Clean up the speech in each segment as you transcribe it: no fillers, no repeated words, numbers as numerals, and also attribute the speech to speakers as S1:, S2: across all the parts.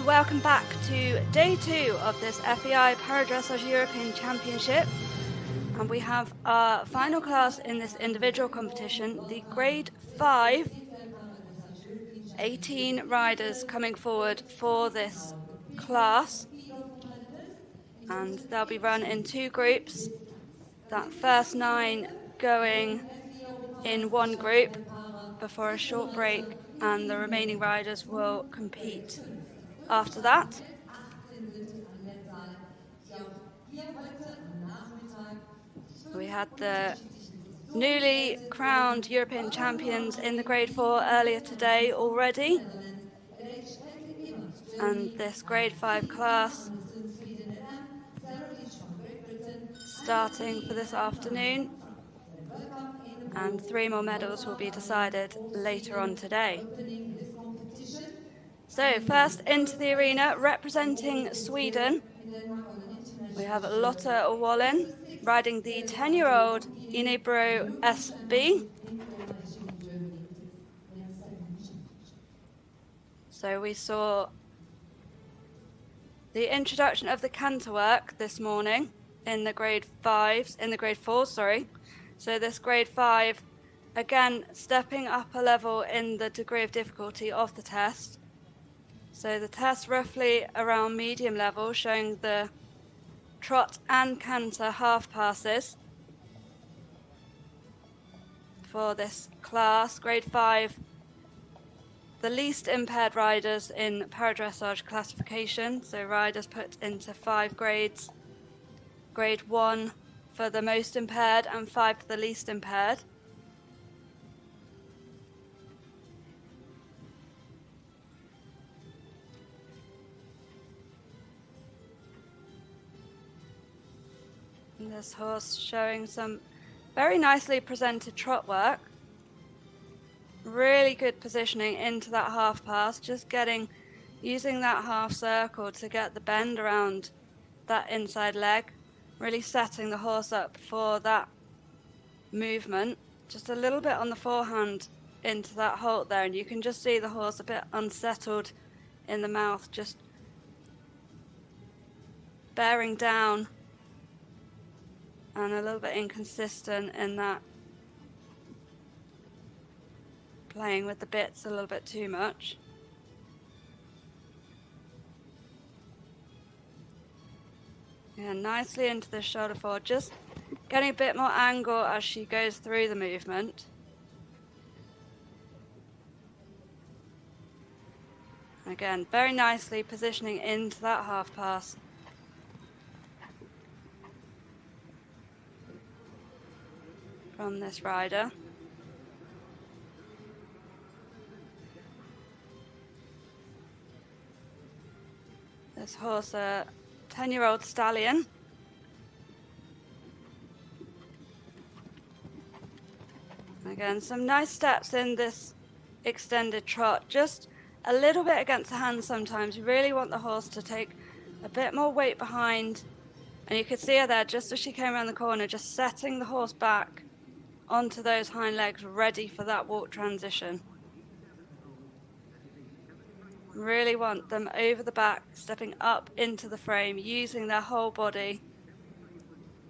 S1: and welcome back to day 2 of this FEI Para-Dressage European Championship. And we have our final class in this individual competition, the grade 5, 18 riders coming forward for this class. And they'll be run in 2 groups, that first 9 going in one group before a short break, and the remaining riders will compete after that. We had the newly crowned European champions in the grade 4 earlier today already, and this grade 5 class starting for this afternoon, and 3 more medals will be decided later on today. So first into the arena, representing Sweden, we have Lotta Wallin riding the 10-year-old Inebro SB. So we saw the introduction of the canter work this morning in the grade 4, sorry. So this grade 5, again, stepping up a level in the degree of difficulty of the test. So the test roughly around medium level, showing the trot and canter half passes for this class. Grade 5, the least impaired riders in para-dressage classification. So riders put into 5 grades. Grade 1 for the most impaired and 5 for the least impaired. And this horse showing some very nicely presented trot work. Really good positioning into that half pass, just using that half circle to get the bend around that inside leg. Really setting the horse up for that movement. Just a little bit on the forehand into that halt there, and you can just see the horse a bit unsettled in the mouth, just bearing down and a little bit inconsistent in that, playing with the bits a little bit too much. Yeah, nicely into the shoulder forward, just getting a bit more angle as she goes through the movement. Again, very nicely positioning into that half pass. From this rider. This horse, a 10-year-old stallion. Again, some nice steps in this extended trot. Just a little bit against the hand sometimes. You really want the horse to take a bit more weight behind. And you could see her there just as she came around the corner, just setting the horse back onto those hind legs, ready for that walk transition. Really want them over the back, stepping up into the frame, using their whole body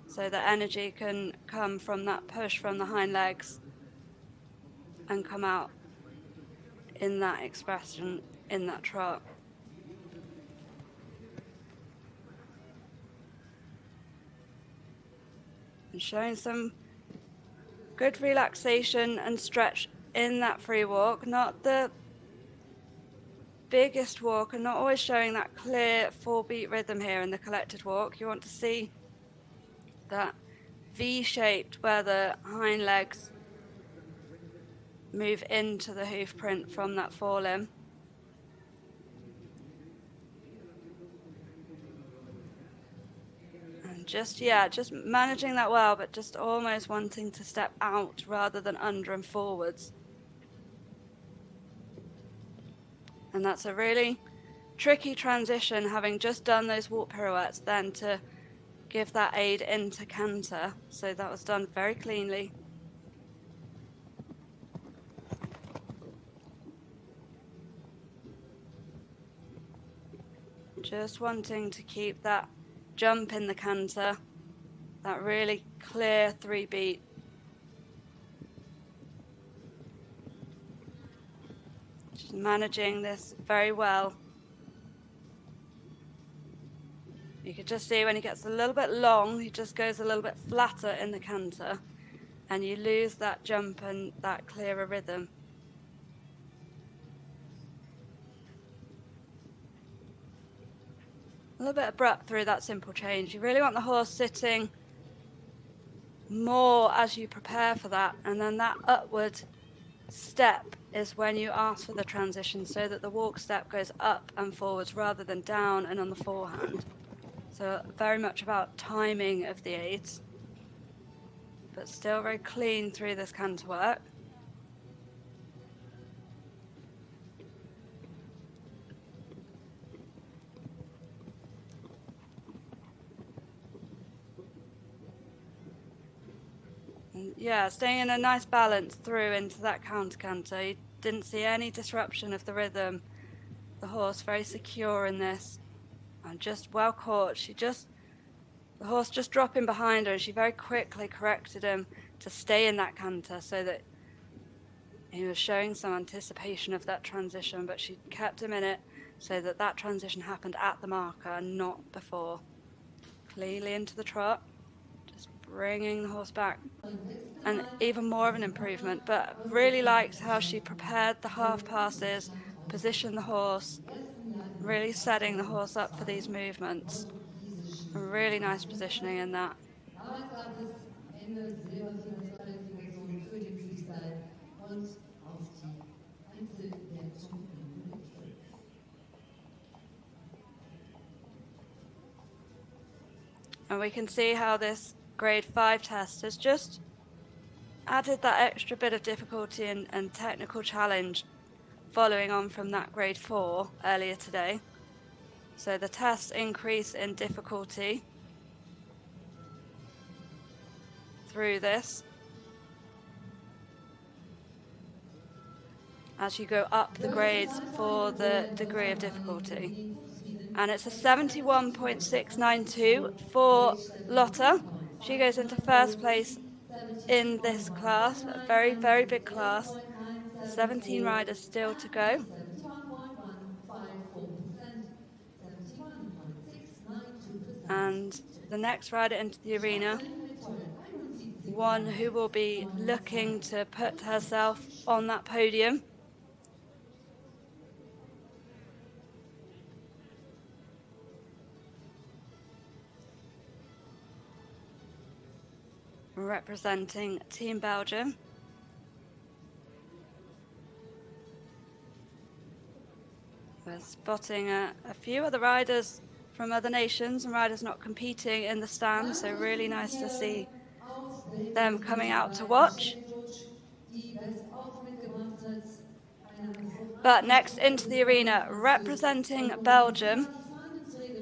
S1: so that energy can come from that push from the hind legs and come out in that expression, in that trot. And showing some good relaxation and stretch in that free walk, not the biggest walk, and not always showing that clear 4-beat rhythm here in the collected walk. You want to see that V-shaped where the hind legs move into the hoof print from that forelimb. And just managing that well, but just almost wanting to step out rather than under and forwards. And that's a really tricky transition, having just done those walk pirouettes, then to give that aid into canter. So that was done very cleanly. Just wanting to keep that jump in the canter, that really clear 3-beat. Just managing this very well. You can just see when he gets a little bit long, he just goes a little bit flatter in the canter, and you lose that jump and that clearer rhythm. A little bit abrupt through that simple change. You really want the horse sitting more as you prepare for that, and then that upward step is when you ask for the transition, so that the walk step goes up and forwards rather than down and on the forehand. So very much about timing of the aids, but still very clean through this canter work. And yeah, staying in a nice balance through into that counter canter. You didn't see any disruption of the rhythm. The horse very secure in this. And just well caught. The horse just dropping behind her, and she very quickly corrected him to stay in that canter, so that he was showing some anticipation of that transition, but she kept him in it so that that transition happened at the marker, not before. Cleanly into the trot, just bringing the horse back. And even more of an improvement, but really liked how she prepared the half passes, positioned the horse, really setting the horse up for these movements. A really nice positioning in that. And we can see how this grade 5 test has just added that extra bit of difficulty and technical challenge following on from that grade 4 earlier today. So the tests increase in difficulty through this as you go up the grades for the degree of difficulty. And it's a 71.692 for Lotta. She goes into first place in this class, a very, very big class. 17 riders still to go. And the next rider into the arena, one who will be looking to put herself on that podium. Representing Team Belgium. We're spotting a few other riders from other nations and riders not competing in the stand, so really nice to see them coming out to watch. But next into the arena, representing Belgium,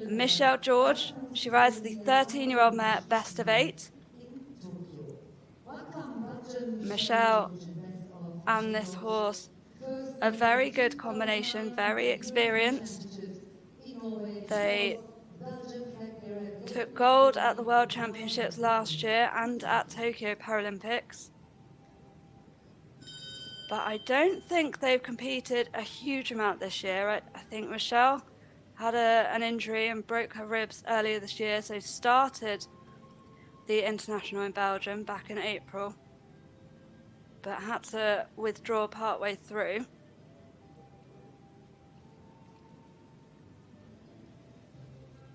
S1: Michelle George. She rides the 13-year-old mare Best of 8. Michelle and this horse, a very good combination, very experienced. They took gold at the World Championships last year and at Tokyo Paralympics. But I don't think they've competed a huge amount this year. I think Michelle had an injury and broke her ribs earlier this year, so started the international in Belgium back in April, but had to withdraw partway through.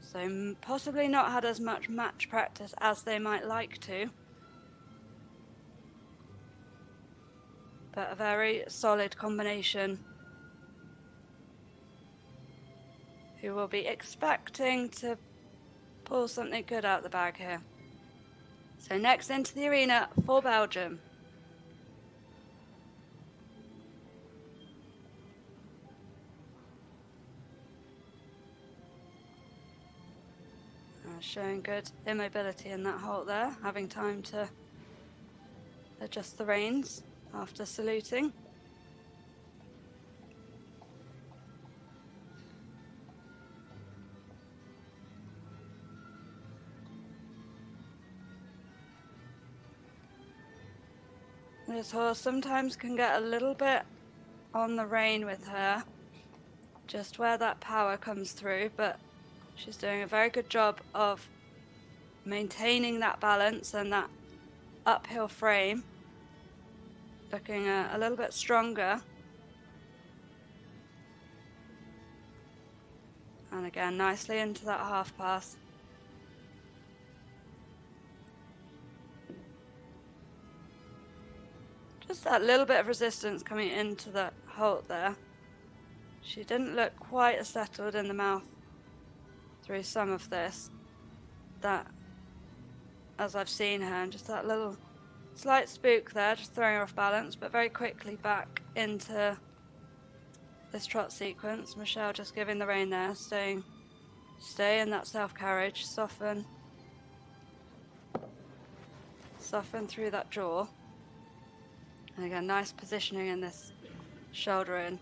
S1: So possibly not had as much match practice as they might like to. But a very solid combination who will be expecting to pull something good out the bag here. So next into the arena for Belgium. Showing good immobility in that halt there, having time to adjust the reins after saluting. This horse sometimes can get a little bit on the rein with her, just where that power comes through, but she's doing a very good job of maintaining that balance and that uphill frame, looking a little bit stronger. And again, nicely into that half pass. Just that little bit of resistance coming into the halt there. She didn't look quite as settled in the mouth through some of this, that as I've seen her, and just that little slight spook there, just throwing her off balance, but very quickly back into this trot sequence. Michelle just giving the rein there, stay in that self-carriage, soften through that jaw. And again, nice positioning in this shoulder in.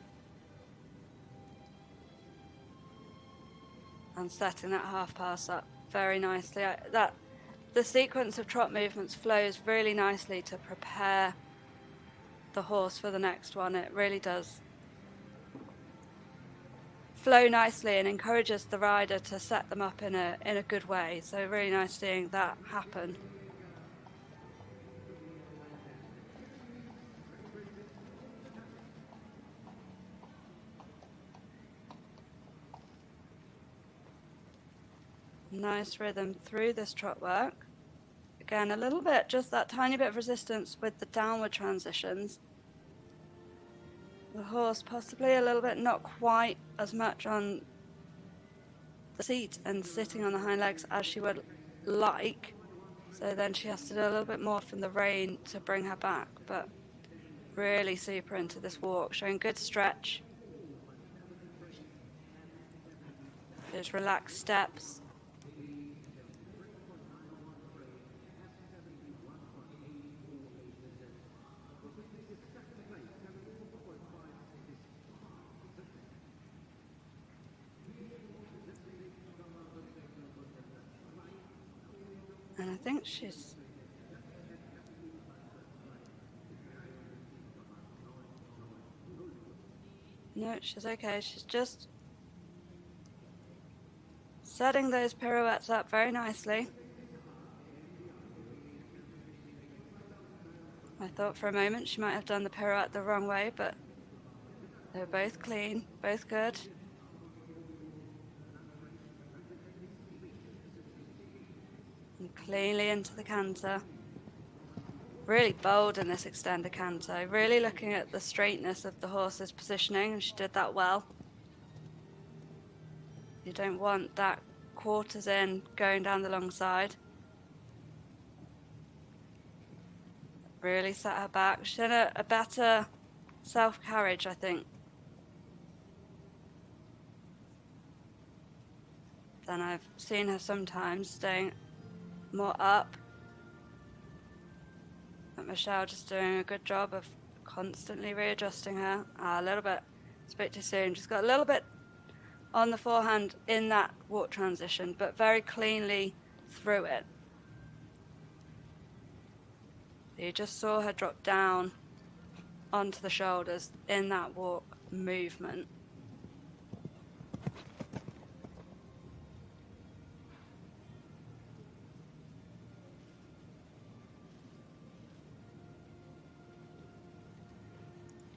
S1: And setting that half pass up very nicely. The sequence of trot movements flows really nicely to prepare the horse for the next one. It really does flow nicely and encourages the rider to set them up in a good way. So really nice seeing that happen. Nice rhythm through this trot work. Again, a little bit, just that tiny bit of resistance with the downward transitions. The horse possibly a little bit not quite as much on the seat and sitting on the hind legs as she would like. So then she has to do a little bit more from the rein to bring her back. But really super into this walk, showing good stretch. Those relaxed steps. And I think she's... No, she's okay. She's just setting those pirouettes up very nicely. I thought for a moment she might have done the pirouette the wrong way, but they're both clean, both good. And cleanly into the canter. Really bold in this extended canter, really looking at the straightness of the horse's positioning, and she did that well. You don't want that quarters in going down the long side. Really set her back. She did a better self-carriage, I think, than I've seen her sometimes, staying more up. But Michelle just doing a good job of constantly readjusting her. A little bit, spoke too soon. Just got a little bit on the forehand in that walk transition, but very cleanly through it. You just saw her drop down onto the shoulders in that walk movement.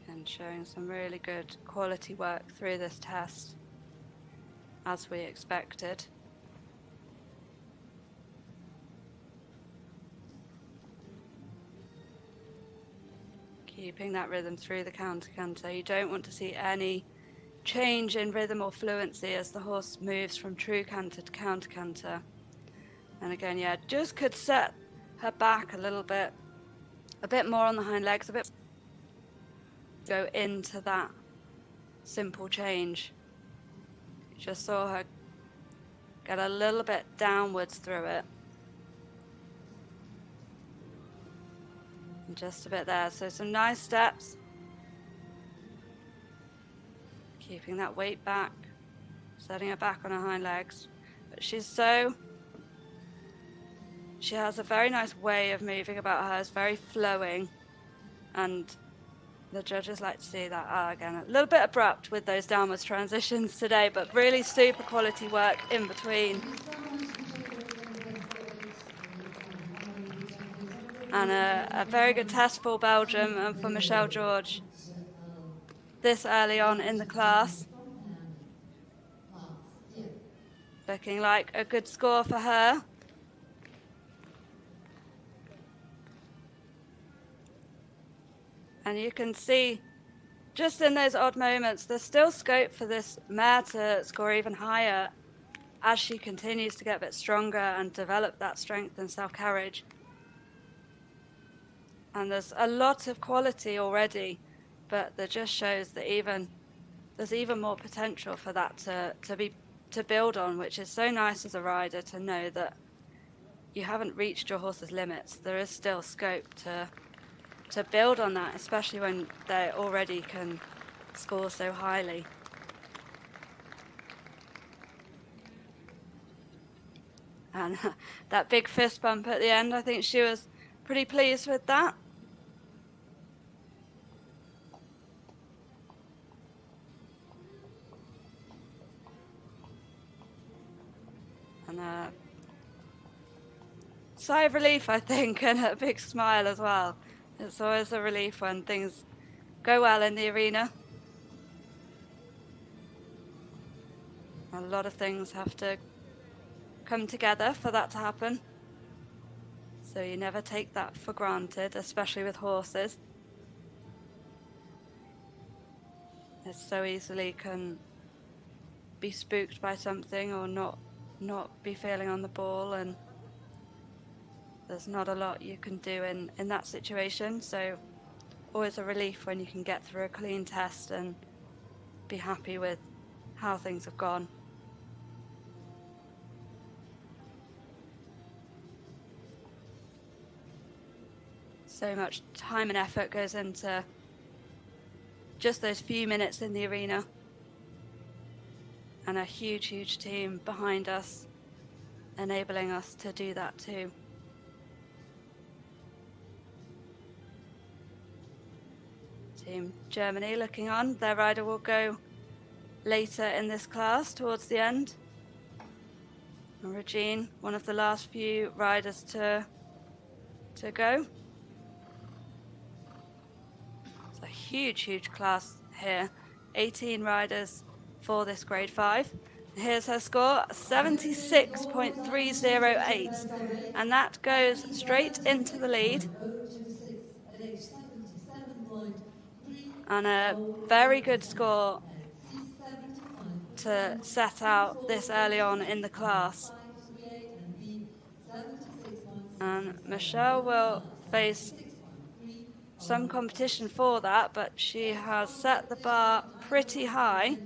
S1: And showing some really good quality work through this test, as we expected. Keeping that rhythm through the counter-canter. You don't want to see any change in rhythm or fluency as the horse moves from true canter to counter-canter. And again, yeah, just could set her back a little bit, a bit more on the hind legs, a bit go into that simple change. You just saw her get a little bit downwards through it. And just a bit there. So some nice steps. Keeping that weight back. Setting her back on her hind legs. But she has a very nice way of moving about her. It's very flowing. and the judges like to see that. Again, a little bit abrupt with those downwards transitions today, but really super quality work in between. And a very good test for Belgium and for Michelle George this early on in the class. Looking like a good score for her. And you can see just in those odd moments, there's still scope for this mare to score even higher as she continues to get a bit stronger and develop that strength and self-carriage. And there's a lot of quality already, but that just shows that there's even more potential for that to build on, which is so nice as a rider to know that you haven't reached your horse's limits. There is still scope to build on that, especially when they already can score so highly. And that big fist bump at the end, I think she was pretty pleased with that. And a sigh of relief, I think, and a big smile as well. It's always a relief when things go well in the arena. A lot of things have to come together for that to happen. So you never take that for granted, especially with horses. It so easily can be spooked by something or not be feeling on the ball, and there's not a lot you can do in that situation. So always a relief when you can get through a clean test and be happy with how things have gone. So much time and effort goes into just those few minutes in the arena, and a huge team behind us enabling us to do that too. Team Germany looking on. Their rider will go later in this class towards the end. And Regine, one of the last few riders to go. It's a huge class here. 18 riders for this grade 5. Here's her score, 76.308. And that goes straight into the lead. And a very good score to set out this early on in the class. And Michelle will face some competition for that, but she has set the bar pretty high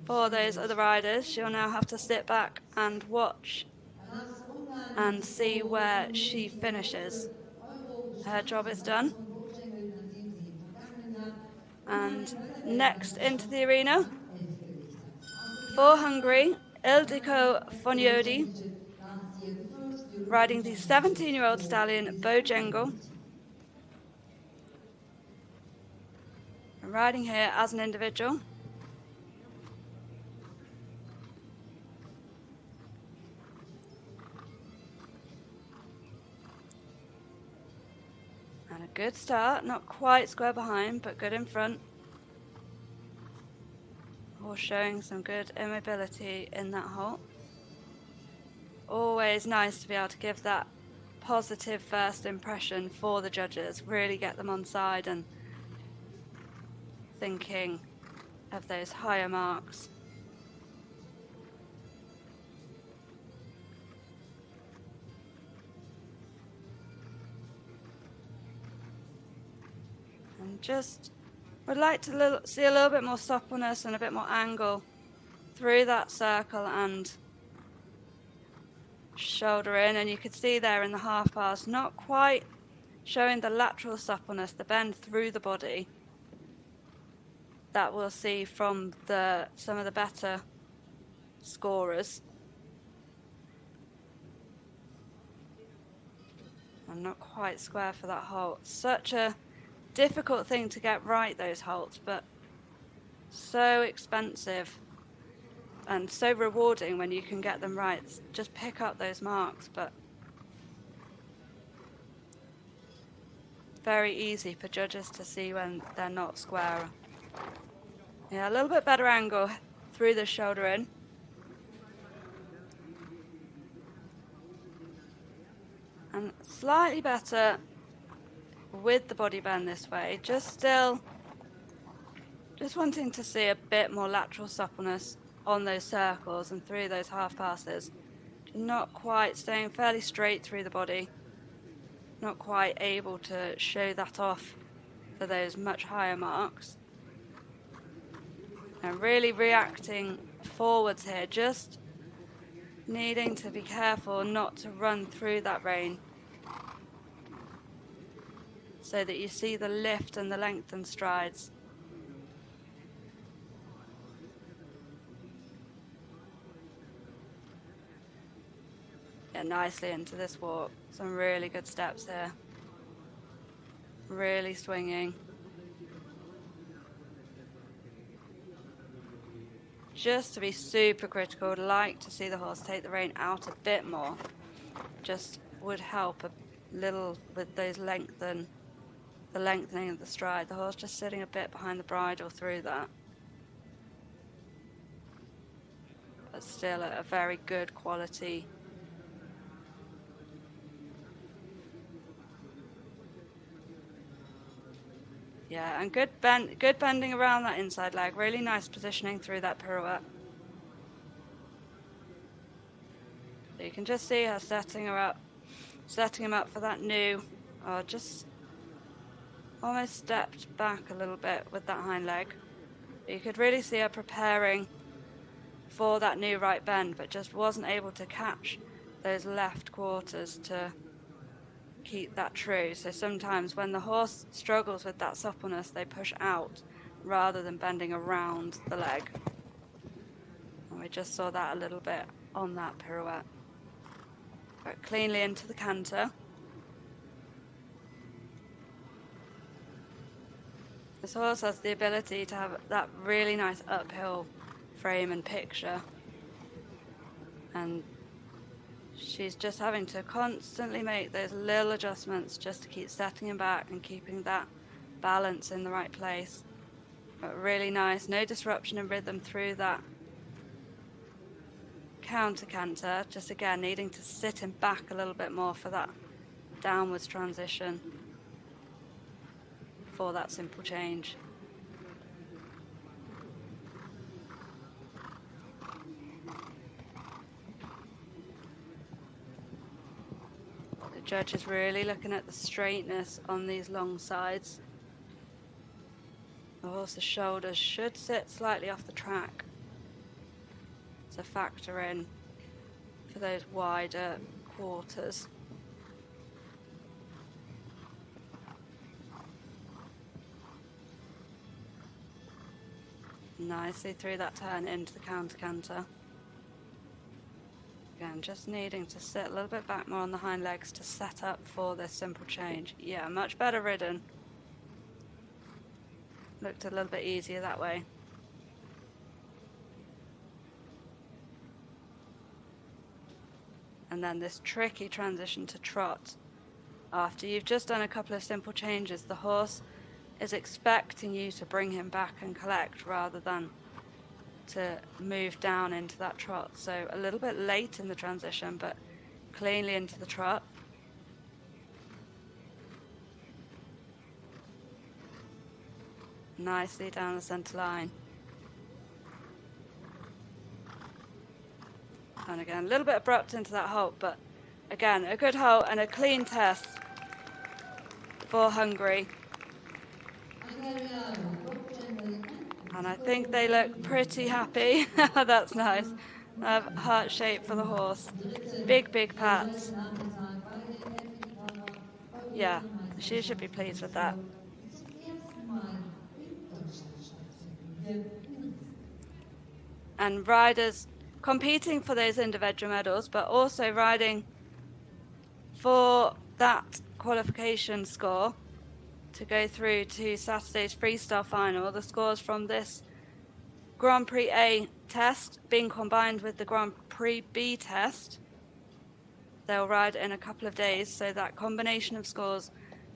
S1: for those other riders. She'll now have to sit back and watch and see where she finishes. Her job is done. And next into the arena, for Hungary, Ildiko Fonyodi, riding the 17-year-old stallion Bojangles. Riding here as an individual. And a good start, not quite square behind, but good in front. Horse showing some good immobility in that halt. Always nice to be able to give that positive first impression for the judges, really get them on side and thinking of those higher marks. And just would like to see a little bit more suppleness and a bit more angle through that circle and shoulder in. And you could see there in the half pass, not quite showing the lateral suppleness, the bend through the body that we'll see from some of the better scorers. And not quite square for that halt. Such a difficult thing to get right, those halts, but so expensive and so rewarding when you can get them right. Just pick up those marks, but very easy for judges to see when they're not square. Yeah, a little bit better angle through the shoulder in. And slightly better with the body bend this way. Just wanting to see a bit more lateral suppleness on those circles and through those half passes. Not quite staying fairly straight through the body. Not quite able to show that off for those much higher marks. And really reacting forwards here, just needing to be careful not to run through that rein so that you see the lift and the lengthened strides. Yeah, nicely into this walk. Some really good steps here. Really swinging. Just to be super critical, I'd like to see the horse take the rein out a bit more. Just would help a little with those the lengthening of the stride. The horse just sitting a bit behind the bridle through that. But still a very good quality. Yeah, and good bending around that inside leg. Really nice positioning through that pirouette. So you can just see her setting him up for that new, just almost stepped back a little bit with that hind leg. You could really see her preparing for that new right bend, but just wasn't able to catch those left quarters to keep that true. So sometimes when the horse struggles with that suppleness, they push out rather than bending around the leg. And we just saw that a little bit on that pirouette. But cleanly into the canter. This horse has the ability to have that really nice uphill frame and picture. And she's just having to constantly make those little adjustments just to keep setting him back and keeping that balance in the right place. But really nice, no disruption in rhythm through that counter canter. Just again needing to sit him back a little bit more for that downwards transition for that simple change. Judge is really looking at the straightness on these long sides. The horse's shoulders should sit slightly off the track to factor in for those wider quarters. Nicely through that turn into the counter canter. Again, just needing to sit a little bit back more on the hind legs to set up for this simple change. Yeah, much better ridden. Looked a little bit easier that way. And then this tricky transition to trot. After you've just done a couple of simple changes, the horse is expecting you to bring him back and collect rather than to move down into that trot. So a little bit late in the transition, but cleanly into the trot. Nicely down the centre line. And again, a little bit abrupt into that halt, but again, a good halt and a clean test for Hungary. And I think they look pretty happy. That's nice. Heart shape for the horse. Big, big pats. Yeah, she should be pleased with that. And riders competing for those individual medals, but also riding for that qualification score to go through to Saturday's freestyle final. The scores from this Grand Prix A test being combined with the Grand Prix B test. They'll ride in a couple of days, so that combination of scores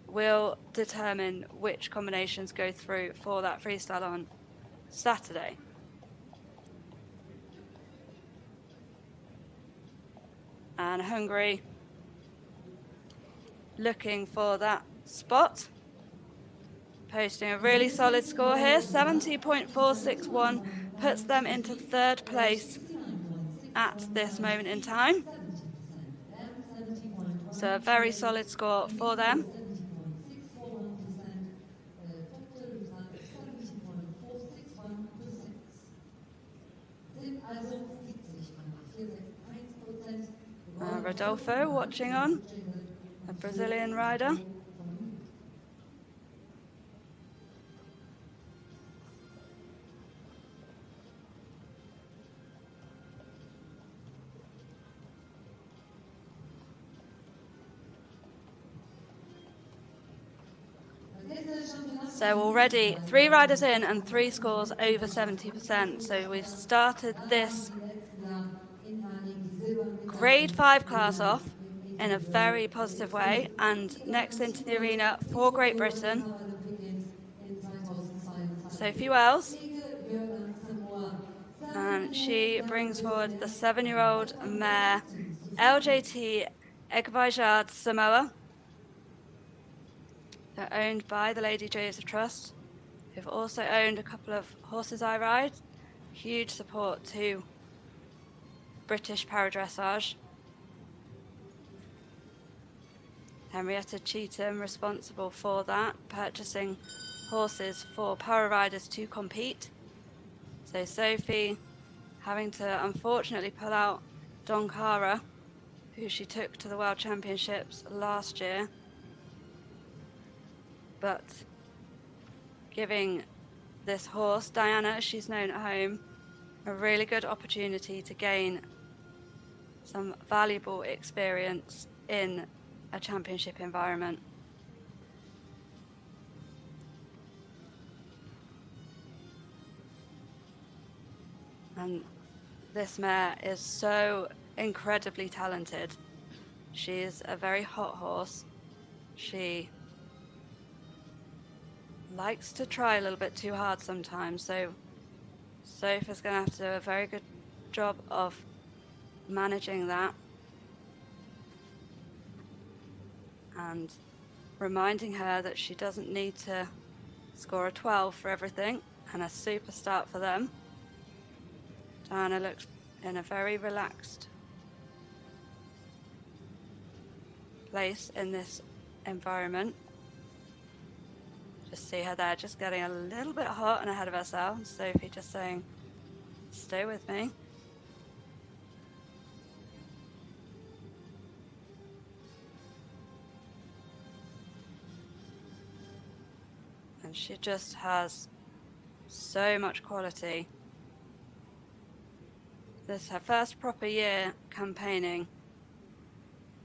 S1: will determine which combinations go through for that freestyle on Saturday. And Hungary looking for that spot, posting a really solid score here. 70.461 puts them into third place at this moment in time. So a very solid score for them. Rodolfo watching on, a Brazilian rider. So already 3 riders in and 3 scores over 70%. So we've started this grade 5 class off in a very positive way. And next into the arena for Great Britain, Sophie Wells. And she brings forward the 7-year-old mare LJT Egbajard Samoa. They're owned by the Lady Joseph Trust, who've also owned a couple of horses I ride. Huge support to British para-dressage. Henrietta Cheetham responsible for that, purchasing horses for para riders to compete. So Sophie having to unfortunately pull out Donkara, who she took to the World Championships last year, but giving this horse, Diana, as she's known at home, a really good opportunity to gain some valuable experience in a championship environment. And this mare is so incredibly talented. She is a very hot horse. She likes to try a little bit too hard sometimes, so Sophie's going to have to do a very good job of managing that and reminding her that she doesn't need to score a 12 for everything, and a super start for them. Diana looks in a very relaxed place in this environment. Just see her there, just getting a little bit hot and ahead of herself. Sophie just saying, stay with me. And she just has so much quality. This is her first proper year campaigning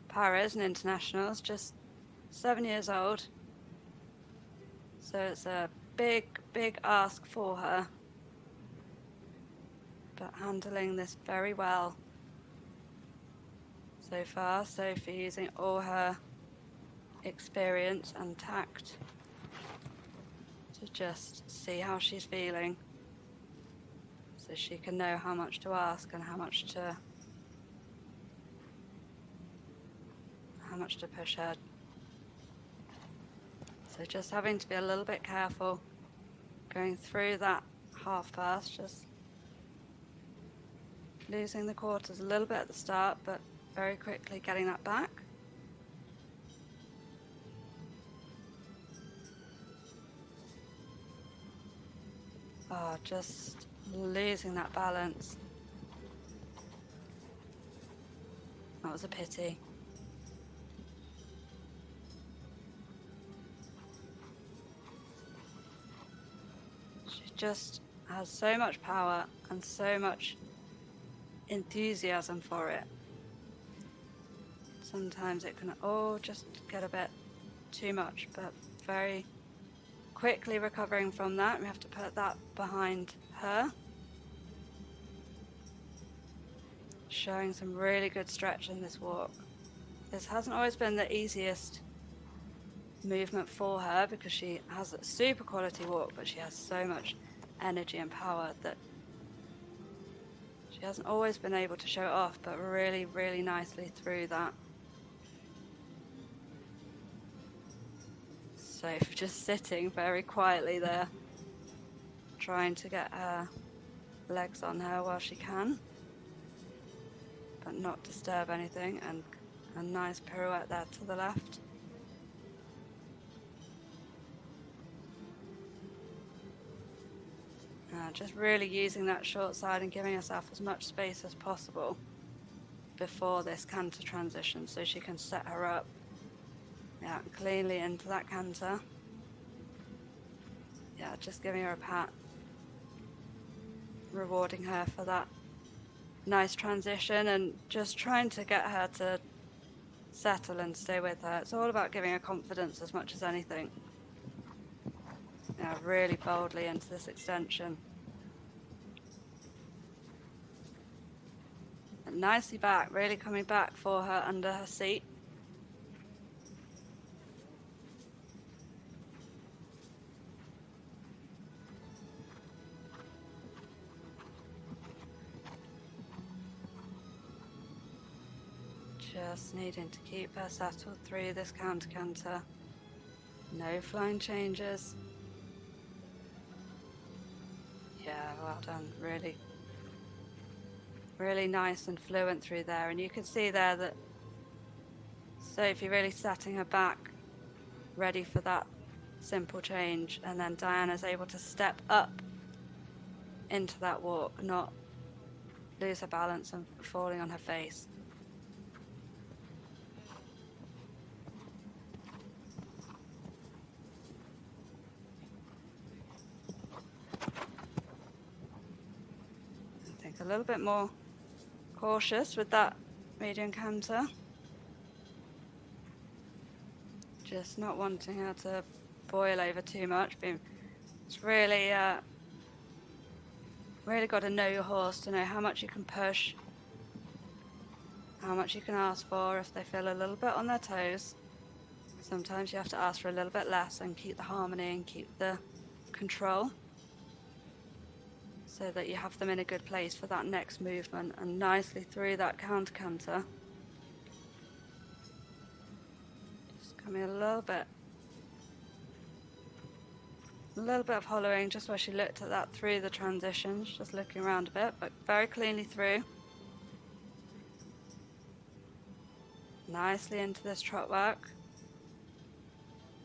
S1: paras and internationals, just 7 years old. So it's a big, big ask for her, but handling this very well so far. Sophie using all her experience and tact to just see how she's feeling, so she can know how much to ask and how much to push her. So just having to be a little bit careful going through that half pass, just losing the quarters a little bit at the start, but very quickly getting that back. Oh, just losing that balance. That was a pity. Just has so much power and so much enthusiasm for it. Sometimes it can all just get a bit too much, but very quickly recovering from that. We have to put that behind her. Showing some really good stretch in this walk. This hasn't always been the easiest movement for her because she has a super quality walk, but she has so much energy and power that she hasn't always been able to show it off, but really, really nicely through that. So just sitting very quietly there, trying to get her legs on her while she can, but not disturb anything, and a nice pirouette there to the left. Just really using that short side and giving herself as much space as possible before this canter transition so she can set her up cleanly into that canter. Just giving her a pat, rewarding her for that nice transition and just trying to get her to settle and stay with her. It's all about giving her confidence as much as anything. Really boldly into this extension. And nicely back, really coming back for her under her seat. Just needing to keep her settled through this counter-canter. No flying changes. Well done. Really, really nice and fluent through there. And you can see there that Sophie really setting her back, ready for that simple change. And then Diana's able to step up into that walk, not lose her balance and falling on her face. A little bit more cautious with that medium canter. Just not wanting her to boil over too much. It's really, really got to know your horse to know how much you can push, how much you can ask for if they feel a little bit on their toes. Sometimes you have to ask for a little bit less and keep the harmony and keep the control, so that you have them in a good place for that next movement. And nicely through that counter-canter. Just coming a little bit of hollowing just where she looked at that through the transitions, just looking around a bit, but very cleanly through. Nicely into this trot work.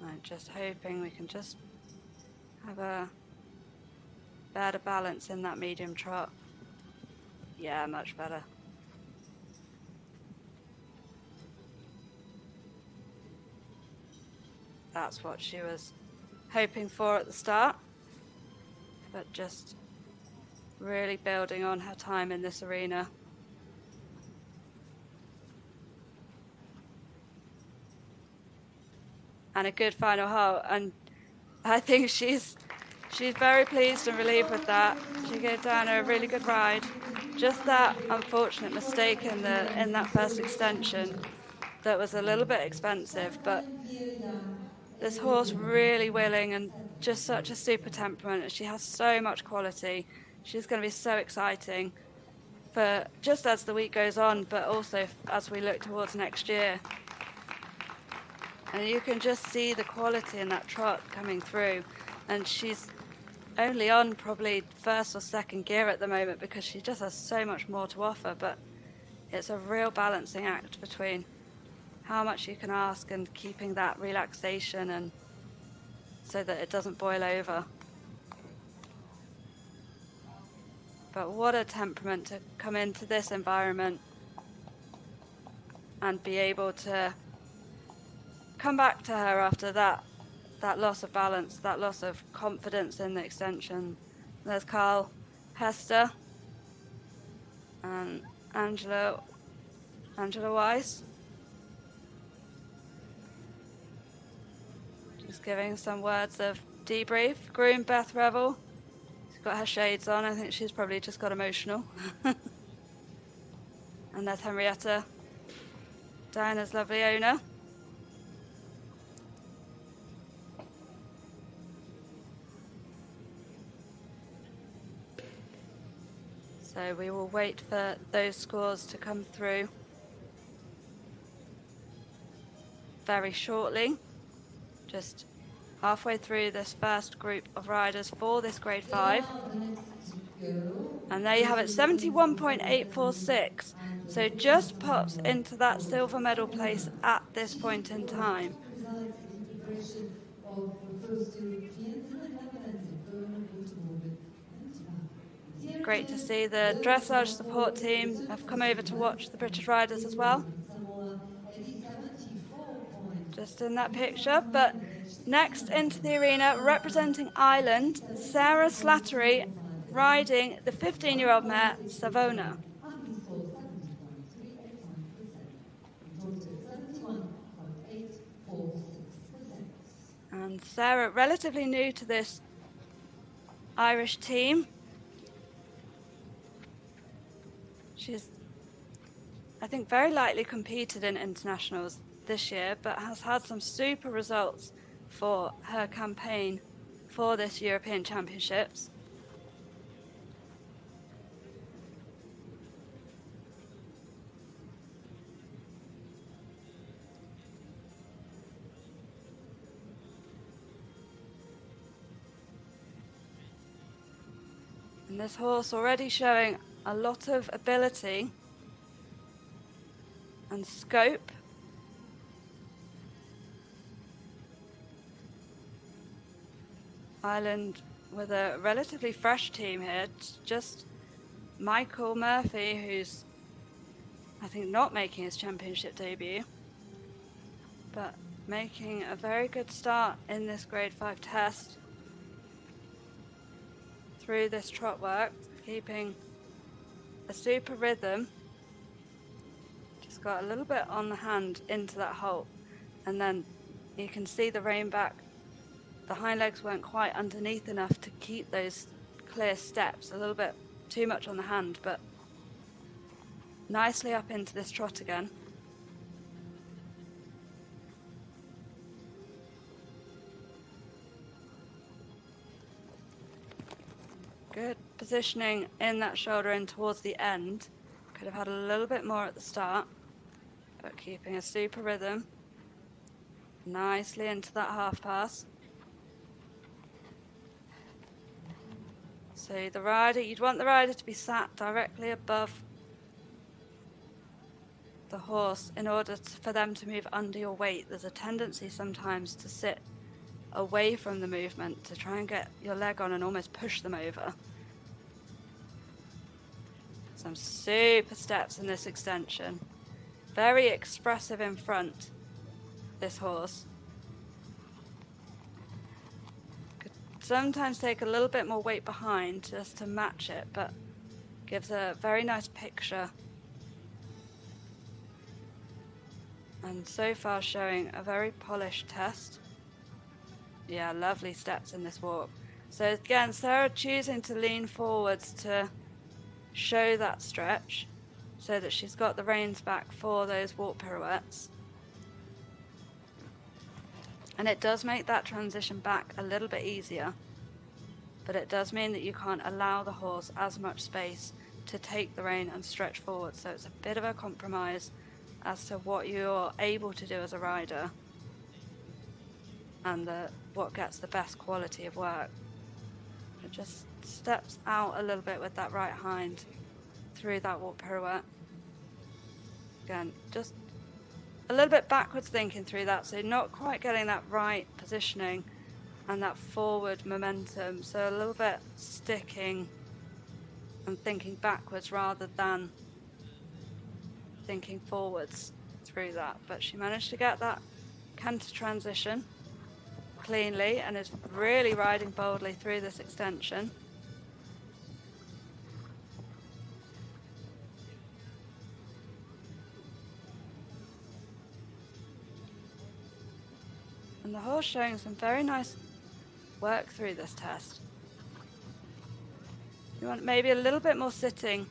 S1: I'm just hoping we can just have a better balance in that medium trot. Much better. That's what she was hoping for at the start, but just really building on her time in this arena. And a good final halt, and I think she's very pleased and relieved with that. She gave Diana a really good ride. Just that unfortunate mistake in that first extension that was a little bit expensive, but this horse really willing and just such a super temperament. She has so much quality. She's going to be so exciting for just as the week goes on, but also as we look towards next year. And you can just see the quality in that trot coming through. And she's only on probably first or second gear at the moment because she just has so much more to offer, but it's a real balancing act between how much you can ask and keeping that relaxation and so that it doesn't boil over. But what a temperament to come into this environment and be able to come back to her after that loss of balance, that loss of confidence in the extension. There's Carl, Hester, and Angela Weiss. Just giving some words of debrief. Groom Beth Revel. She's got her shades on. I think she's probably just got emotional. And there's Henrietta, Diana's lovely owner. So we will wait for those scores to come through very shortly. Just halfway through this first group of riders for this grade 5. And there you have it, 71.846. So just pops into that silver medal place at this point in time. Great to see the dressage support team have come over to watch the British riders as well. Just in that picture. But next into the arena, representing Ireland, Sarah Slattery, riding the 15-year-old mare, Savona. And Sarah, relatively new to this Irish team. She's, I think, very lightly competed in internationals this year, but has had some super results for her campaign for this European Championships. And this horse already showing a lot of ability and scope. Ireland with a relatively fresh team here. It's just Michael Murphy, who's, I think, not making his championship debut, but making a very good start in this grade 5 test through this trot work, keeping a super rhythm. Just got a little bit on the hand into that halt, and then you can see the rein back. The hind legs weren't quite underneath enough to keep those clear steps, a little bit too much on the hand, but nicely up into this trot again. Good positioning in that shoulder in towards the end. Could have had a little bit more at the start, but keeping a super rhythm. Nicely into that half pass. So the rider, you'd want the rider to be sat directly above the horse in order for them to move under your weight. There's a tendency sometimes to sit away from the movement to try and get your leg on and almost push them over. Some super steps in this extension. Very expressive in front, this horse. Could sometimes take a little bit more weight behind just to match it, but gives a very nice picture. And so far showing a very polished test. Yeah, lovely steps in this walk. So again, Sarah choosing to lean forwards to show that stretch so that she's got the reins back for those walk pirouettes. And it does make that transition back a little bit easier, but it does mean that you can't allow the horse as much space to take the rein and stretch forward. So it's a bit of a compromise as to what you're able to do as a rider and what gets the best quality of work. It just steps out a little bit with that right hind through that walk pirouette. Again, just a little bit backwards thinking through that, so not quite getting that right positioning and that forward momentum, so a little bit sticking and thinking backwards rather than thinking forwards through that. But she managed to get that canter transition cleanly and is really riding boldly through this extension. And the horse showing some very nice work through this test. You want maybe a little bit more sitting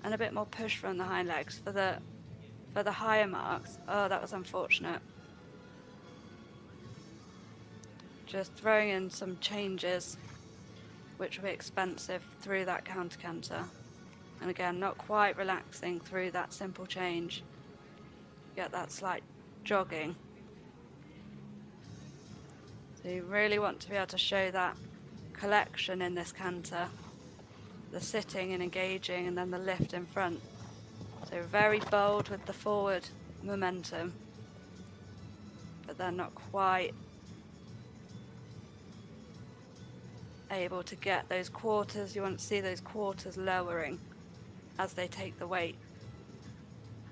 S1: and a bit more push from the hind legs for the higher marks. Oh, that was unfortunate. Just throwing in some changes which will be expensive through that counter canter. And again, not quite relaxing through that simple change. Get that slight jogging. So you really want to be able to show that collection in this canter. The sitting and engaging, and then the lift in front. So very bold with the forward momentum, but then not quite able to get those quarters. You want to see those quarters lowering as they take the weight,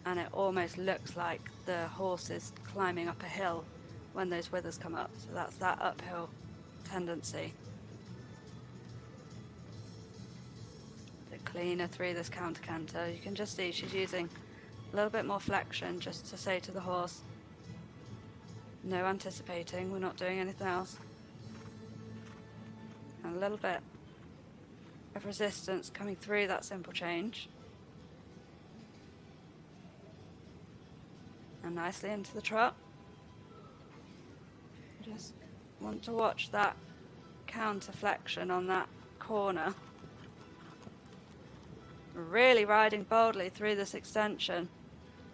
S1: and it almost looks like the horse is climbing up a hill when those withers come up. So that's that uphill tendency. Cleaner through this counter canter. You can just see she's using a little bit more flexion just to say to the horse, no anticipating, we're not doing anything else. And a little bit of resistance coming through that simple change. And nicely into the trot. Just want to watch that counter flexion on that corner. Really riding boldly through this extension.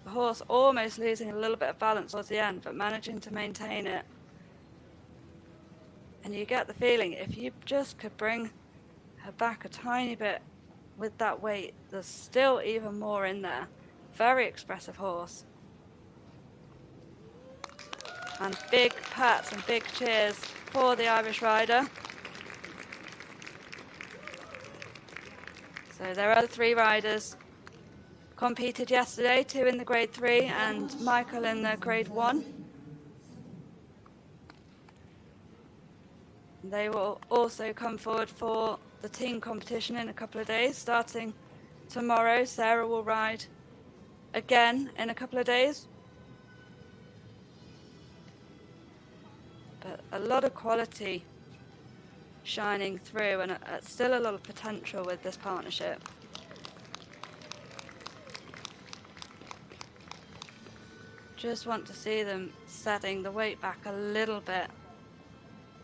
S1: The horse almost losing a little bit of balance towards the end, but managing to maintain it. And you get the feeling if you just could bring her back a tiny bit with that weight, there's still even more in there. Very expressive horse. And big pats and big cheers for the Irish rider. So there are the three riders competed yesterday, 2 in the grade 3 and Michael in the grade 1. They will also come forward for the team competition in a couple of days. Starting tomorrow, Sarah will ride again in a couple of days. But a lot of quality shining through, and still a lot of potential with this partnership. Just want to see them setting the weight back a little bit,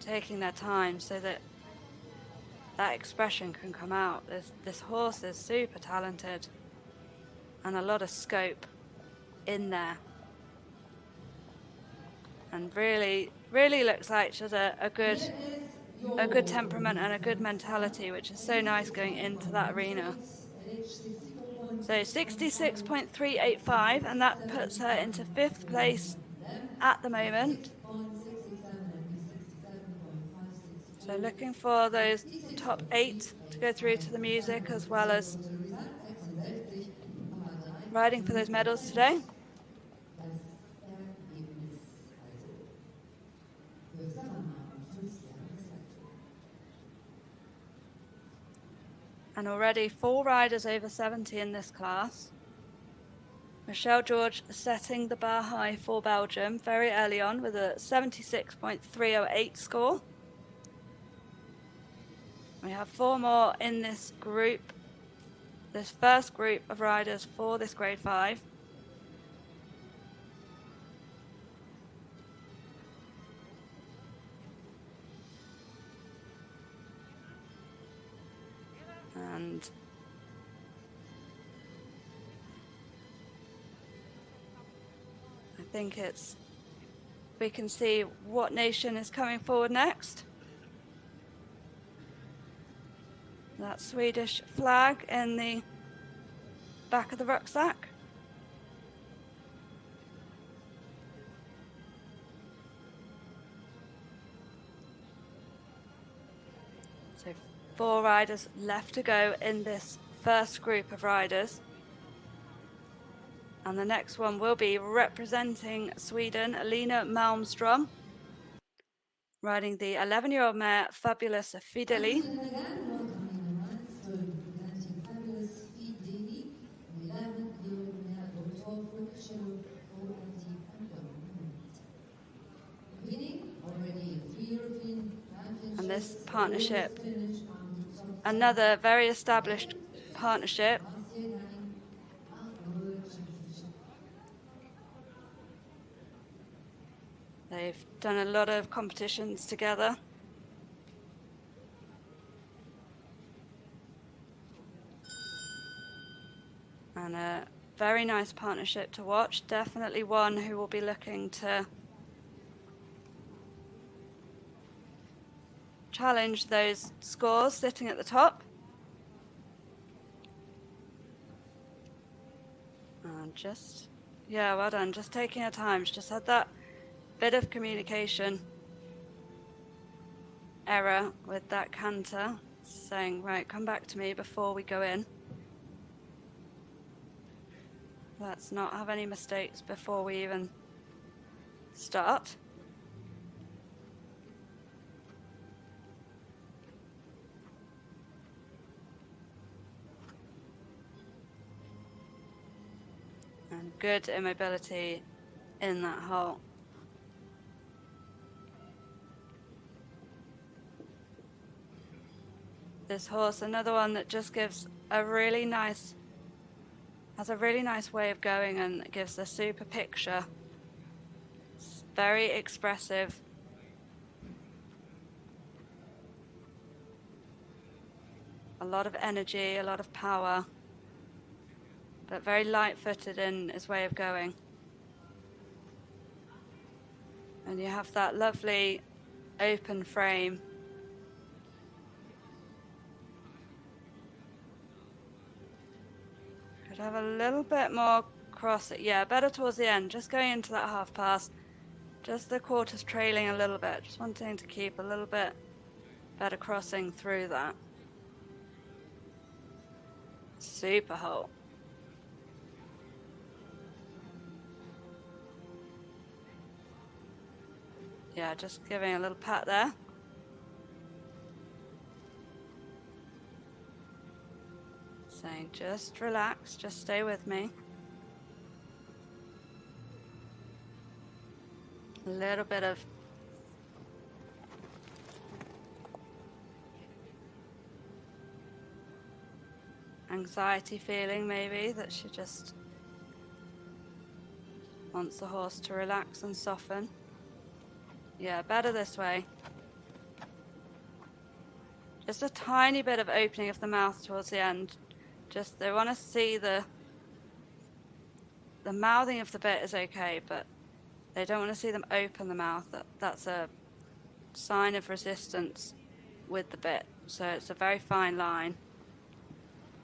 S1: taking their time so that that expression can come out. This horse is super talented and a lot of scope in there, and really looks like she's a good temperament and a good mentality, which is so nice going into that arena. So 66.385, and that puts her into 5th place at the moment. So looking for those top 8 to go through to the music, as well as riding for those medals today. And already 4 riders over 70 in this class. Michelle George setting the bar high for Belgium very early on with a 76.308 score. We have 4 more in this group, this first group of riders for this grade 5. And I think we can see what nation is coming forward next. That Swedish flag in the back of the rucksack. So 4 riders left to go in this first group of riders. And the next one will be representing Sweden, Alina Malmström, riding the 11-year-old mare Fabulous Fideli. And this partnership. Another very established partnership. They've done a lot of competitions together. And a very nice partnership to watch. Definitely one who will be looking to challenge those scores sitting at the top. And just, yeah, well done. Just taking her time. She just had that bit of communication error with that canter, saying, right, come back to me before we go in. Let's not have any mistakes before we even start. And good immobility in that hole. This horse, another one that just gives a really nice, has a really nice way of going and gives a super picture. It's very expressive. A lot of energy, a lot of power, but very light-footed in his way of going. And you have that lovely open frame. Could have a little bit more cross it. Yeah, better towards the end. Just going into that half pass. Just the quarters trailing a little bit. Just wanting to keep a little bit better crossing through that. Super hole. Yeah, just giving a little pat there. Saying just relax, just stay with me. A little bit of anxiety feeling maybe, that she just wants the horse to relax and soften. Yeah, better this way. Just a tiny bit of opening of the mouth towards the end. Just, they want to see the mouthing of the bit is okay, but they don't want to see them open the mouth. That's a sign of resistance with the bit. So it's a very fine line,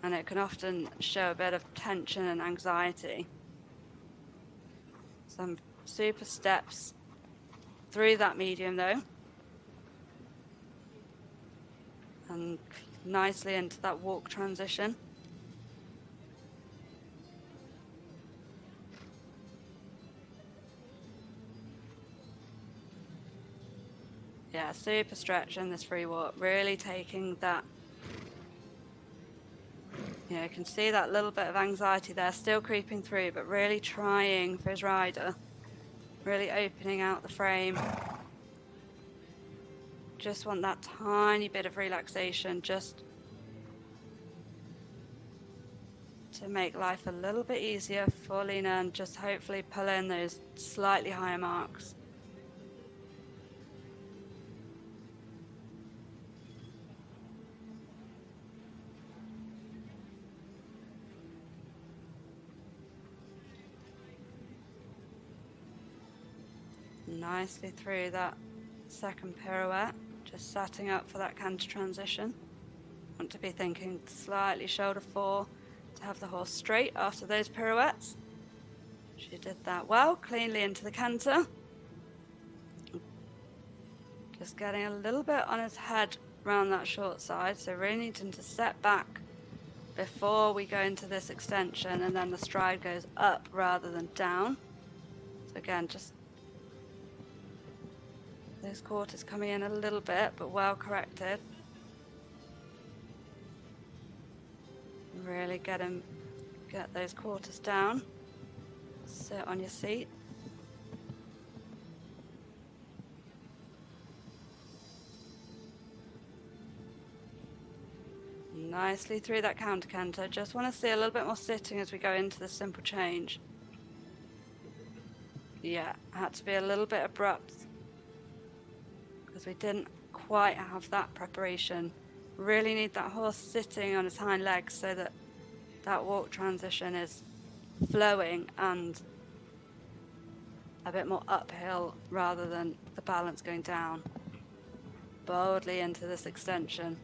S1: and it can often show a bit of tension and anxiety. Some super steps through that medium though, and nicely into that walk transition. Yeah, super stretch in this free walk, really taking that, you know, you can see that little bit of anxiety there still creeping through, but really trying for his rider, really opening out the frame. Just want that tiny bit of relaxation, just to make life a little bit easier for Lena, and just hopefully pull in those slightly higher marks. Nicely through that second pirouette, just setting up for that canter transition. Want to be thinking slightly shoulder four to have the horse straight after those pirouettes. She did that well, cleanly into the canter. Just getting a little bit on his head around that short side, so really needing to set back before we go into this extension, and then the stride goes up rather than down. So again, just those quarters coming in a little bit, but well corrected. Really get those quarters down. Sit on your seat. Nicely through that counter canter. Just want to see a little bit more sitting as we go into the simple change. Yeah, had to be a little bit abrupt because we didn't quite have that preparation. Really need that horse sitting on his hind legs so that that walk transition is flowing and a bit more uphill rather than the balance going down. Boldly into this extension.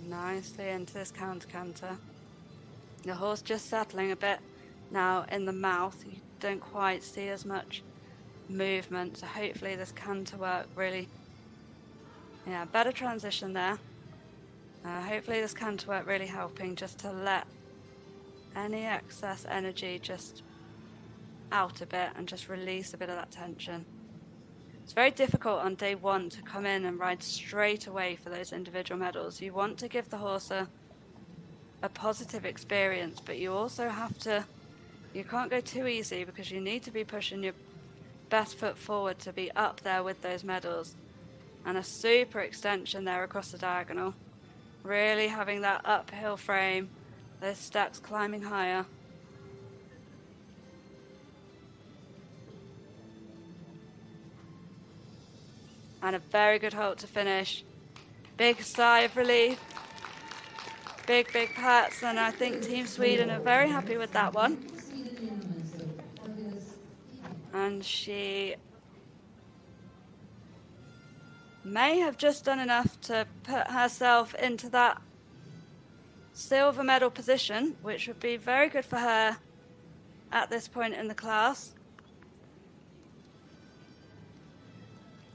S1: Nicely into this counter canter. The horse just settling a bit now in the mouth. You don't quite see as much movement, so hopefully this canter work really, yeah, better transition there. Hopefully this canter work really helping just to let any excess energy just out a bit and just release a bit of that tension. It's very difficult on day one to come in and ride straight away for those individual medals. You want to give the horse a positive experience, but you also have to, you can't go too easy because you need to be pushing your best foot forward to be up there with those medals. And a super extension there across the diagonal. Really having that uphill frame, those steps climbing higher. And a very good halt to finish. Big sigh of relief. Big pats, and I think Team Sweden are very happy with that one. And she may have just done enough to put herself into that silver medal position, which would be very good for her at this point in the class.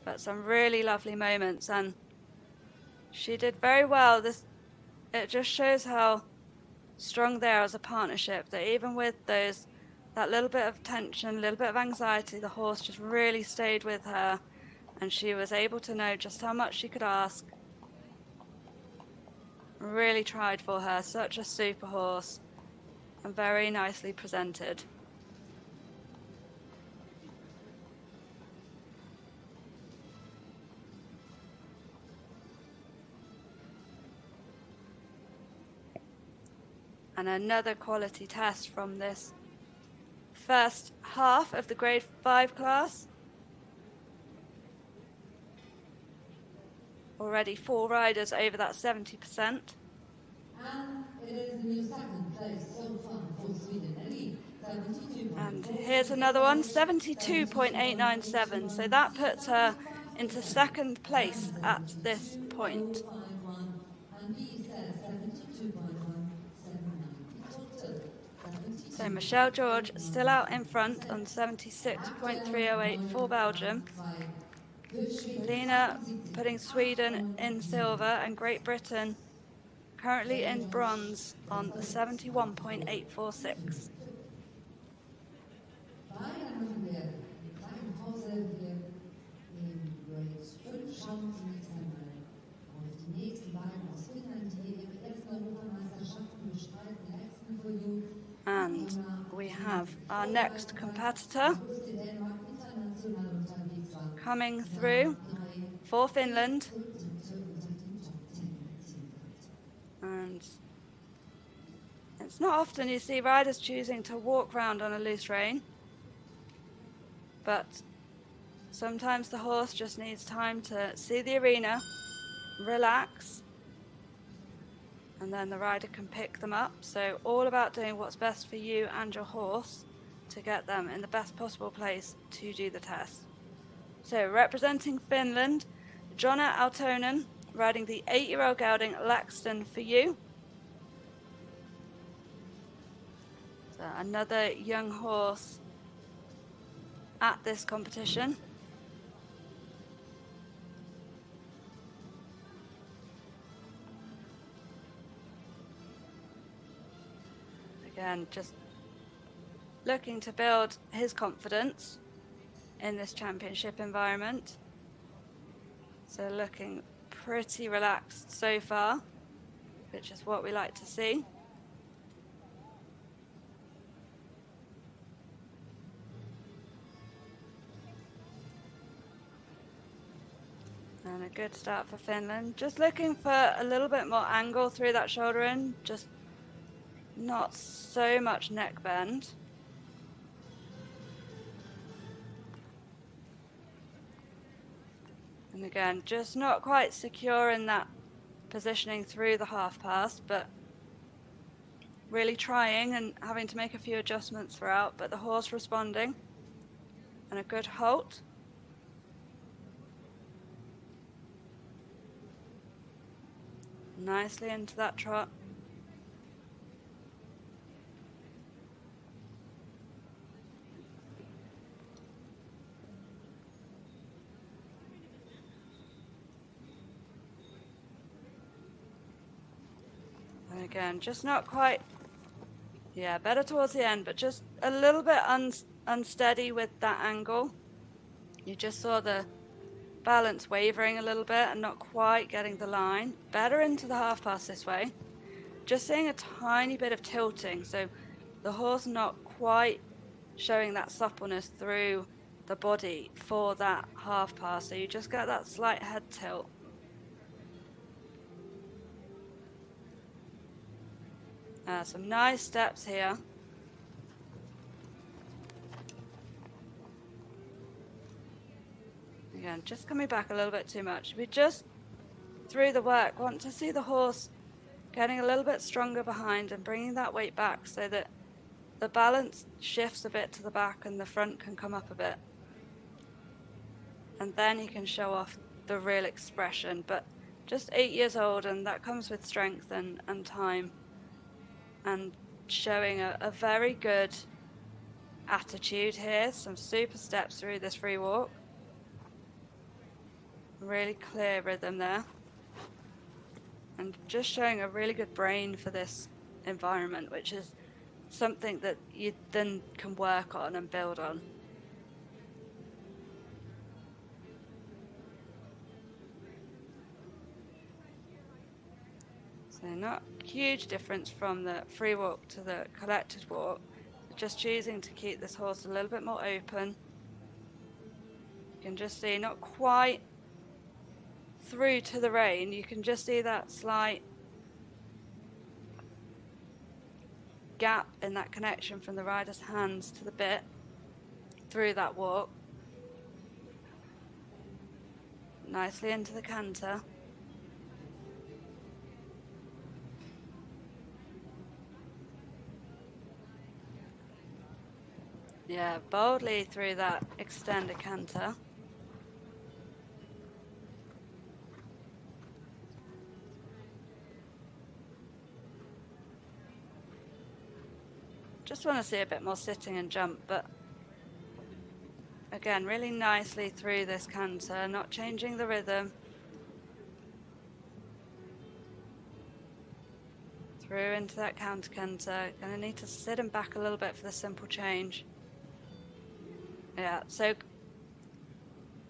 S1: But some really lovely moments, and she did very well. It just shows how strong they are as a partnership, that even with that little bit of tension, a little bit of anxiety, the horse just really stayed with her, and she was able to know just how much she could ask. Really tried for her. Such a super horse, and very nicely presented. And another quality test from this first half of the grade 5 class. Already 4 riders over that 70%.
S2: And it is the new second place so far for Sweden.
S1: And here's another one, 72.897. So that puts her into second place at this point. So Michelle George still out in front on 76.308 for Belgium. Lena putting Sweden in silver, and Great Britain currently in bronze on 71.846. And we have our next competitor coming through for Finland. And it's not often you see riders choosing to walk round on a loose rein, but sometimes the horse just needs time to see the arena, relax, and then the rider can pick them up. So all about doing what's best for you and your horse to get them in the best possible place to do the test. So representing Finland, Jonna Aaltonen riding the 8-year-old gelding Laxton for you. So another young horse at this competition. Again, just looking to build his confidence in this championship environment. So looking pretty relaxed so far, which is what we like to see. And a good start for Finland. Just looking for a little bit more angle through that shoulder in, just not so much neck bend. And again, just not quite secure in that positioning through the half pass, but really trying and having to make a few adjustments throughout, but the horse responding. And a good halt. Nicely into that trot. And again, just not quite, yeah, better towards the end, but just a little bit unsteady with that angle. You just saw the balance wavering a little bit and not quite getting the line. Better into the half pass this way. Just seeing a tiny bit of tilting, so the horse not quite showing that suppleness through the body for that half pass, so you just get that slight head tilt. Some nice steps here. Again, just coming back a little bit too much. We just, through the work, want to see the horse getting a little bit stronger behind and bringing that weight back so that the balance shifts a bit to the back and the front can come up a bit. And then he can show off the real expression. But just 8 years old, and that comes with strength and time. And showing a very good attitude here. Some super steps through this free walk. Really clear rhythm there. And just showing a really good brain for this environment, which is something that you then can work on and build on. So not huge difference from the free walk to the collected walk. Just choosing to keep this horse a little bit more open. You can just see not quite through to the rein. You can just see that slight gap in that connection from the rider's hands to the bit through that walk. Nicely into the canter. Yeah, boldly through that extended canter. Just want to see a bit more sitting and jump, but again, really nicely through this canter, not changing the rhythm. Through into that counter canter. Gonna need to sit him back a little bit for the simple change. Yeah, so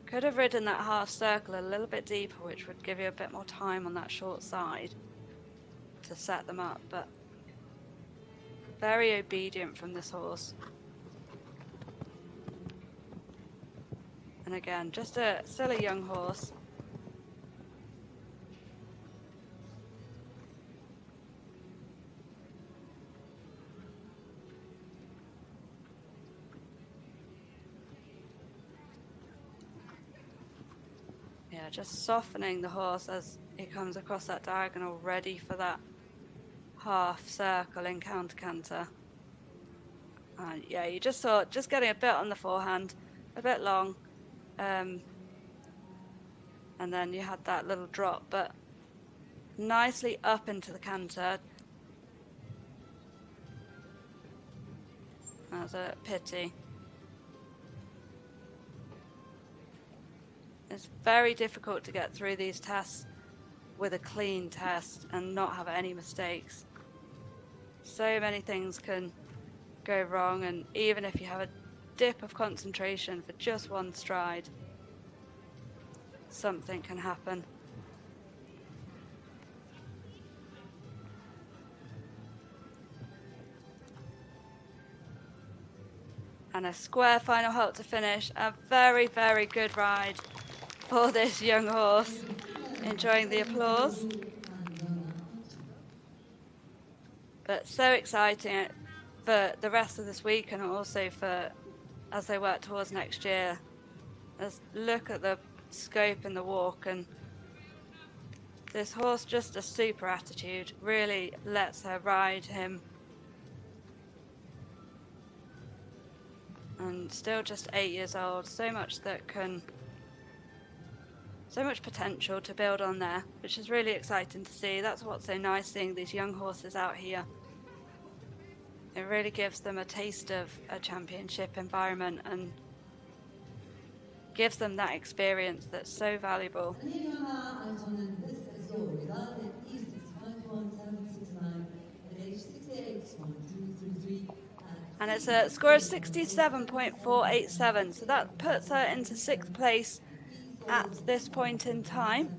S1: could have ridden that half circle a little bit deeper, which would give you a bit more time on that short side to set them up, but very obedient from this horse. And again, just still a young horse. Yeah, just softening the horse as he comes across that diagonal, ready for that half circle in counter canter. And yeah, you just saw just getting a bit on the forehand, a bit long, and then you had that little drop, but nicely up into the canter. That's a pity. It's very difficult to get through these tests with a clean test and not have any mistakes. So many things can go wrong, and even if you have a dip of concentration for just one stride, something can happen. And a square final halt to finish. A very, very good ride for this young horse. Enjoying the applause. But so exciting for the rest of this week and also for as they work towards next year. Let's look at the scope in the walk, and this horse, just a super attitude, really lets her ride him. And still just 8 years old, so much potential to build on there, which is really exciting to see. That's what's so nice, seeing these young horses out here. It really gives them a taste of a championship environment and gives them that experience that's so valuable. And it's a score of 67.487, so that puts her into 6th place at this point in time.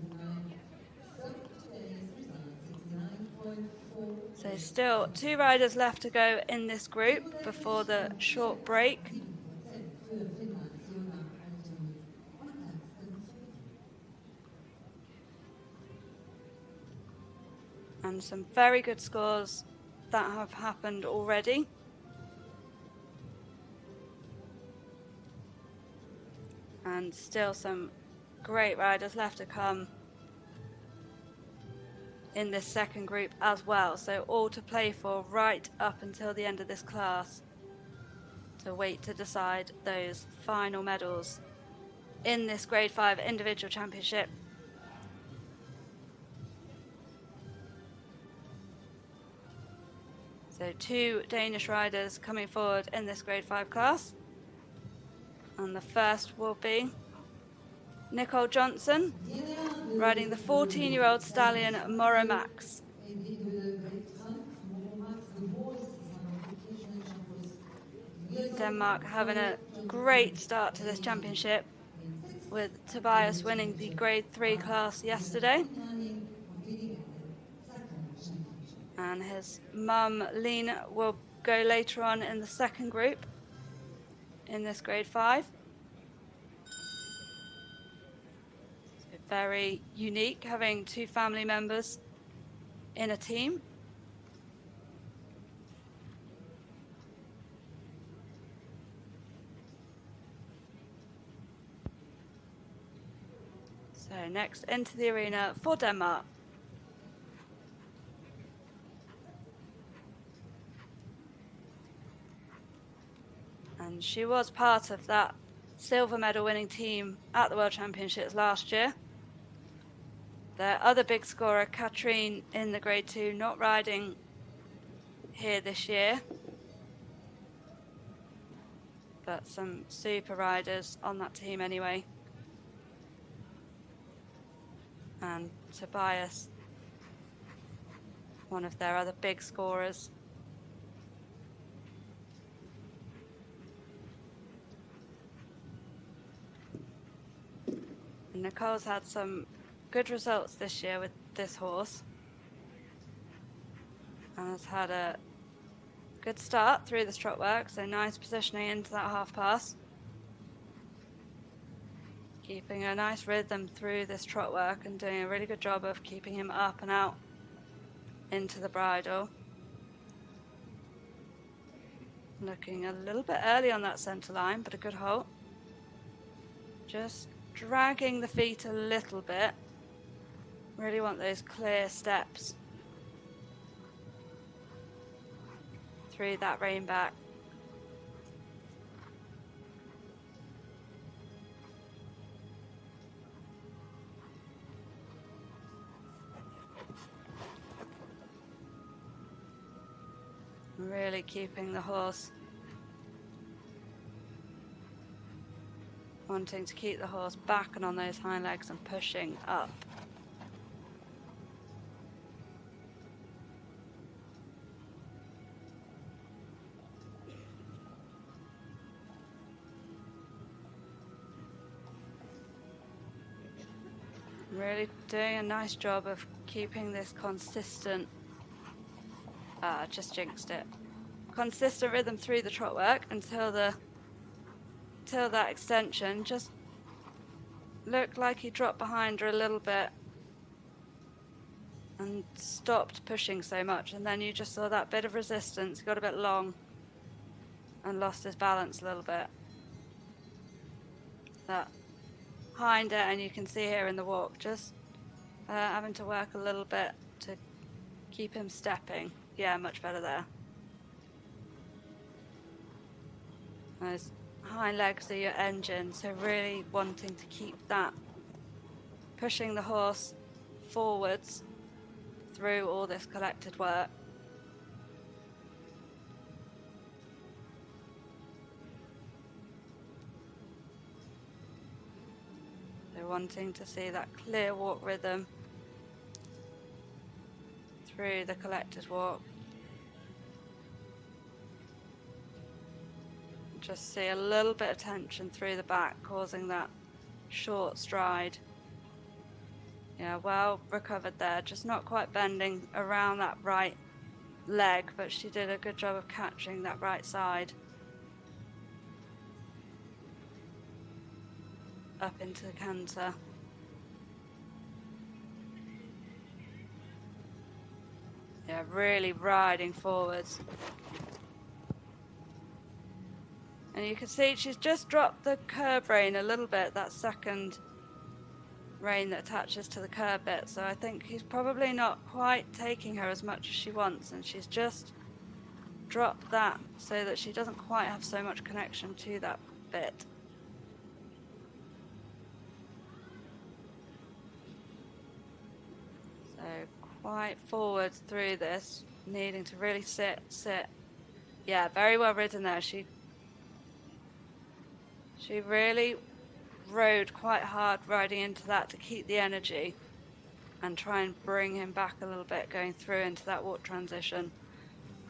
S1: So still 2 riders left to go in this group before the short break. And some very good scores that have happened already. And still some great riders left to come in this second group as well. So all to play for right up until the end of this class, to wait to decide those final medals in this Grade 5 individual championship. So 2 Danish riders coming forward in this Grade 5 class. And the first will be Nicole Johnson, riding the 14-year-old stallion Moro Max. Denmark having a great start to this championship, with Tobias winning the Grade 3 class yesterday. And his mum, Lene, will go later on in the second group in this Grade 5. So very unique, having 2 family members in a team. So next into the arena for Denmark. And she was part of that silver medal winning team at the World Championships last year. Their other big scorer, Katrine, in the Grade 2, not riding here this year. But some super riders on that team anyway. And Tobias, one of their other big scorers. And Nicole's had some good results this year with this horse, and has had a good start through the trot work, so nice positioning into that half pass. Keeping a nice rhythm through this trot work and doing a really good job of keeping him up and out into the bridle. Looking a little bit early on that centre line, but a good halt. Just dragging the feet a little bit. Really want those clear steps through that rein back. Really keeping the horse, wanting to keep the horse back and on those hind legs and pushing up. Really doing a nice job of keeping this consistent, just jinxed it, consistent rhythm through the trot work until that extension just looked like he dropped behind her a little bit and stopped pushing so much, and then you just saw that bit of resistance. He got a bit long and lost his balance a little bit. That hind end, you can see here in the walk, just having to work a little bit to keep him stepping. Yeah, much better there. Those hind legs are your engine, so really wanting to keep that, pushing the horse forwards through all this collected work. So wanting to see that clear walk rhythm through the collected walk. Just see a little bit of tension through the back, causing that short stride. Yeah, well recovered there, just not quite bending around that right leg, but she did a good job of catching that right side up into the canter. Yeah, really riding forwards. And you can see she's just dropped the curb rein a little bit, that second rein that attaches to the curb bit, so I think he's probably not quite taking her as much as she wants, and she's just dropped that so that she doesn't quite have so much connection to that bit. So quite forward through this, needing to really sit. Yeah, very well ridden there. She really rode quite hard riding into that to keep the energy and try and bring him back a little bit going through into that walk transition.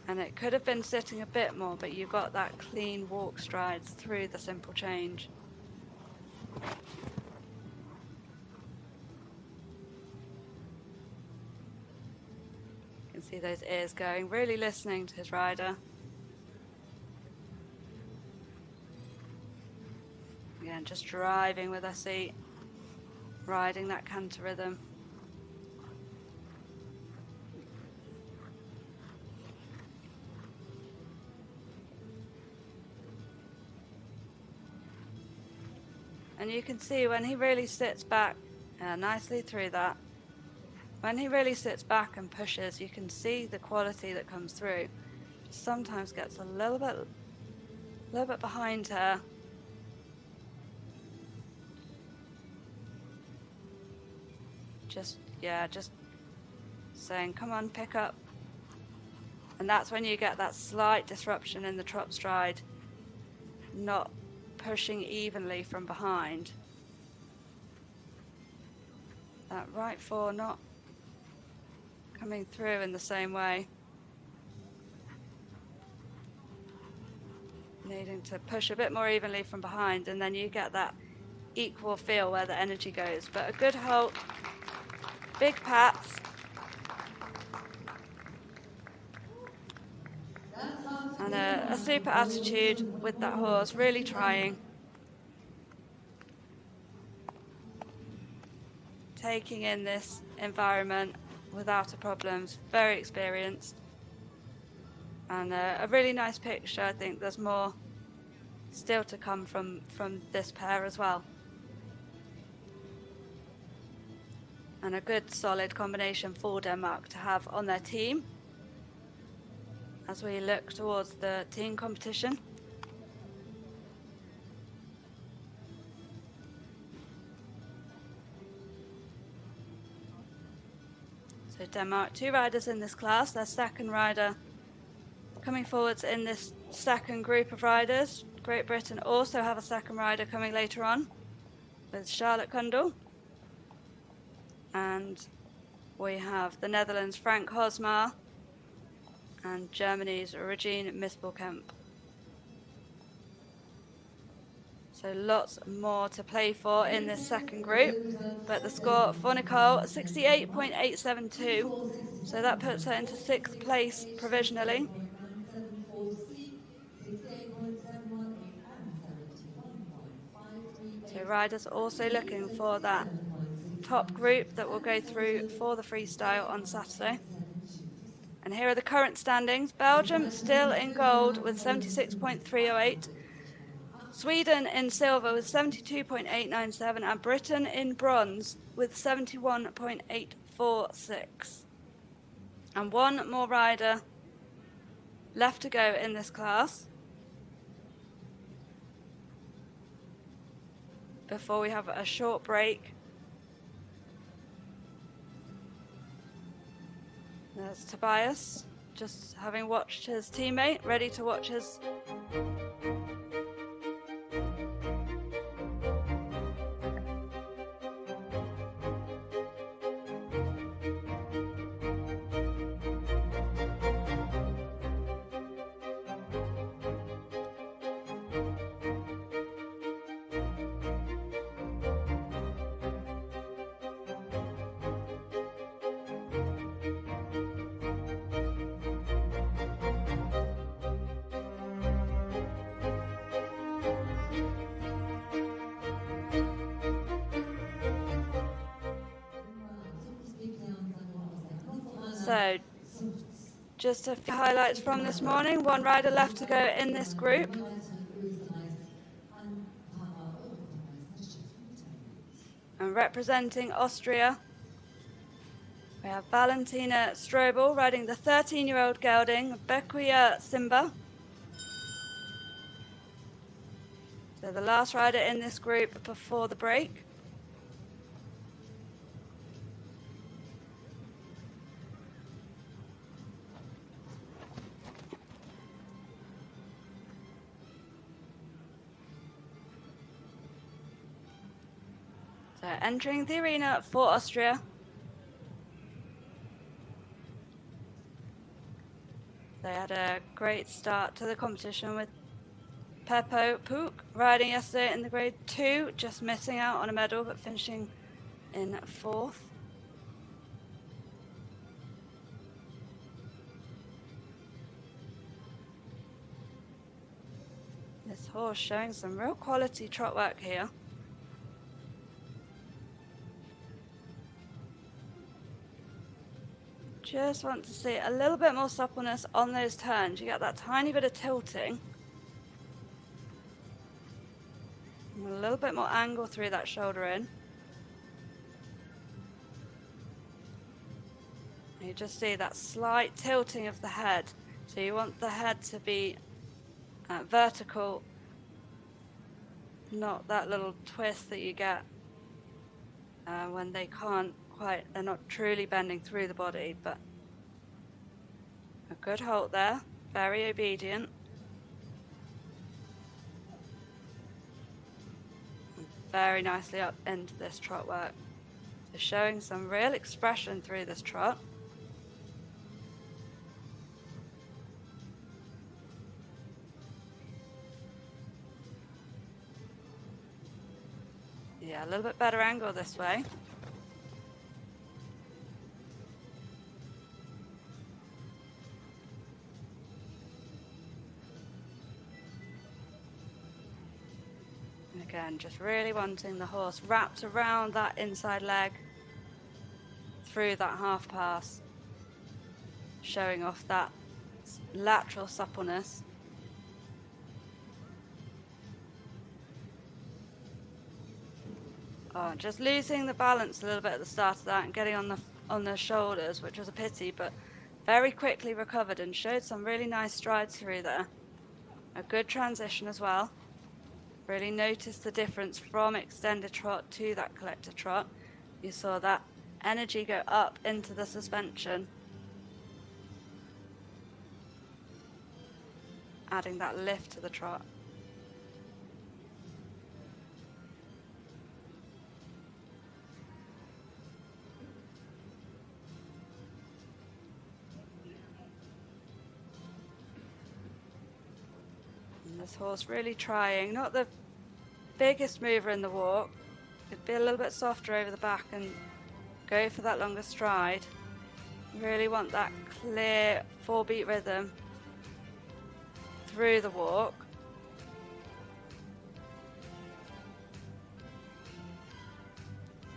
S1: And it could have been sitting a bit more, but you got that clean walk strides through the simple change. You can see those ears going, really listening to his rider. Again, just driving with her seat, riding that canter rhythm. And you can see when he really sits back nicely through that, when he really sits back and pushes, you can see the quality that comes through. Just sometimes gets a little bit behind her. Just saying, come on, pick up. And that's when you get that slight disruption in the trot stride, not pushing evenly from behind. That right four not coming through in the same way. Needing to push a bit more evenly from behind, and then you get that equal feel where the energy goes. But a good halt. Big pats. And a super attitude with that horse, really trying. Taking in this environment without a problems, very experienced. And a really nice picture. I think there's more still to come from this pair as well. And a good solid combination for Denmark to have on their team as we look towards the team competition. So Denmark, 2 riders in this class, their second rider coming forwards in this second group of riders. Great Britain also have a second rider coming later on with Charlotte Kundal. And we have the Netherlands' Frank Hosmar and Germany's Regine Mispelkamp. So lots more to play for in this second group. But the score for Nicole, 68.872. So that puts her into 6th place provisionally. So riders also looking for that top group that will go through for the freestyle on Saturday. And here are the current standings. Belgium still in gold with 76.308. Sweden in silver with 72.897 and Britain in bronze with 71.846. And one more rider left to go in this class before we have a short break. There's Tobias, just having watched his teammate, ready to watch his... So, just a few highlights from this morning. One rider left to go in this group. And representing Austria, we have Valentina Strobel riding the 13-year-old gelding, Bekuya Simba. So the last rider in this group before the break. So entering the arena for Austria. They had a great start to the competition with Peppo Pook riding yesterday in the grade 2, just missing out on a medal but finishing in 4th. This horse showing some real quality trot work here. Just want to see a little bit more suppleness on those turns. You get that tiny bit of tilting. And a little bit more angle through that shoulder in. And you just see that slight tilting of the head. So you want the head to be vertical, not that little twist that you get when they can't quite, they're not truly bending through the body, but a good halt there, very obedient. And very nicely up into this trot work. So showing some real expression through this trot. Yeah, a little bit better angle this way. Again, just really wanting the horse wrapped around that inside leg through that half pass, showing off that lateral suppleness. Oh, just losing the balance a little bit at the start of that and getting on the shoulders, which was a pity, but very quickly recovered and showed some really nice strides through there. A good transition as well. Really noticed the difference from extended trot to that collector trot. You saw that energy go up into the suspension, adding that lift to the trot. And this horse really trying, not the biggest mover in the walk. Could be a little bit softer over the back and go for that longer stride. Really want that clear 4-beat rhythm through the walk.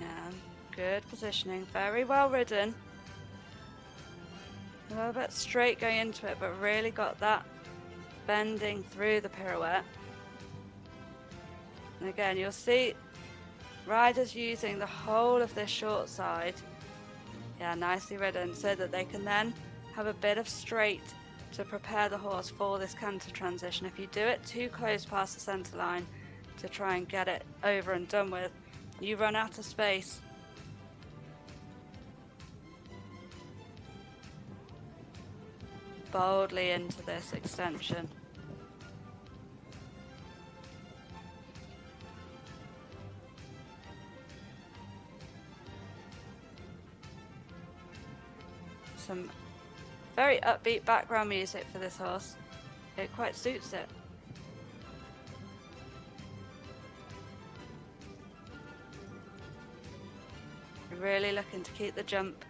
S1: Yeah, good positioning, very well ridden. A little bit straight going into it, but really got that bending through the pirouette. And again, you'll see riders using the whole of this short side. Yeah, nicely ridden, so that they can then have a bit of straight to prepare the horse for this canter transition. If you do it too close past the centre line to try and get it over and done with, you run out of space. Boldly into this extension. Some very upbeat background music for this horse. It quite suits it. Really looking to keep the jump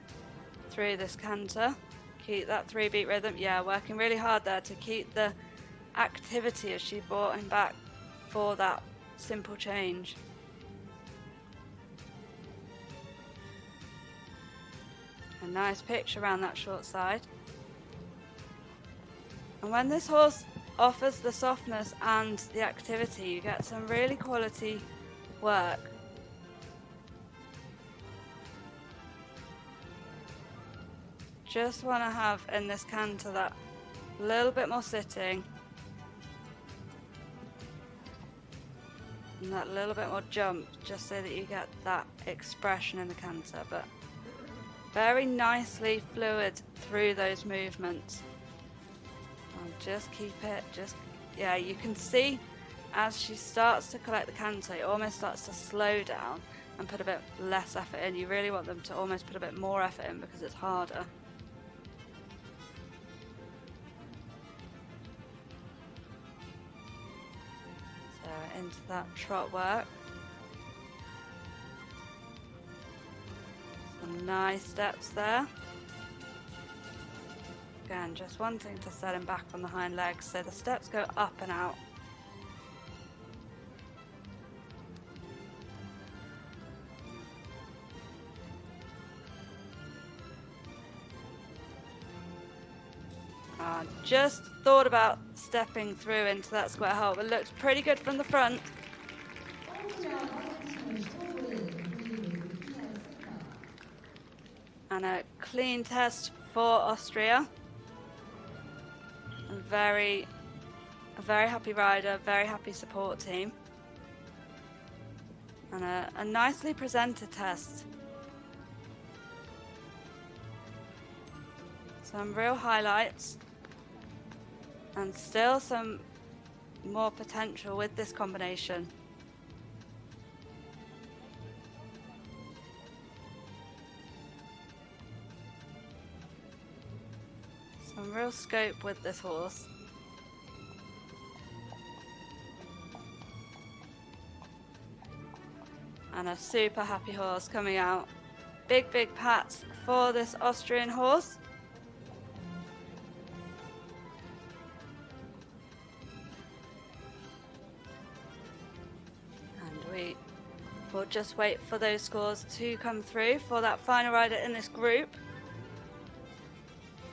S1: through this canter. Keep that 3-beat rhythm. Yeah, working really hard there to keep the activity as she brought him back for that simple change. A nice pitch around that short side. And when this horse offers the softness and the activity, you get some really quality work. Just want to have in this canter that little bit more sitting and that little bit more jump, just so that you get that expression in the canter, but very nicely fluid through those movements. And just keep it, yeah, you can see as she starts to collect the canter, it almost starts to slow down and put a bit less effort in. You really want them to almost put a bit more effort in because it's harder. So into that trot work. Some nice steps there. Again, just wanting to set him back on the hind legs so the steps go up and out. Just thought about stepping through into that square hole, but looked pretty good from the front. And a clean test for Austria. A very happy rider, very happy support team. And a nicely presented test. Some real highlights. And still some more potential with this combination. Some real scope with this horse. And a super happy horse coming out. Big pats for this Austrian horse. We'll just wait for those scores to come through for that final rider in this group.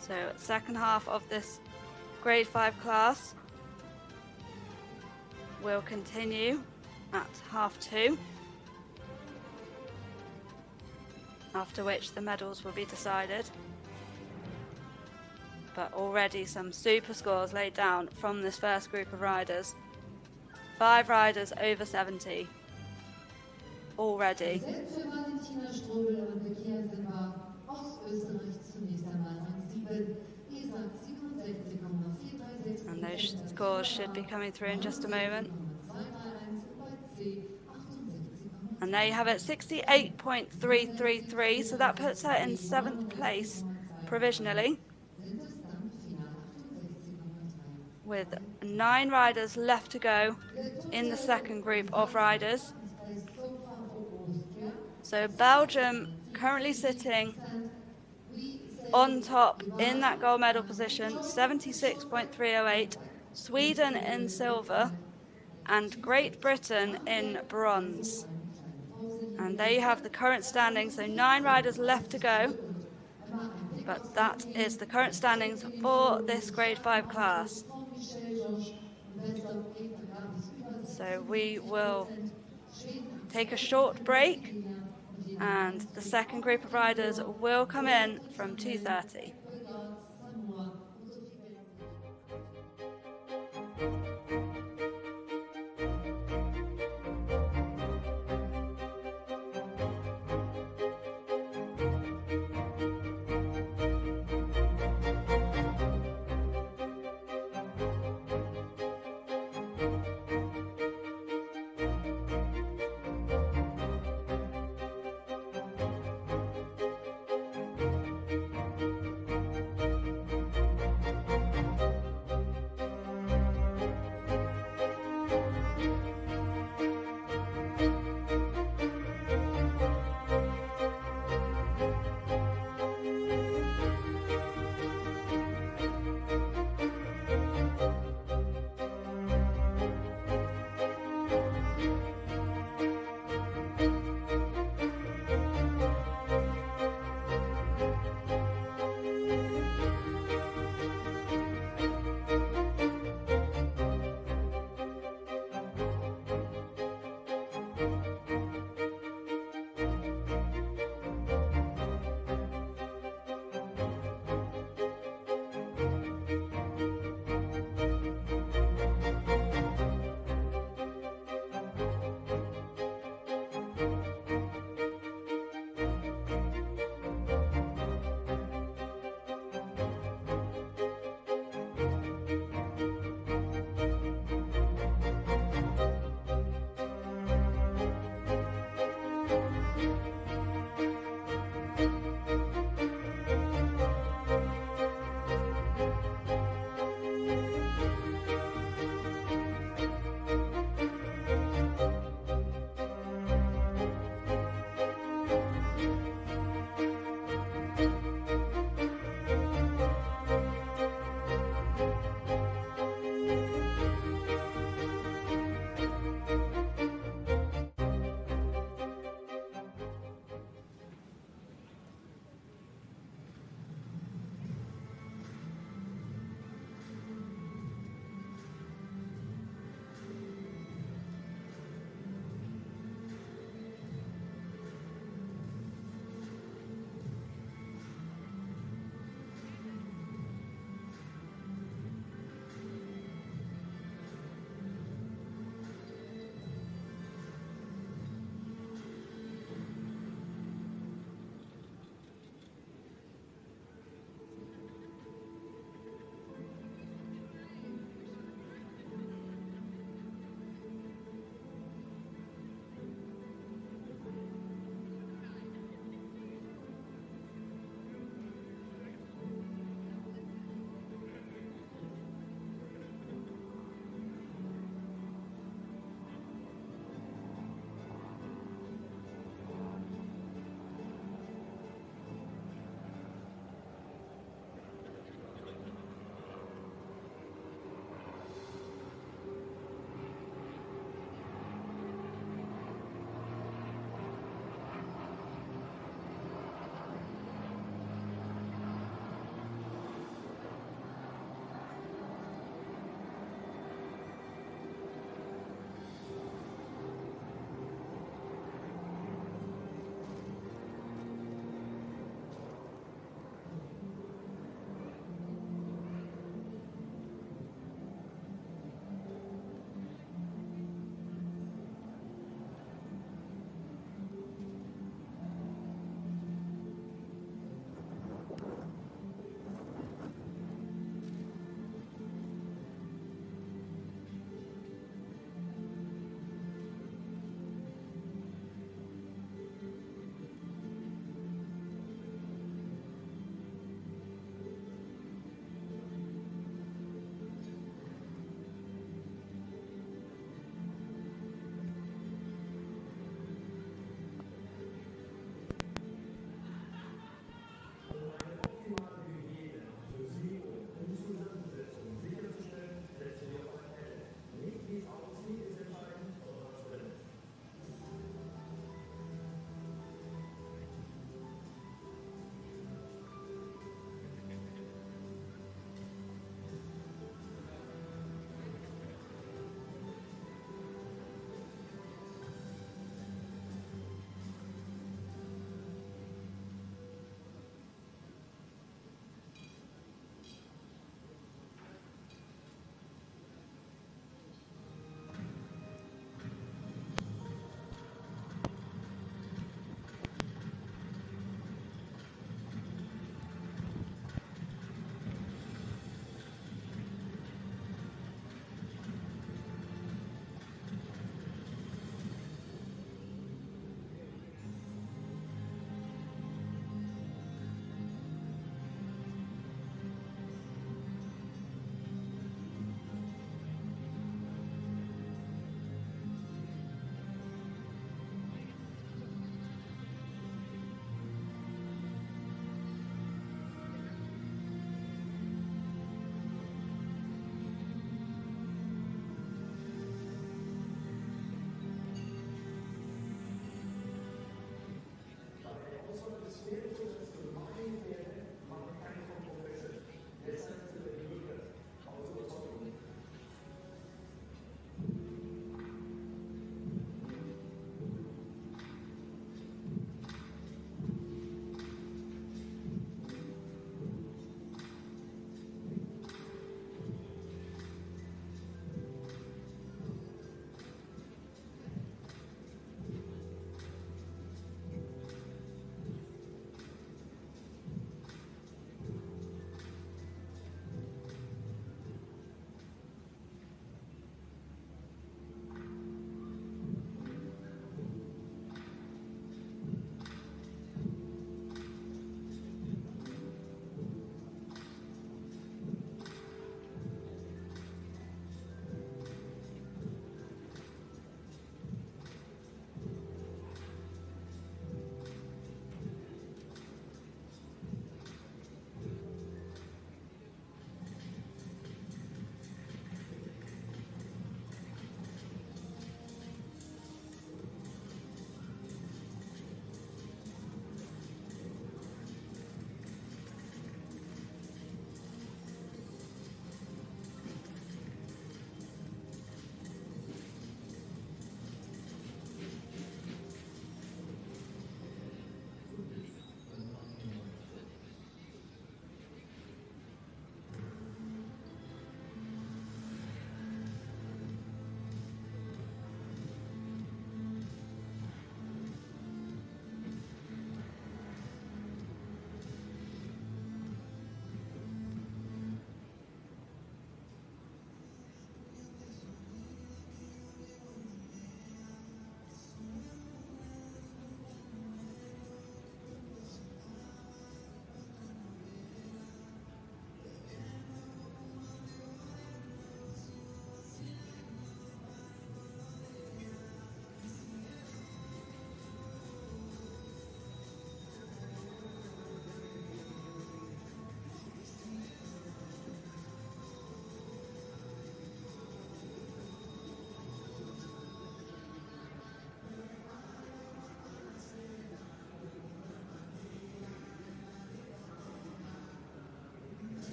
S1: So second half of this grade 5 class will continue at 2:30, after which the medals will be decided. But already some super scores laid down from this first group of riders. 5 riders over 70. Already. And those scores should be coming through in just a moment. And there you have it, 68.333, so that puts her in 7th place provisionally. with 9 riders left to go in the second group of riders. So Belgium currently sitting on top in that gold medal position, 76.308, Sweden in silver, and Great Britain in bronze. And there you have the current standings, so 9 riders left to go. But that is the current standings for this grade 5 class. So we will take a short break, and the second group of riders will come in from 2:30.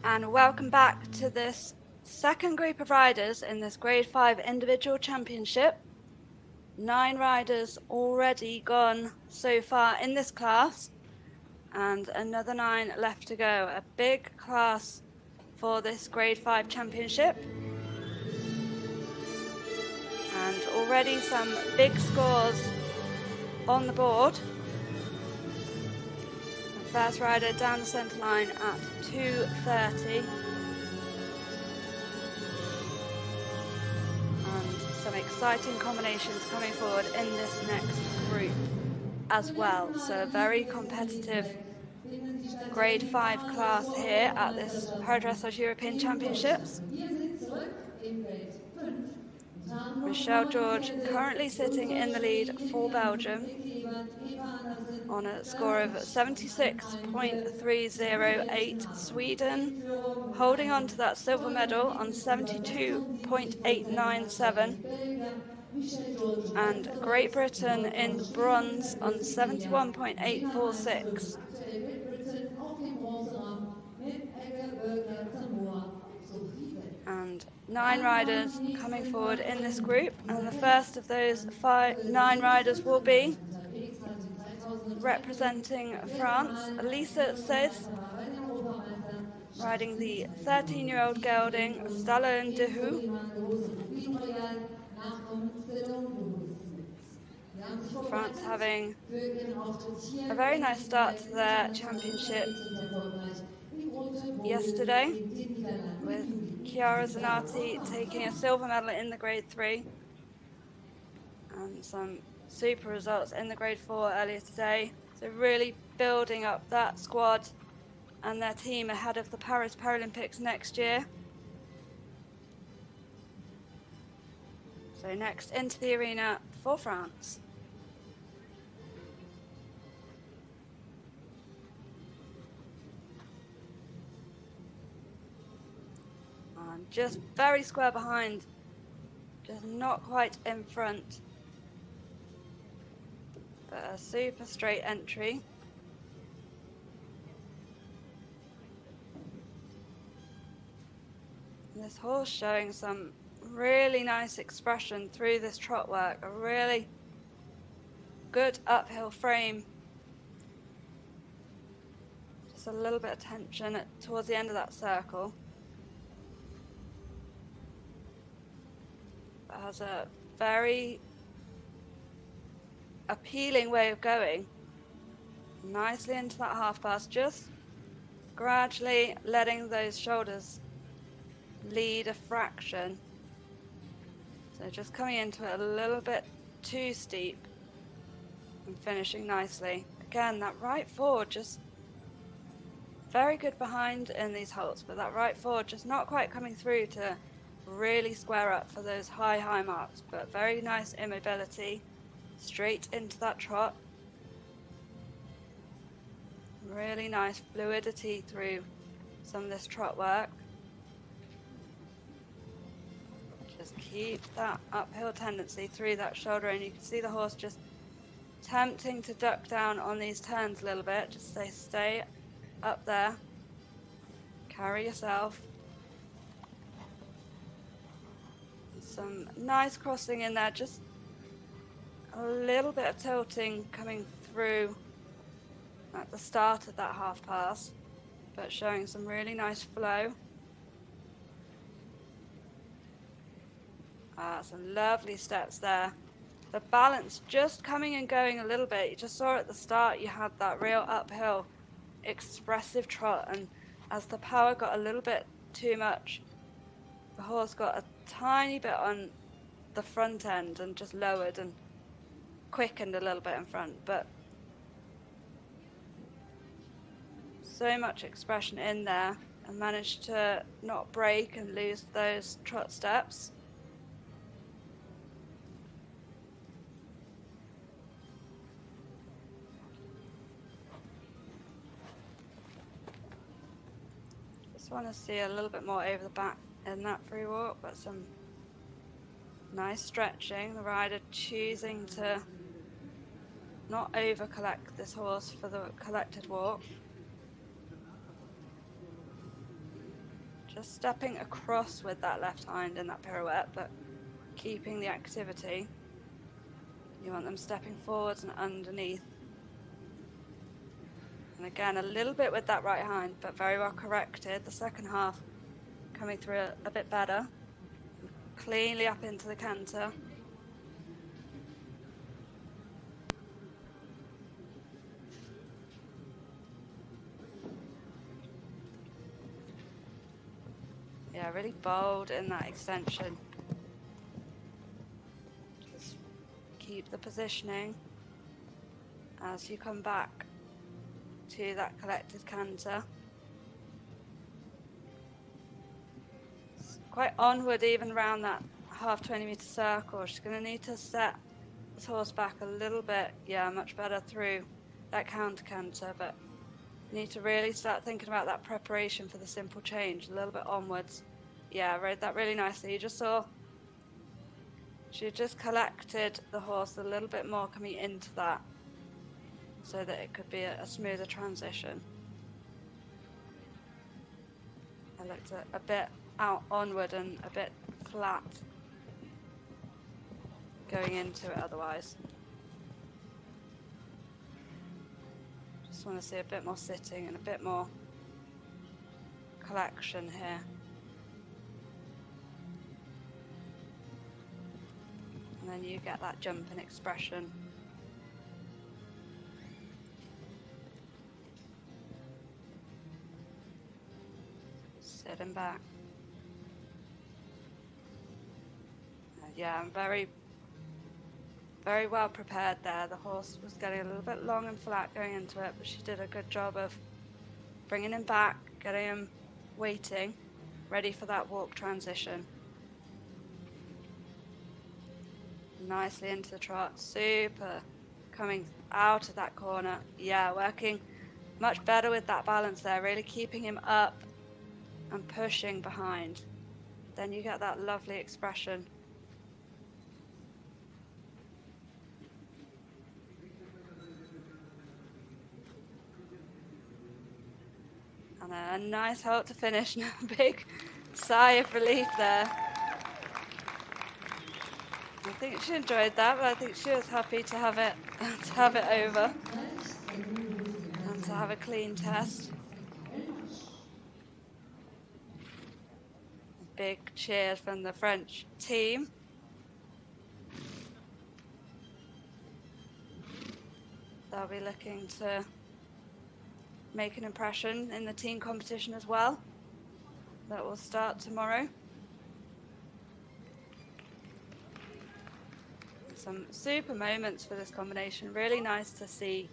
S1: And welcome back to this second group of riders in this Grade 5 individual championship. 9 riders already gone so far in this class, and another 9 left to go. A big class for this Grade 5 championship. And already some big scores on the board. The first rider down the centre line at 2:30. And some exciting combinations coming forward in this next group as well. So a very competitive Grade 5 class here at this Dressage European Championships. Michelle George currently sitting in the lead for Belgium on a score of 76.308. Sweden holding on to that silver medal on 72.897. And Great Britain in bronze on 71.846. And 9 riders coming forward in this group, and the first of those 9 riders will be representing France, Lisa Says, riding the 13-year-old gelding Stallone de Hoo. France having a very nice start to their championship yesterday, with Chiara Zanatti taking a silver medal in the Grade 3 and some super results in the Grade 4 earlier today. So really building up that squad and their team ahead of the Paris Paralympics next year. So next into the arena for France. And just very square behind, just not quite in front, but a super straight entry. This horse showing some really nice expression through this trot work, a really good uphill frame. Just a little bit of tension towards the end of that circle. But has a very appealing way of going. Nicely into that half pass, just gradually letting those shoulders lead a fraction. So just coming into it a little bit too steep and finishing nicely. Again, that right forward just very good behind in these holds, but that right forward just not quite coming through to really square up for those high marks, but very nice immobility straight into that trot. Really nice fluidity through some of this trot work. Just keep that uphill tendency through that shoulder, and you can see the horse just tempting to duck down on these turns a little bit. Just stay up there, carry yourself. Some nice crossing in there, just a little bit of tilting coming through at the start of that half pass, but showing some really nice flow. Some lovely steps there. The balance just coming and going a little bit. You just saw at the start you had that real uphill expressive trot, and as the power got a little bit too much, the horse got a tiny bit on the front end and just lowered and quickened a little bit in front, but so much expression in there, and managed to not break and lose those trot steps. Just want to see a little bit more over the back in that free walk, but some nice stretching. The rider choosing to not over collect this horse for the collected walk. Just stepping across with that left hind in that pirouette, but keeping the activity. You want them stepping forwards and underneath. And again, a little bit with that right hind, but very well corrected. The second half coming through a bit better. Cleanly up into the canter. Yeah, really bold in that extension. Just keep the positioning as you come back to that collected canter. It's quite onward even around that half 20-meter circle. She's going to need to set this horse back a little bit. Yeah, much better through that counter canter, but you need to really start thinking about that preparation for the simple change, a little bit onwards. Yeah, rode that really nicely. You just saw she just collected the horse a little bit more coming into that so that it could be a smoother transition. I looked a bit out onward and a bit flat going into it otherwise. Just want to see a bit more sitting and a bit more collection here. And then you get that jump in expression. Sitting back. Yeah, I'm very well prepared there. The horse was getting a little bit long and flat going into it, but she did a good job of bringing him back, getting him waiting, ready for that walk transition. Nicely into the trot, super coming out of that corner. Yeah, working much better with that balance there, really keeping him up and pushing behind. Then you get that lovely expression. And a nice halt to finish. Big sigh of relief there. I think she enjoyed that, but I think she was happy to have it over and to have a clean test. Big cheers from the French team. They'll be looking to make an impression in the team competition as well. That will start tomorrow. Some super moments for this combination. Really nice to see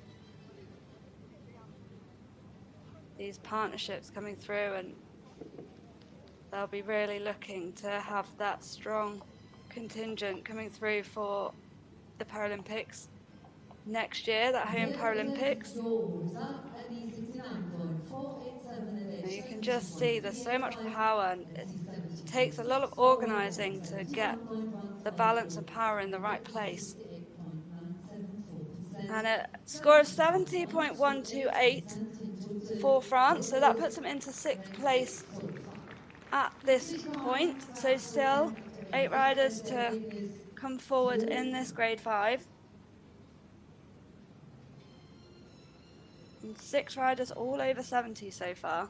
S1: these partnerships coming through, and they'll be really looking to have that strong contingent coming through for the Paralympics next year, that home Paralympics. And you can just see there's so much power, and it takes a lot of organising to get the balance and power in the right place. And a score of 70.128 for France, so that puts them into 6th place at this point. So still 8 riders to come forward in this grade 5. And 6 riders all over 70 so far.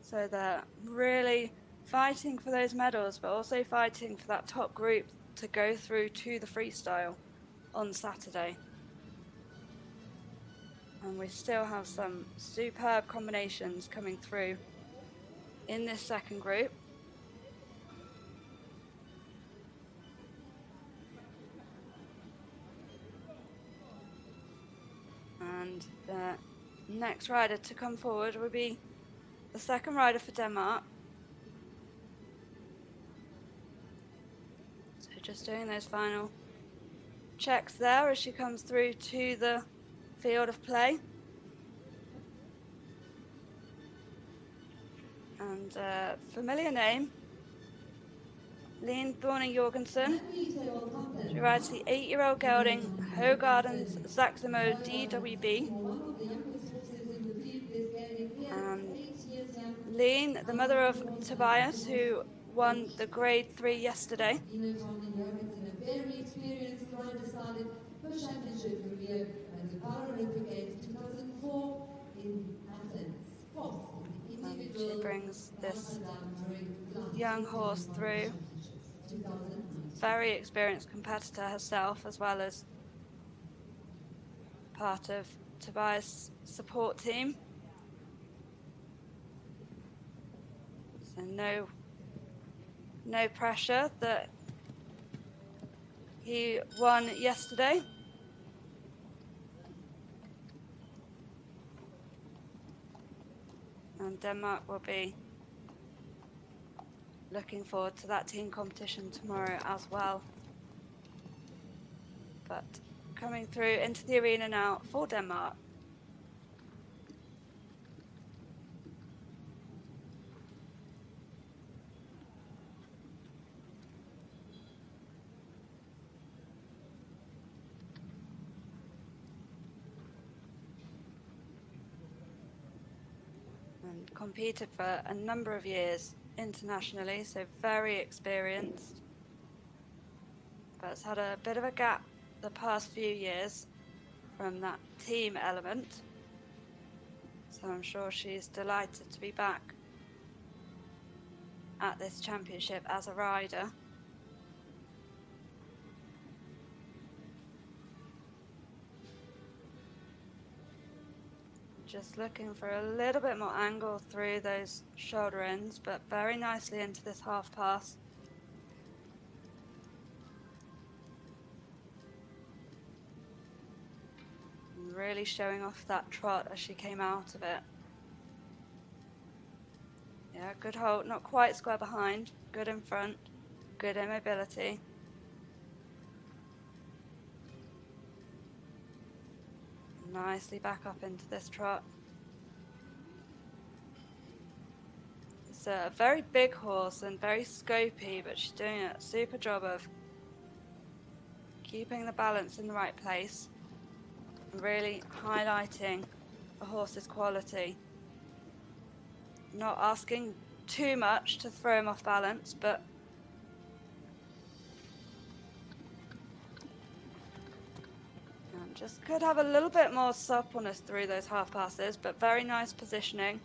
S1: So they're really fighting for those medals, but also fighting for that top group to go through to the freestyle on Saturday. And we still have some superb combinations coming through in this second group. And the next rider to come forward will be the second rider for Denmark. So just doing those final checks there as she comes through to the field of play. And familiar name, Line Thorning Jorgensen. She rides the 8-year-old gelding Hogarden's Zaximo DWB. And Clean, the mother of Tobias, who won the Grade 3 yesterday.
S2: Nina from the York is in a very experienced rider started her championship career at the Paralympic Games 2004 in Athens. Fourth in the individual
S1: She brings this
S2: during
S1: young horse through.
S2: 2009.
S1: Very experienced competitor herself, as well as part of Tobias' support team. So no pressure that he won yesterday. And Denmark will be looking forward to that team competition tomorrow as well. But coming through into the arena now for Denmark. And competed for a number of years internationally, so very experienced. But it's had a bit of a gap the past few years from that team element. So I'm sure she's delighted to be back at this championship as a rider. Just looking for a little bit more angle through those shoulder ends, but very nicely into this half pass. And really showing off that trot as she came out of it. Yeah, good hold, not quite square behind, good in front, good immobility. Nicely back up into this trot. It's a very big horse and very scopy, but she's doing a super job of keeping the balance in the right place and really highlighting a horse's quality. Not asking too much to throw him off balance, but just could have a little bit more suppleness through those half passes, but very nice positioning.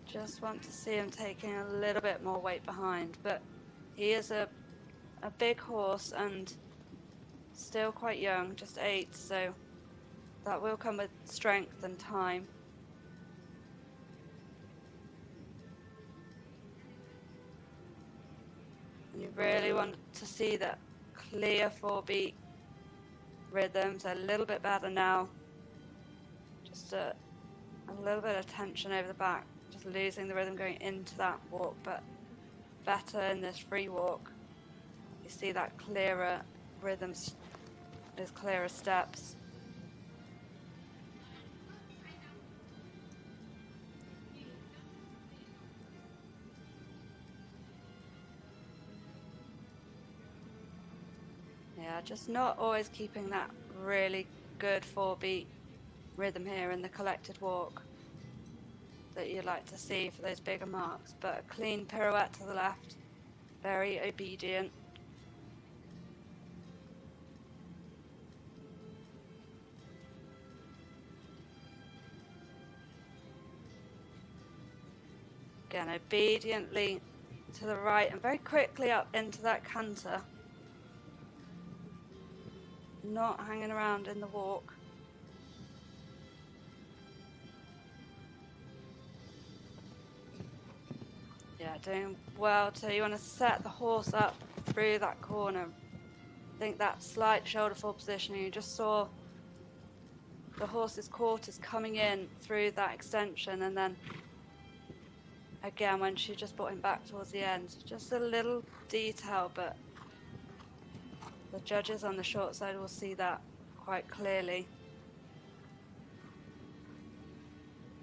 S1: Just want to see him taking a little bit more weight behind, but he is a big horse and still quite young, just 8, so that will come with strength and time. You really want to see that clear 4-beat rhythms. A little bit better now. Just a little bit of tension over the back. Just losing the rhythm going into that walk, but better in this free walk. You see that clearer rhythms, those clearer steps. Yeah, just not always keeping that really good 4-beat rhythm here in the collected walk that you like to see for those bigger marks, but a clean pirouette to the left, very obedient. Again, obediently to the right and very quickly up into that canter. Not hanging around in the walk. Yeah, doing well too. You want to set the horse up through that corner. I think that slight shoulder fall positioning, you just saw the horse's quarters coming in through that extension, and then again when she just brought him back towards the end. Just a little detail, but the judges on the short side will see that quite clearly.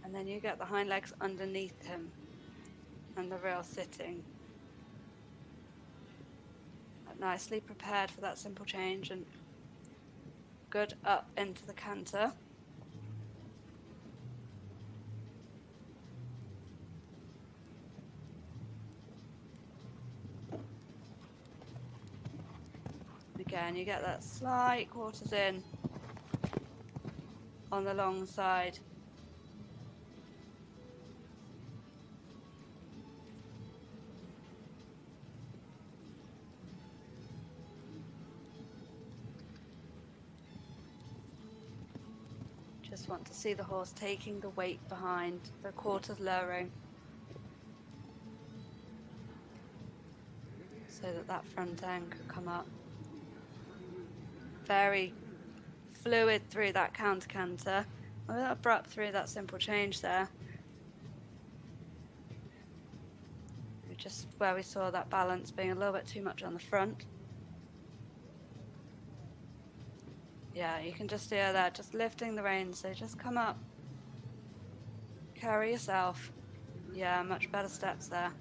S1: And then you get the hind legs underneath him. and the real sitting. But nicely prepared for that simple change and good up into the canter. Again, you get that slight quarters in on the long side. Just want to see the horse taking the weight behind, the quarters lowering, so that that front end could come up. Very fluid through that counter canter, a little abrupt through that simple change there. Just where we saw that balance being a little bit too much on the front. Yeah, you can just see her there, just lifting the reins, so just come up, carry yourself. Yeah, much better steps there.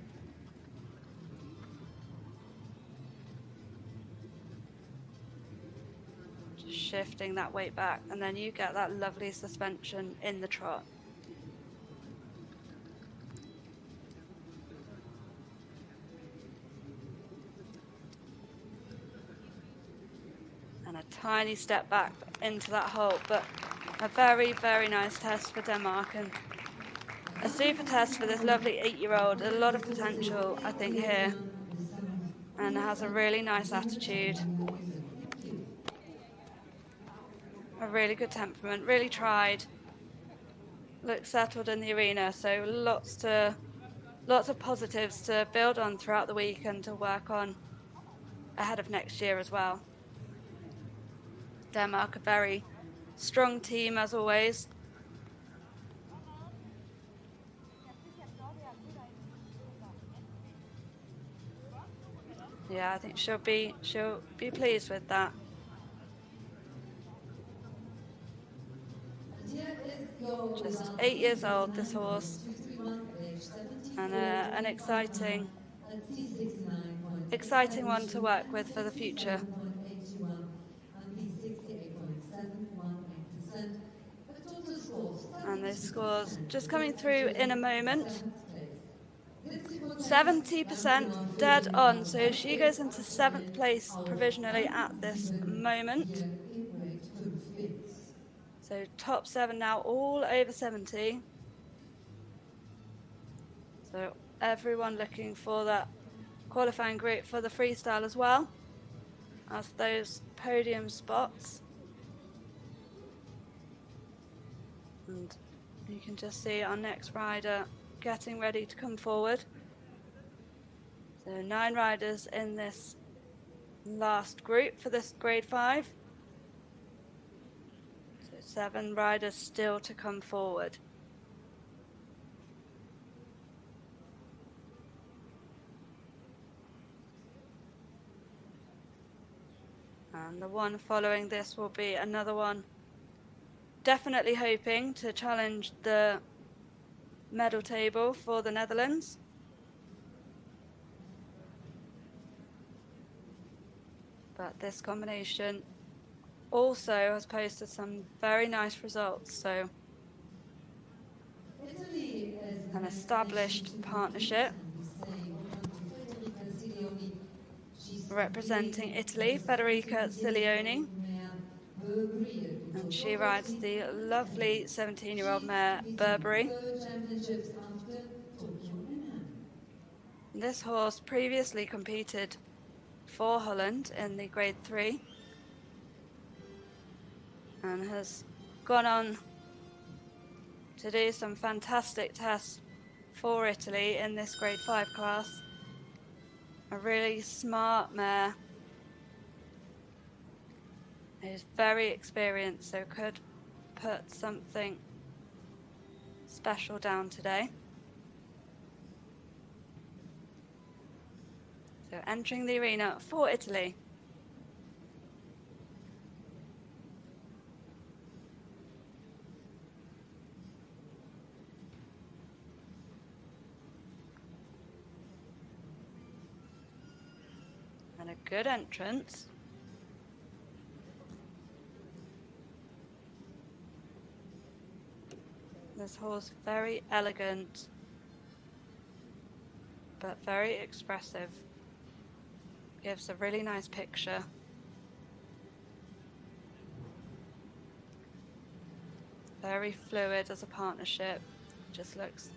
S1: Just shifting that weight back, and then you get that lovely suspension in the trot. And a tiny step back into that hold, but a very, very nice test for Denmark, and a super test for this lovely 8-year-old. A lot of potential, I think, here, and has a really nice attitude, a really good temperament, really tried, looks settled in the arena, so lots of positives to build on throughout the week and to work on ahead of next year as well. Denmark, a very strong team as always. Yeah, I think she'll be pleased with that. Just 8 years old, this horse, and an exciting one to work with for the future. And those scores just coming through in a moment. 70% dead on, so she goes into 7th place provisionally at this moment. So top 7 now, all over 70. So everyone looking for that qualifying group for the freestyle as well as those podium spots. And you can just see our next rider getting ready to come forward. So 9 riders in this last group for this grade 5. So 7 riders still to come forward. And the one following this will be another one definitely hoping to challenge the medal table for the Netherlands. But this combination also has posted some very nice results, so an established partnership. Representing Italy, Federica Silioni, and she rides the lovely 17-year-old mare Burberry. This horse previously competed for Holland in the grade 3 and has gone on to do some fantastic tests for Italy in this grade 5 class. A really smart mare who's very experienced, so could put something special down today. So entering the arena for Italy. And a good entrance. This horse very elegant, but very expressive. Gives a really nice picture. Very fluid as a partnership. Just looks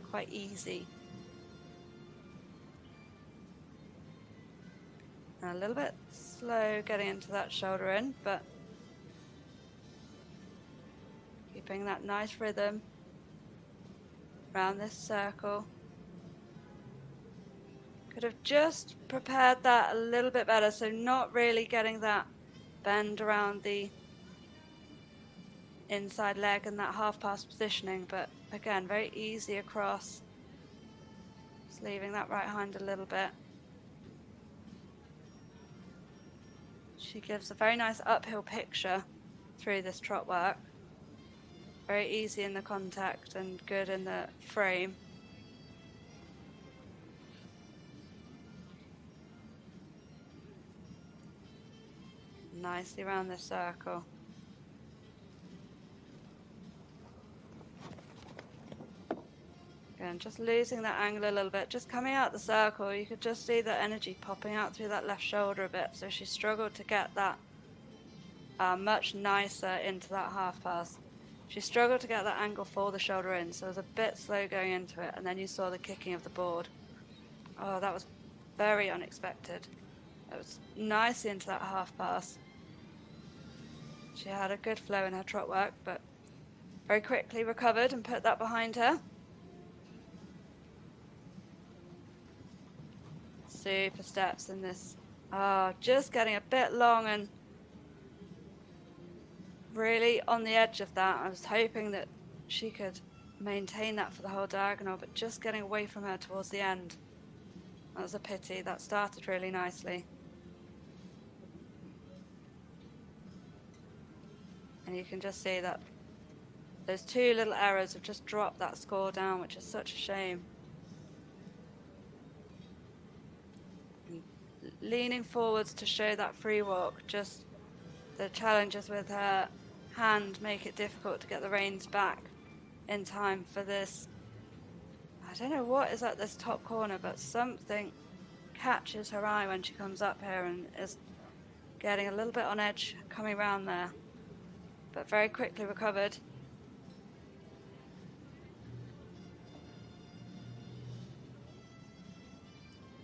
S1: quite easy. And a little bit slow getting into that shoulder in, but keeping that nice rhythm around this circle. Could have just prepared that a little bit better, so not really getting that bend around the inside leg and that half pass positioning, but again, very easy across. Just leaving that right hind a little bit. She gives a very nice uphill picture through this trot work. Very easy in the contact and good in the frame. Nicely around this circle. Again, just losing that angle a little bit. Just coming out the circle, you could just see the energy popping out through that left shoulder a bit. So she struggled to get that much nicer into that half pass. She struggled to get that angle for the shoulder in, so it was a bit slow going into it. And then you saw the kicking of the board. Oh, that was very unexpected. It was nicely into that half pass. She had a good flow in her trot work, but very quickly recovered and put that behind her. Super steps in this. Just getting a bit long and really on the edge of that. I was hoping that she could maintain that for the whole diagonal, but just getting away from her towards the end. That was a pity. That started really nicely. And you can just see that those two little errors have just dropped that score down, which is such a shame. Leaning forwards to show that free walk, just the challenges with her hand make it difficult to get the reins back in time for this. I don't know what is at this top corner, but something catches her eye when she comes up here and is getting a little bit on edge coming round there, but very quickly recovered.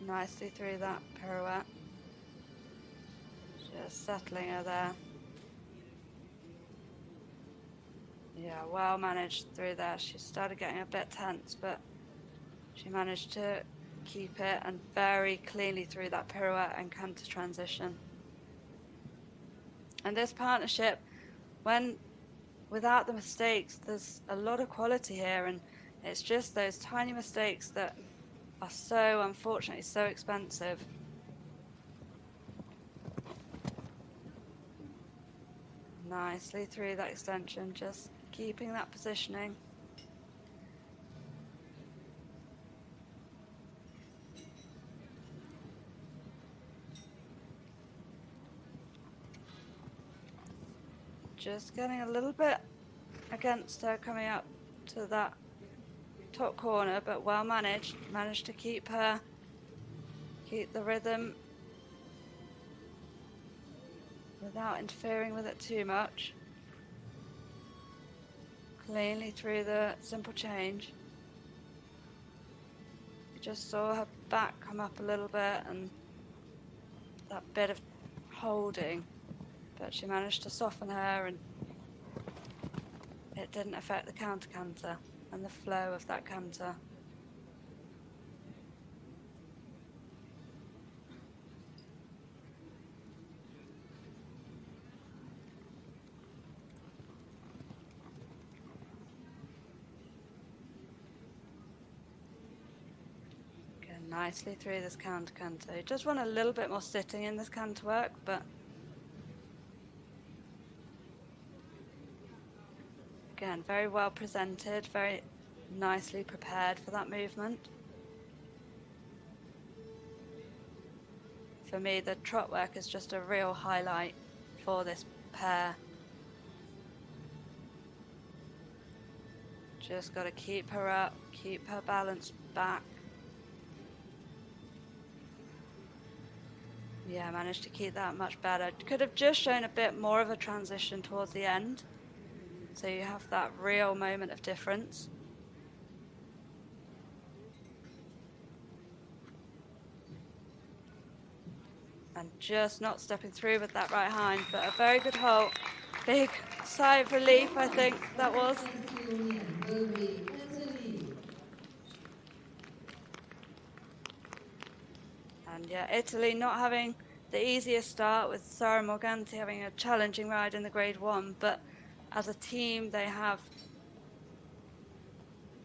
S1: Nicely through that pirouette. Just settling her there. Yeah, well managed through there. She started getting a bit tense, but she managed to keep it and very cleanly through that pirouette and canter transition. And this partnership, when without the mistakes, there's a lot of quality here, and it's just those tiny mistakes that are so, unfortunately, so expensive. Nicely through that extension, just keeping that positioning. Just getting a little bit against her coming up to that top corner, but well managed. Managed to keep the rhythm without interfering with it too much. Cleanly through the simple change. You just saw her back come up a little bit and that bit of holding, but she managed to soften her and it didn't affect the counter-canter and the flow of that canter. Again, nicely through this counter-canter. You just want a little bit more sitting in this canter work, but again, very well presented, very nicely prepared for that movement. for me, the trot work is just a real highlight for this pair. Just got to keep her up, keep her balance back. Yeah, managed to keep that much better. Could have just shown a bit more of a transition towards the end, so you have that real moment of difference. And just not stepping through with that right hind, but a very good hold. Big sigh of relief, I think that was. And yeah, Italy not having the easiest start, with Sara Morganti having a challenging ride in the Grade 1, but as a team they have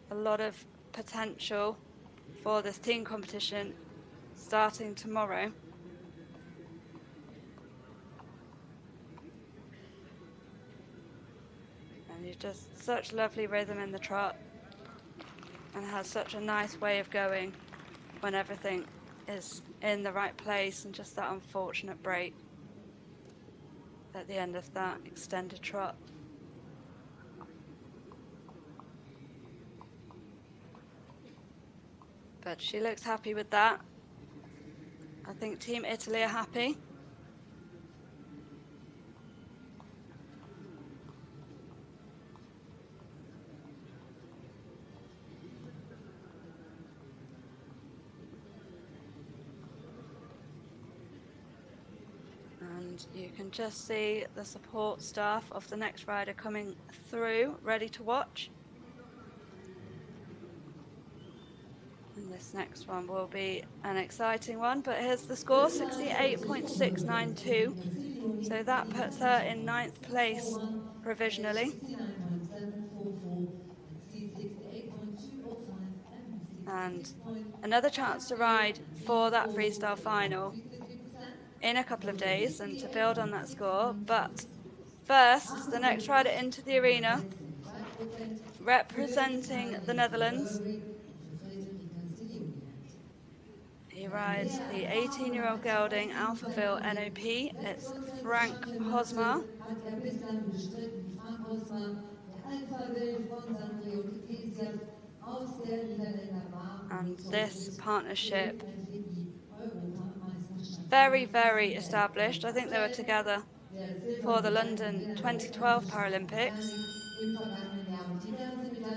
S1: a lot of potential for this team competition starting tomorrow. And you've just such lovely rhythm in the trot, and has such a nice way of going when everything is in the right place, and just that unfortunate break at the end of that extended trot. But she looks happy with that. I think Team Italy are happy. And you can just see the support staff of the next rider coming through, ready to watch. And this next one will be an exciting one, but here's the score, 68.692. So that puts her in 9th place provisionally. And another chance to ride for that freestyle final in a couple of days and to build on that score. But first, the next rider into the arena, representing the Netherlands. He rides the 18-year-old gelding Alphaville NOP. It's Frank Hosmar. And this partnership, very, very established. I think they were together for the London 2012 Paralympics.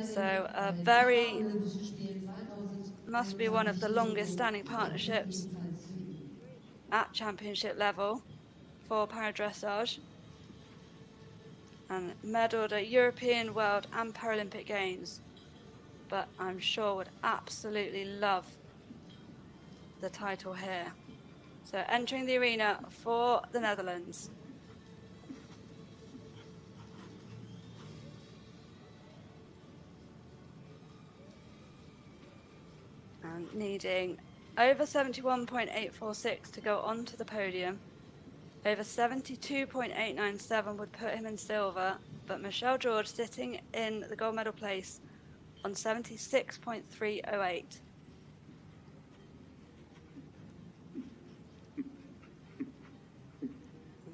S1: So a very, must be one of the longest standing partnerships at championship level for para-dressage, and medalled at European, World and Paralympic Games, but I'm sure would absolutely love the title here. So entering the arena for the Netherlands. And needing over 71.846 to go onto the podium. Over 72.897 would put him in silver, but Michelle George sitting in the gold medal place on 76.308.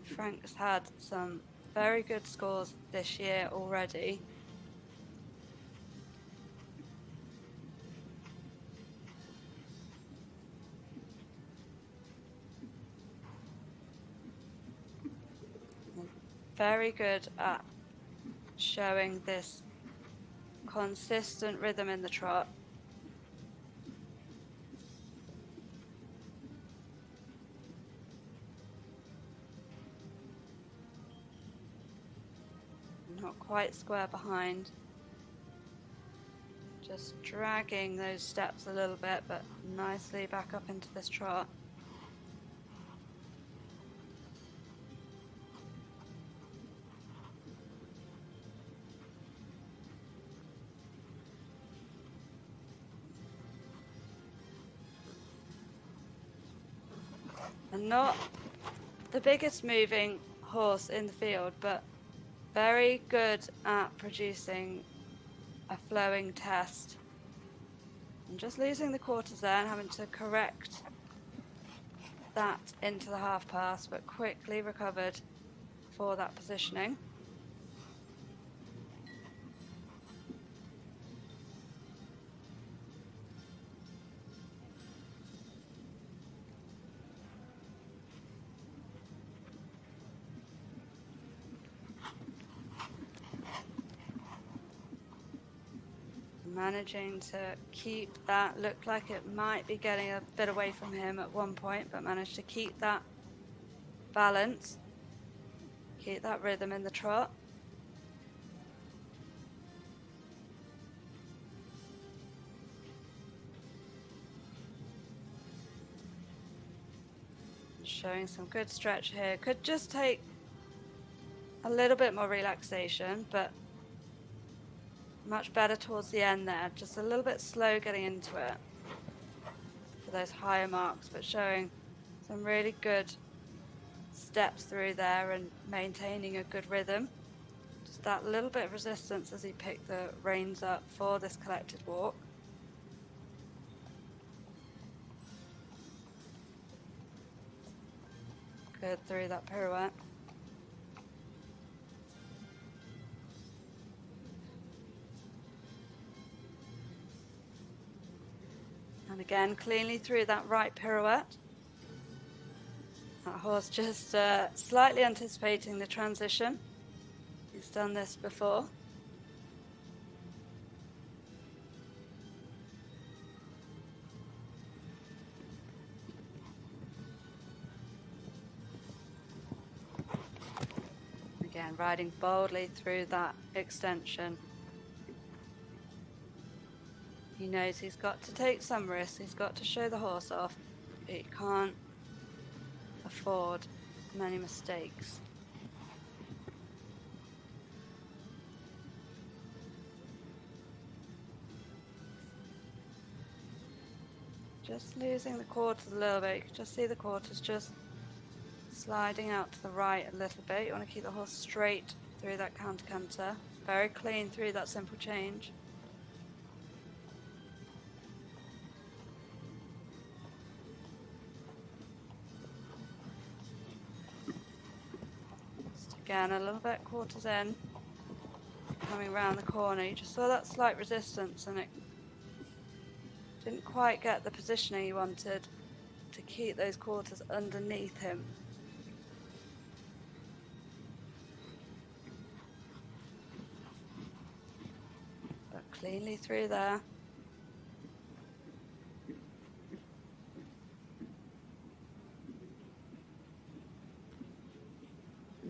S1: Frank's had some very good scores this year already. Very good at showing this consistent rhythm in the trot. Not quite square behind. Just dragging those steps a little bit, but nicely back up into this trot. And not the biggest moving horse in the field, but very good at producing a flowing test. And just losing the quarters there and having to correct that into the half pass, but quickly recovered for that positioning. Managing to keep that, looked like it might be getting a bit away from him at one point, but managed to keep that balance, keep that rhythm in the trot. Showing some good stretch here. Could just take a little bit more relaxation, but much better towards the end there. Just a little bit slow getting into it for those higher marks, but showing some really good steps through there and maintaining a good rhythm. Just that little bit of resistance as he picked the reins up for this collected walk. Good through that pirouette. And again, cleanly through that right pirouette. That horse just slightly anticipating the transition. He's done this before. Again, riding boldly through that extension. He knows he's got to take some risks, he's got to show the horse off. He can't afford many mistakes. Just losing the quarters a little bit. You can just see the quarters just sliding out to the right a little bit. You want to keep the horse straight through that counter-canter. Very clean through that simple change. Again, a little bit quarters in, coming around the corner. You just saw that slight resistance and it didn't quite get the positioning he wanted to keep those quarters underneath him. But cleanly through there.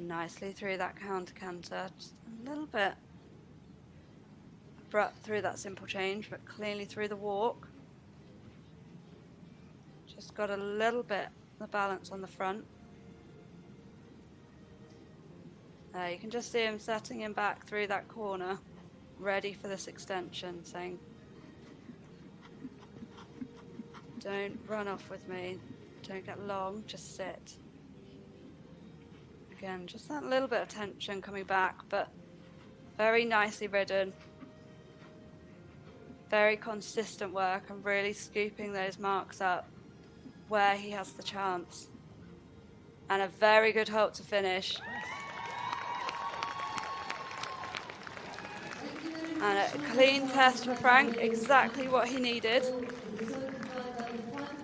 S1: Nicely through that counter-canter, just a little bit abrupt through that simple change, but cleanly through the walk. Just got a little bit the balance on the front. There, you can just see him setting him back through that corner, ready for this extension, saying, don't run off with me, don't get long, just sit. Again, just that little bit of tension coming back, but very nicely ridden. Very consistent work and really scooping those marks up where he has the chance. And a very good halt to finish. And a clean test for Frank, exactly what he needed.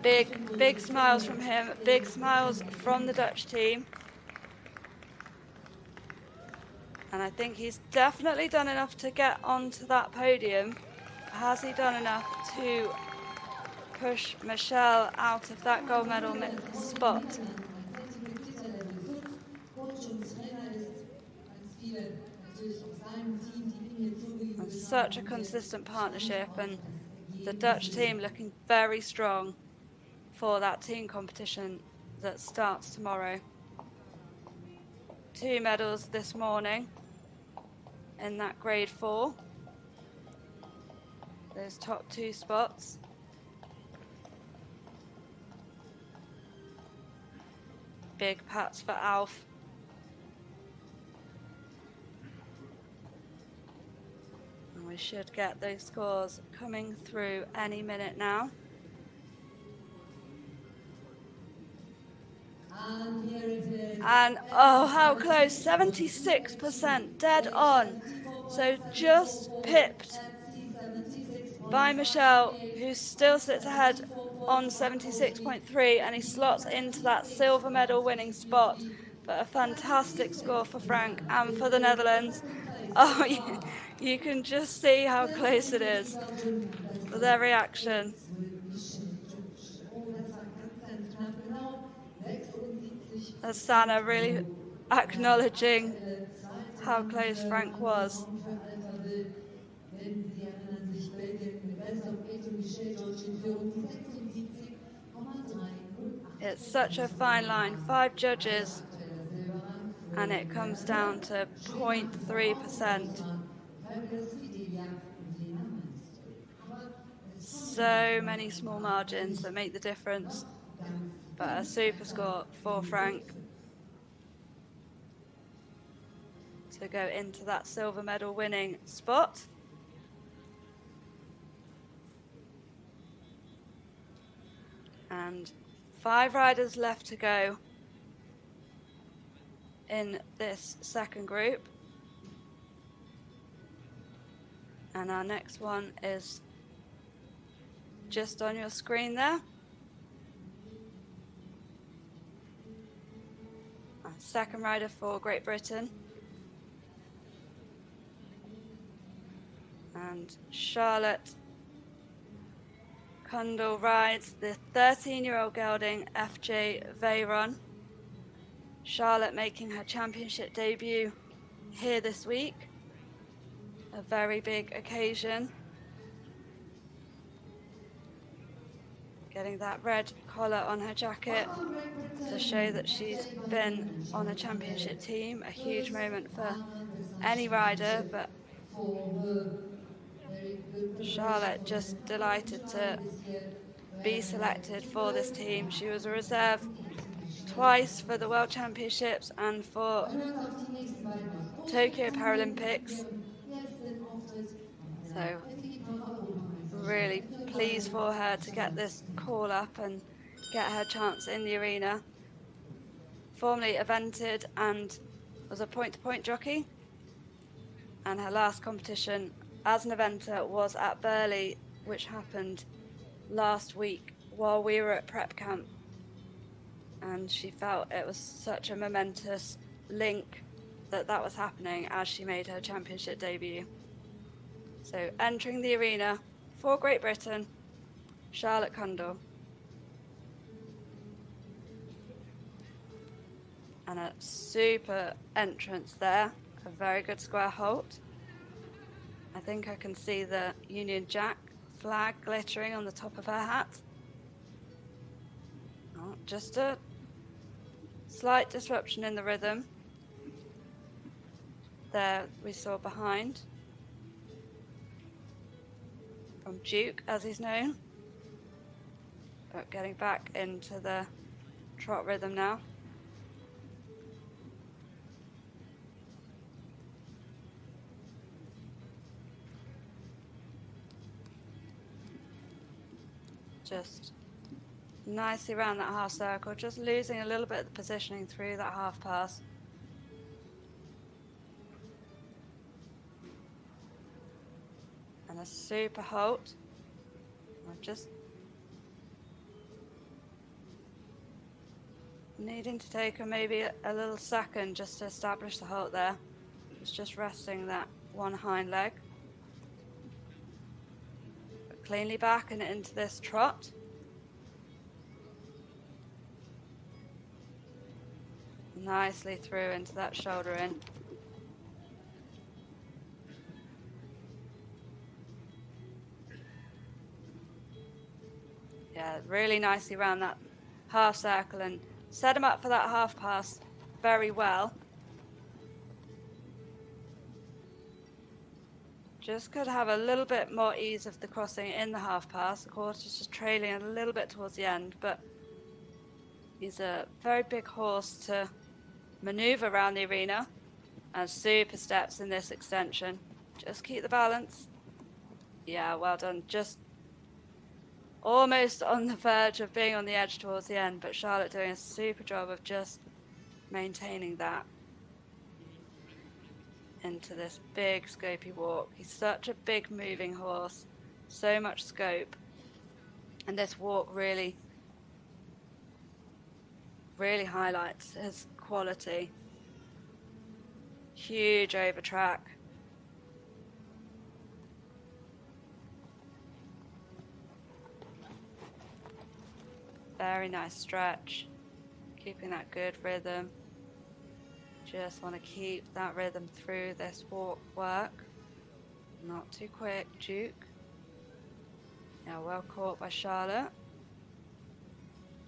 S1: Big smiles from him, big smiles from the Dutch team. And I think he's definitely done enough to get onto that podium. Has he done enough to push Michelle out of that gold medal spot? And such a consistent partnership, and the Dutch team looking very strong for that team competition that starts tomorrow. 2 medals this morning in that grade 4. Those top 2 spots. Big pats for Alf. And we should get those scores coming through any minute now.
S2: And here it is.
S1: And oh, how close, 76%, dead on. So just pipped by Michelle, who still sits ahead on 76.3, and he slots into that silver medal winning spot. But a fantastic score for Frank and for the Netherlands. Oh, you can just see how close it is for their reaction. As Sana really acknowledging how close Frank was. It's such a fine line, 5 judges, and it comes down to 0.3%. So many small margins that make the difference, but a super score for Frank to go into that silver medal winning spot. And 5 riders left to go in this second group. And our next one is just on your screen there. Our second rider for Great Britain. And Charlotte Kundal rides the 13-year-old gelding FJ Veyron. Charlotte making her championship debut here this week. A very big occasion. Getting that red collar on her jacket to show that she's been on a championship team. A huge moment for any rider, but Charlotte just delighted to be selected for this team. She was a reserve twice for the World Championships and for Tokyo Paralympics. So really pleased for her to get this call up and get her chance in the arena. Formerly evented and was a point-to-point jockey, and her last competition as an eventer was at Burley, which happened last week while we were at prep camp, and she felt it was such a momentous link that was happening as she made her championship debut. So entering the arena for Great Britain, Charlotte Kundal. And a super entrance there, a very good square halt. I think I can see the Union Jack flag glittering on the top of her hat. Oh, just a slight disruption in the rhythm. There we saw behind. From Duke, as he's known. But getting back into the trot rhythm now. Just nicely around that half circle, just losing a little bit of the positioning through that half pass. And a super halt. I'm just needing to take her maybe a little second just to establish the halt there. It's just resting that one hind leg. Cleanly back and into this trot. Nicely through into that shoulder in. Yeah, really nicely around that half circle and set him up for that half pass very well. Just could have a little bit more ease of the crossing in the half pass. Of course, it's just trailing a little bit towards the end, but he's a very big horse to maneuver around the arena, and super steps in this extension. Just keep the balance. Yeah, well done. Just almost on the verge of being on the edge towards the end, but Charlotte doing a super job of just maintaining that into this big scopy walk. He's such a big moving horse, so much scope, and this walk really highlights his quality. Huge over track. Very nice stretch, keeping that good rhythm. Just want to keep that rhythm through this walk work. Not too quick, Duke. Now well caught by Charlotte.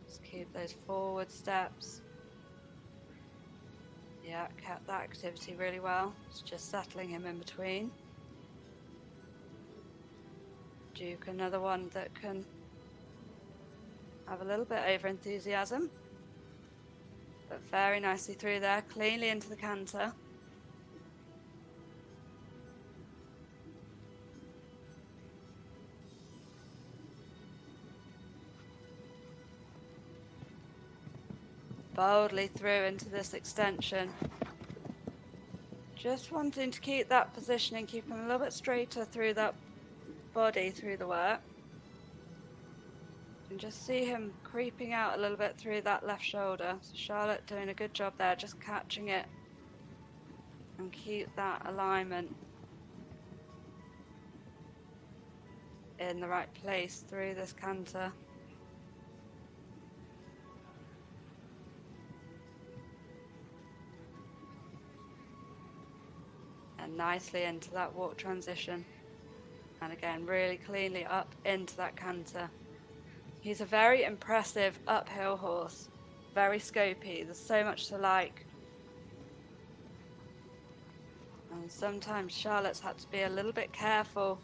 S1: Just keep those forward steps. Yeah, kept that activity really well. It's just settling him in between. Duke, another one that can have a little bit over enthusiasm, but very nicely through there, cleanly into the canter. Boldly through into this extension. Just wanting to keep that positioning, keep him a little bit straighter through that body, through the work. And just see him creeping out a little bit through that left shoulder. So Charlotte doing a good job there, just catching it and keep that alignment in the right place through this canter. And nicely into that walk transition. And again, really cleanly up into that canter. He's a very impressive uphill horse, very scopy. There's so much to like. And sometimes Charlotte's had to be a little bit careful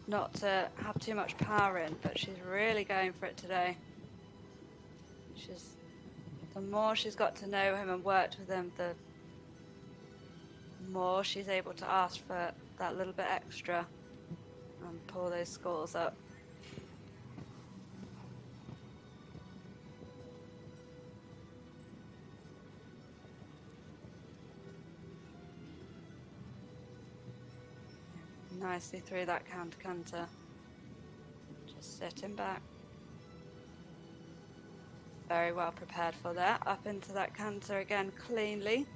S1: not to have too much power in, but she's really going for it today. The more she's got to know him and worked with him, the more she's able to ask for that little bit extra and pull those scores up. Nicely through that canter. Just sitting back. Very well prepared for that. Up into that canter again cleanly.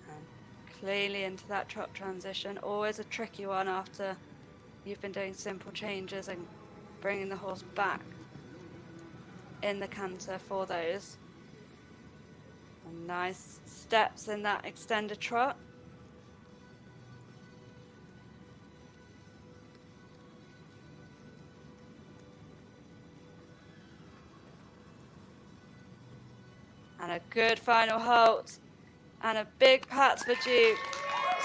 S1: And cleanly into that trot transition. Always a tricky one after you've been doing simple changes and bringing the horse back in the canter for those. And nice steps in that extended trot. And a good final halt. And a big pat for Duke.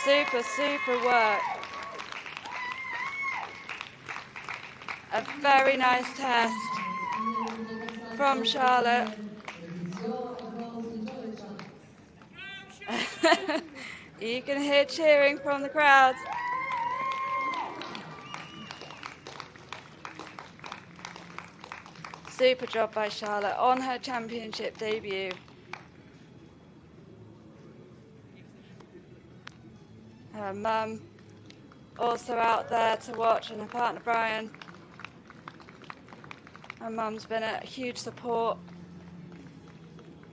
S1: Super, super work. A very nice test from Charlotte. You can hear cheering from the crowds. Super job by Charlotte on her championship debut. Her mum also out there to watch, and her partner Brian. Her mum's been a huge support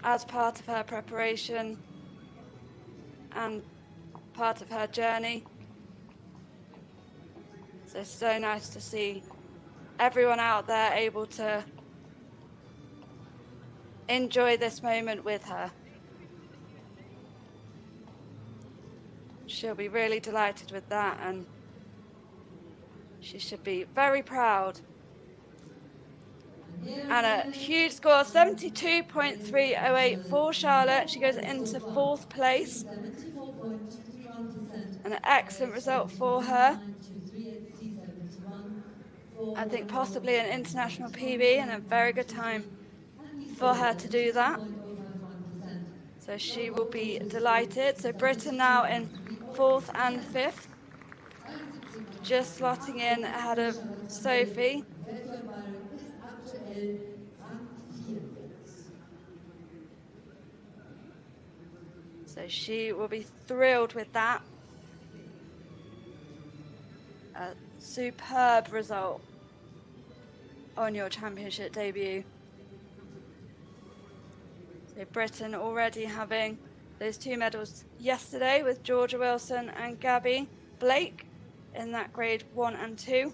S1: as part of her preparation and part of her journey. So nice to see everyone out there able to enjoy this moment with her. She'll be really delighted with that, and she should be very proud. And a huge score, 72.308 for Charlotte. She goes into 4th place. An excellent result for her. I think possibly an international PB, and a very good time for her to do that. So she will be delighted. So Britain now in 4th and 5th. Just slotting in ahead of Sophie. So she will be thrilled with that. A superb result on your championship debut. So Britain already having those 2 medals yesterday with Georgia Wilson and Gabby Blake in that grade 1 and 2.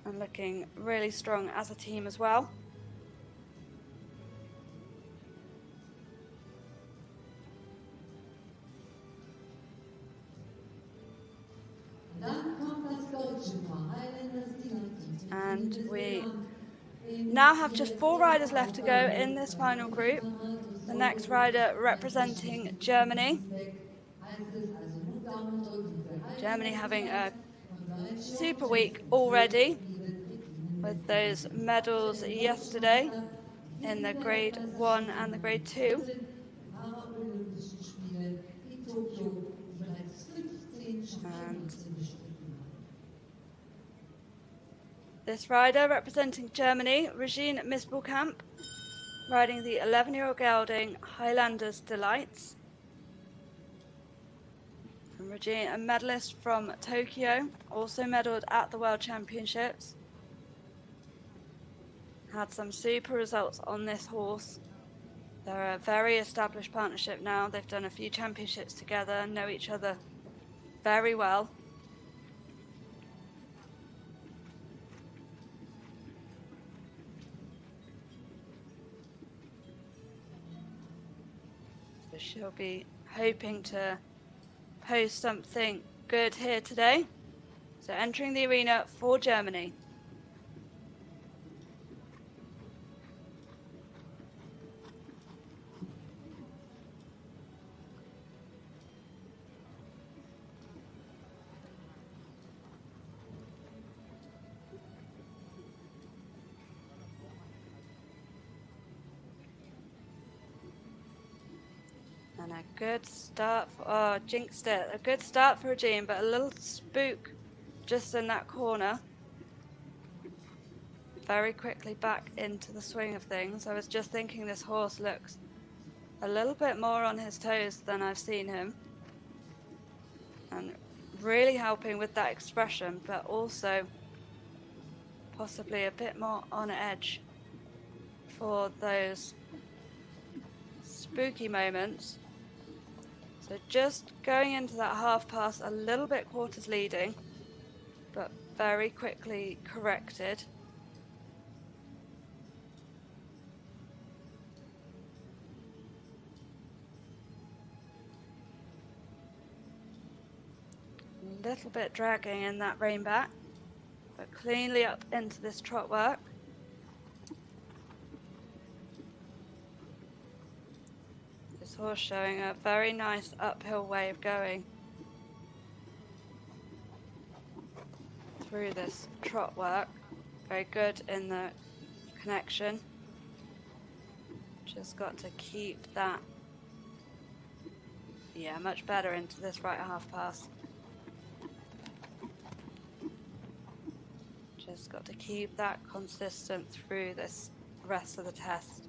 S1: And looking really strong as a team as well. And we now have just 4 riders left to go in this final group. The next rider representing Germany. Germany having a super week already with those medals yesterday in the grade 1 and the grade 2. And this rider representing Germany, Regine Mispelkamp, riding the 11-year-old gelding Highlanders Delights. And Regine, a medalist from Tokyo, also medalled at the World Championships. Had some super results on this horse. They're a very established partnership now. They've done a few championships together, know each other very well. So she'll be hoping to post something good here today. So entering the arena for Germany. And a good start for, jinxed it, a good start for Regine, but a little spook just in that corner. Very quickly back into the swing of things. I was just thinking this horse looks a little bit more on his toes than I've seen him. And really helping with that expression, but also possibly a bit more on edge for those spooky moments. So just going into that half pass a little bit quarters leading, but very quickly corrected. A little bit dragging in that rein back, but cleanly up into this trot work. This horse showing a very nice uphill way of going through this trot work. Very good in the connection. Just got to keep that, yeah, much better into this right half pass. Just got to keep that consistent through this rest of the test.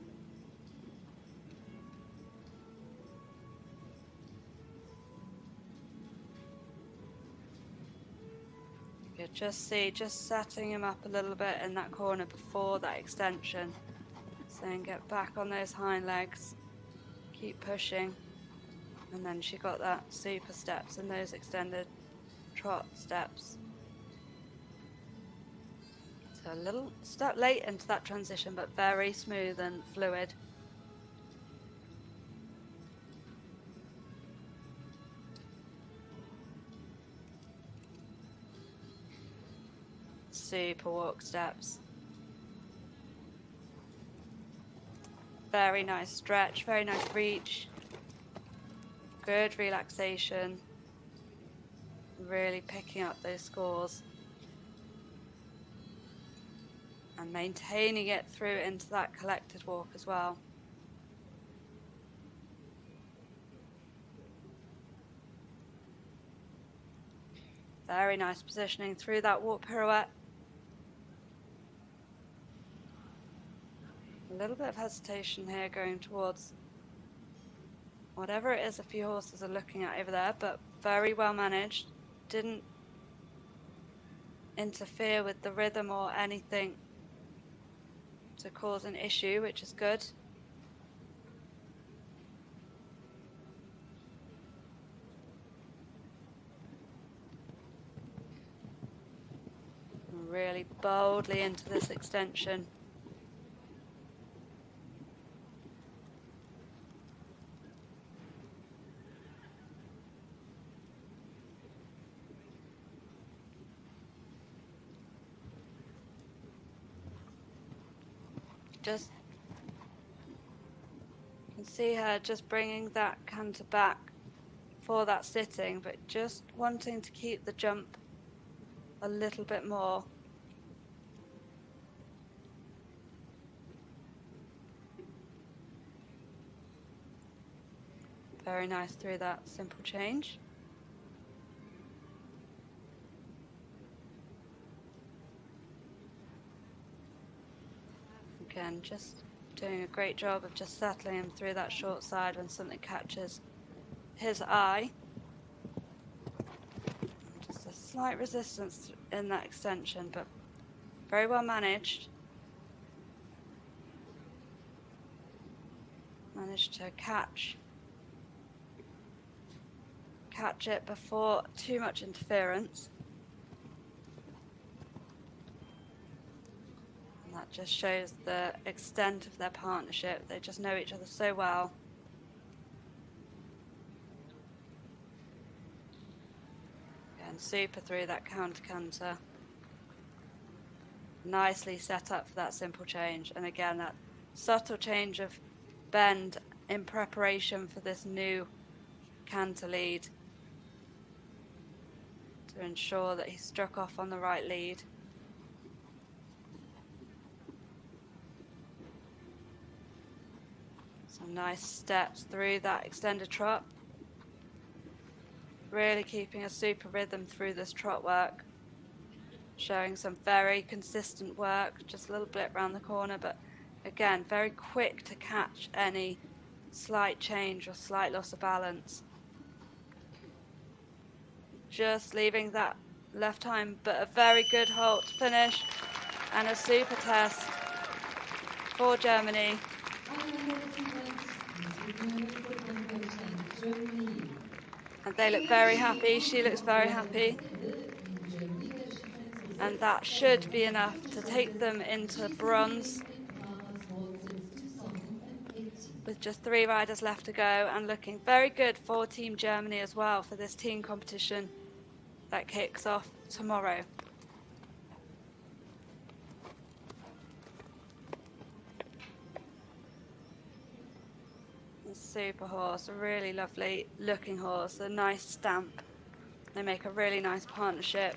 S1: You could just see, just setting him up a little bit in that corner before that extension. Saying get back on those hind legs, keep pushing. And then she got that super steps and those extended trot steps. So a little step late into that transition, but very smooth and fluid. Super walk steps. Very nice stretch, very nice reach. Good relaxation. Really picking up those scores. And maintaining it through into that collected walk as well. Very nice positioning through that walk pirouette. A little bit of hesitation here going towards whatever it is a few horses are looking at over there, but very well managed. Didn't interfere with the rhythm or anything to cause an issue, which is good. Really boldly into this extension. Just, you can see her just bringing that canter back for that sitting, but just wanting to keep the jump a little bit more. Very nice through that simple change. Again, just doing a great job of just settling him through that short side when something catches his eye. Just a slight resistance in that extension, but very well managed. Managed to catch it before too much interference. And that just shows the extent of their partnership. They just know each other so well. And super through that counter. Nicely set up for that simple change. And again, that subtle change of bend in preparation for this new canter lead, to ensure that he struck off on the right lead. Some nice steps through that extended trot. Really keeping a super rhythm through this trot work. Showing some very consistent work, just a little blip around the corner, but again, very quick to catch any slight change or slight loss of balance. Just leaving that left time, but a very good halt finish and a super test for Germany. And they look very happy. She looks very happy. And that should be enough to take them into bronze. With just 3 riders left to go, and looking very good for Team Germany as well for this team competition that kicks off tomorrow. A super horse, a really lovely looking horse, a nice stamp. They make a really nice partnership.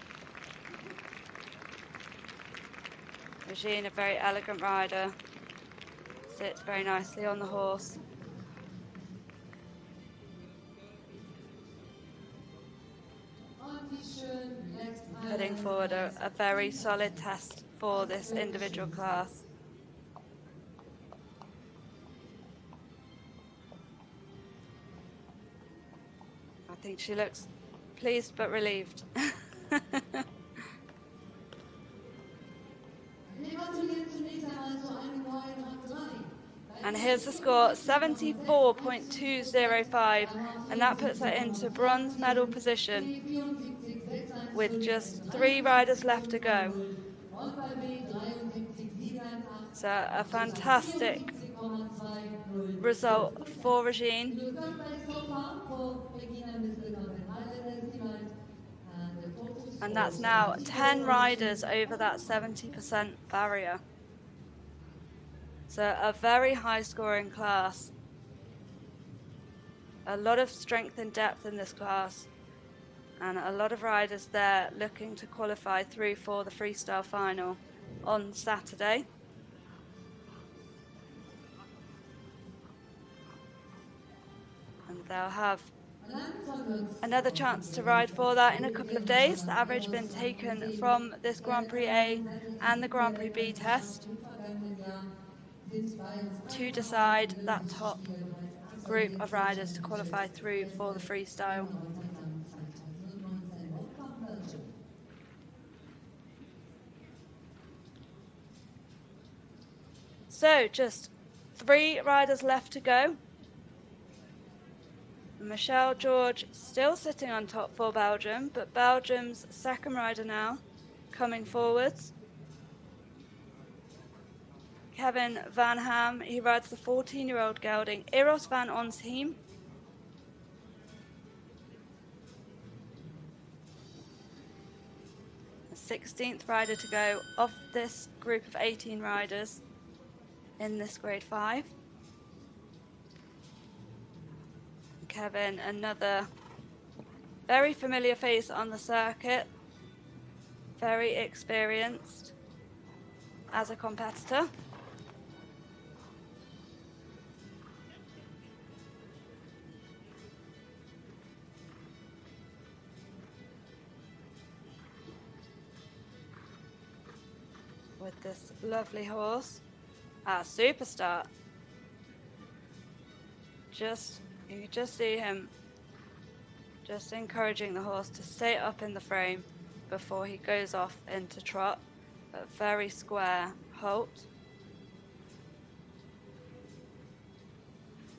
S1: Regine, a very elegant rider, sits very nicely on the horse. Putting forward a very solid test for this individual class. I think she looks pleased but relieved. And here's the score, 74.205, and that puts her into bronze medal position with just 3 riders left to go. So a fantastic result for Regine. And that's now 10 riders over that 70% barrier. So a very high scoring class. A lot of strength and depth in this class. And a lot of riders there looking to qualify through for the freestyle final on Saturday. And they'll have Another chance to ride for that in a couple of days. The average been taken from this Grand Prix A and the Grand Prix B test to decide that top group of riders to qualify through for the freestyle. So just 3 riders left to go. Michelle George still sitting on top for Belgium, but Belgium's second rider now coming forwards. Kevin Van Ham, he rides the 14-year-old gelding Eros van Onsheim. The 16th rider to go of this group of 18 riders in this grade 5. Kevin, another very familiar face on the circuit, very experienced as a competitor. With this lovely horse, super start. You can just see him just encouraging the horse to stay up in the frame before he goes off into trot. A very square halt.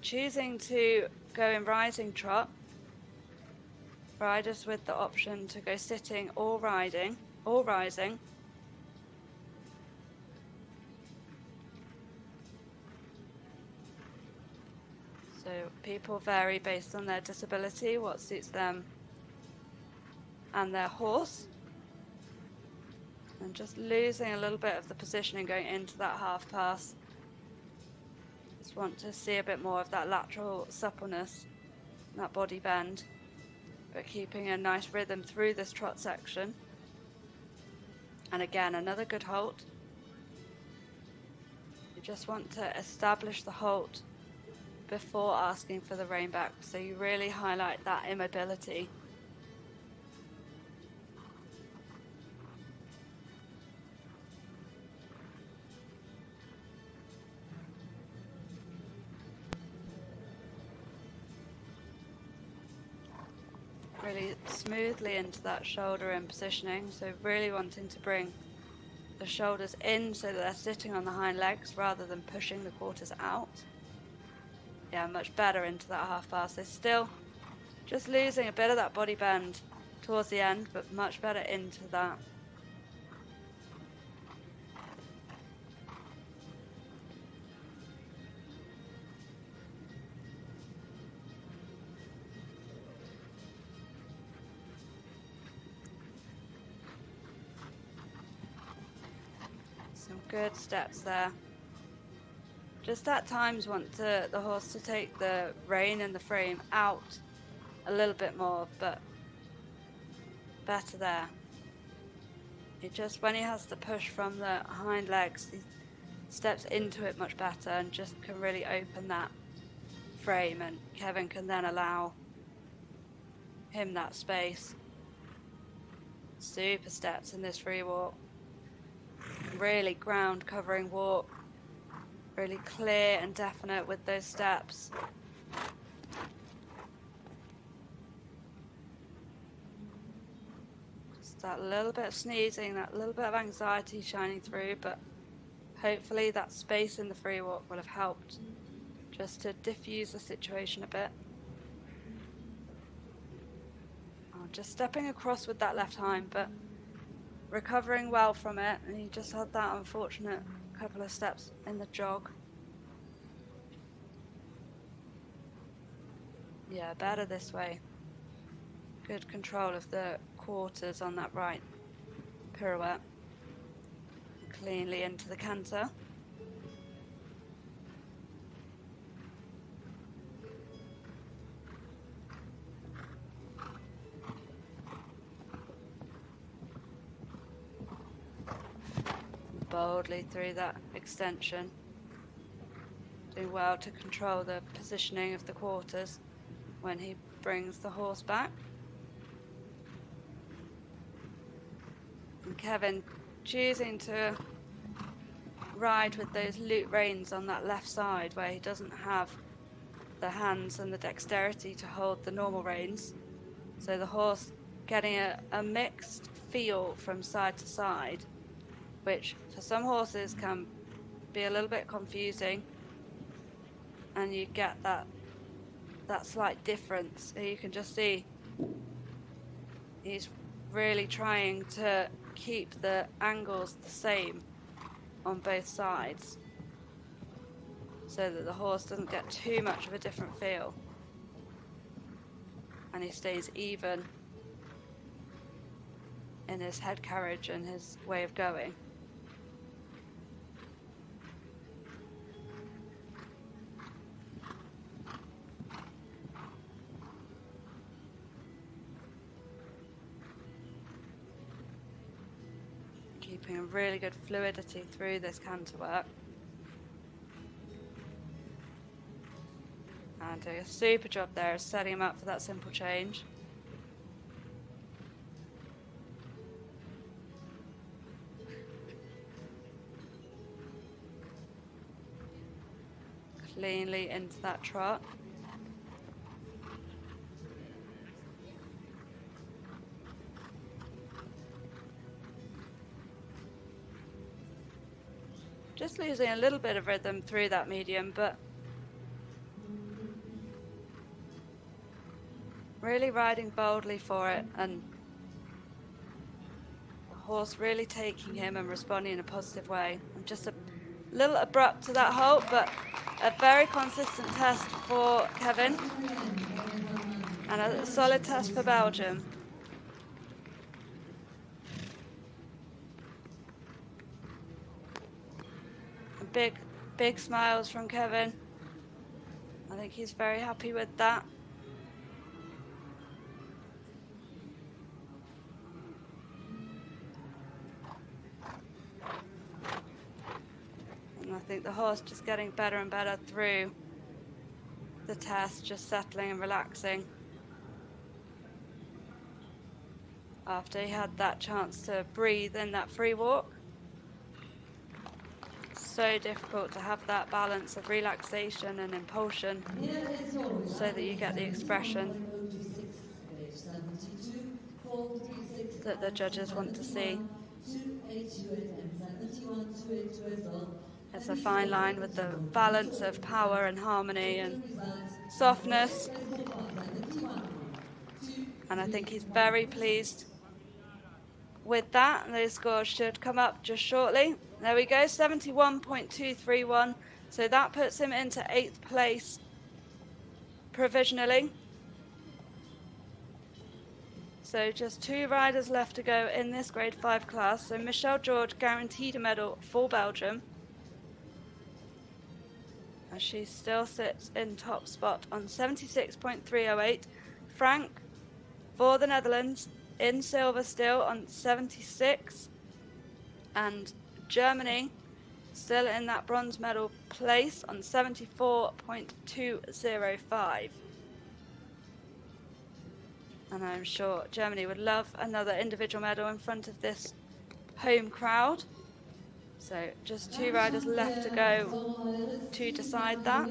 S1: Choosing to go in rising trot. Riders with the option to go sitting or riding or rising. So people vary based on their disability, what suits them and their horse. And just losing a little bit of the positioning going into that half pass. Just want to see a bit more of that lateral suppleness, that body bend, but keeping a nice rhythm through this trot section. And again, another good halt. You just want to establish the halt before asking for the rein back, so you really highlight that immobility. Really smoothly into that shoulder in positioning, so really wanting to bring the shoulders in so that they're sitting on the hind legs rather than pushing the quarters out. Yeah, much better into that half pass. They're still just losing a bit of that body bend towards the end, but much better into that. Some good steps there. Just at times want the horse to take the rein and the frame out a little bit more, but better there. It just, when he has to push from the hind legs, he steps into it much better and just can really open that frame, and Kevin can then allow him that space. Super steps in this free walk. Really ground covering walk. Really clear and definite with those steps. Just that little bit of sneezing, that little bit of anxiety shining through, but hopefully that space in the free walk will have helped just to diffuse the situation a bit. Just stepping across with that left hind, but recovering well from it, and he just had that unfortunate couple of steps in the jog. Yeah, better this way. Good control of the quarters on that right pirouette. Cleanly into the canter. Boldly through that extension. Doing well to control the positioning of the quarters. when he brings the horse back. And Kevin choosing to ride with those loop reins on that left side where he doesn't have the hands and the dexterity to hold the normal reins. So the horse getting a mixed feel from side to side, which for some horses can be a little bit confusing, and you get that slight difference. So you can just see he's really trying to keep the angles the same on both sides so that the horse doesn't get too much of a different feel and he stays even in his head carriage and his way of going. Keeping a really good fluidity through this canter work. And doing a super job there of setting him up for that simple change. Cleanly into that trot. Just losing a little bit of rhythm through that medium, but really riding boldly for it, and the horse really taking him and responding in a positive way. And just a little abrupt to that halt, but a very consistent test for Kevin and a solid test for Belgium. Big smiles from Kevin. I think he's very happy with that. And I think the horse just getting better and better through the test, just settling and relaxing after he had that chance to breathe in that free walk. So difficult to have that balance of relaxation and impulsion so that you get the expression that the judges want to see. It's a fine line with the balance of power and harmony and softness, and I think he's very pleased with that, and those scores should come up just shortly. There we go, 71.231. So that puts him into 8th place provisionally. So just 2 riders left to go in this grade 5 class. So Michelle George guaranteed a medal for Belgium, as she still sits in top spot on 76.308. Frank for the Netherlands in silver still on 76, and Germany still in that bronze medal place on 74.205. And I'm sure Germany would love another individual medal in front of this home crowd. So just 2 riders left to go to decide that.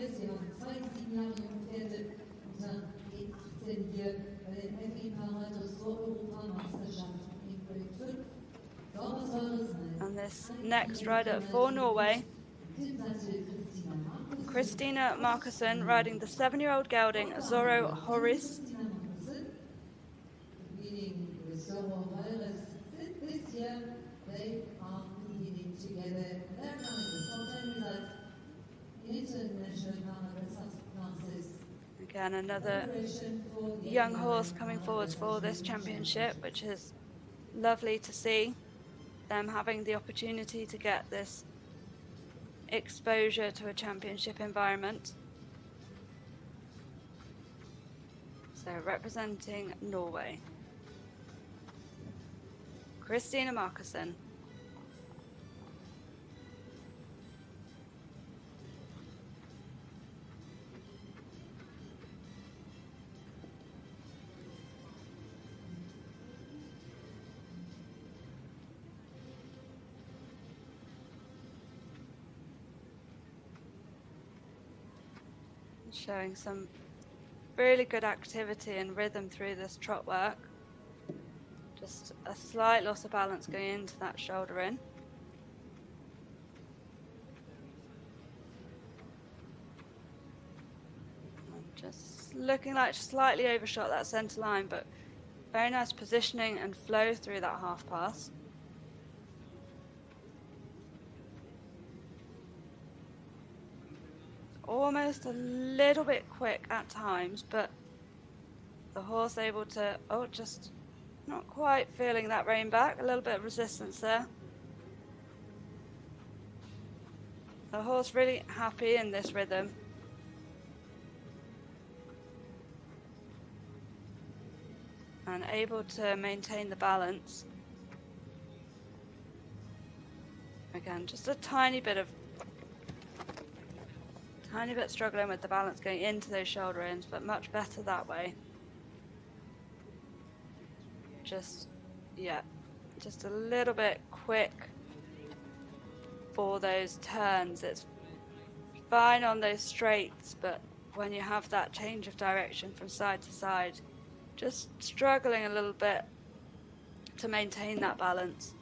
S1: And this next rider for Norway, Christina Markussen, riding the 7-year-old gelding Zorro Horis. Again, another young horse coming forwards for this championship, which is lovely to see them having the opportunity to get this exposure to a championship environment. So representing Norway, Christina Markussen. Showing some really good activity and rhythm through this trot work. Just a slight loss of balance going into that shoulder in. And just looking like slightly overshot that centre line, but very nice positioning and flow through that half pass. Almost a little bit quick at times, but the horse able to, just not quite feeling that rein back, a little bit of resistance there. The horse really happy in this rhythm. And able to maintain the balance. Again, just a tiny bit struggling with the balance going into those shoulder ins, but much better that way. Just a little bit quick for those turns. It's fine on those straights, but when you have that change of direction from side to side, just struggling a little bit to maintain that balance.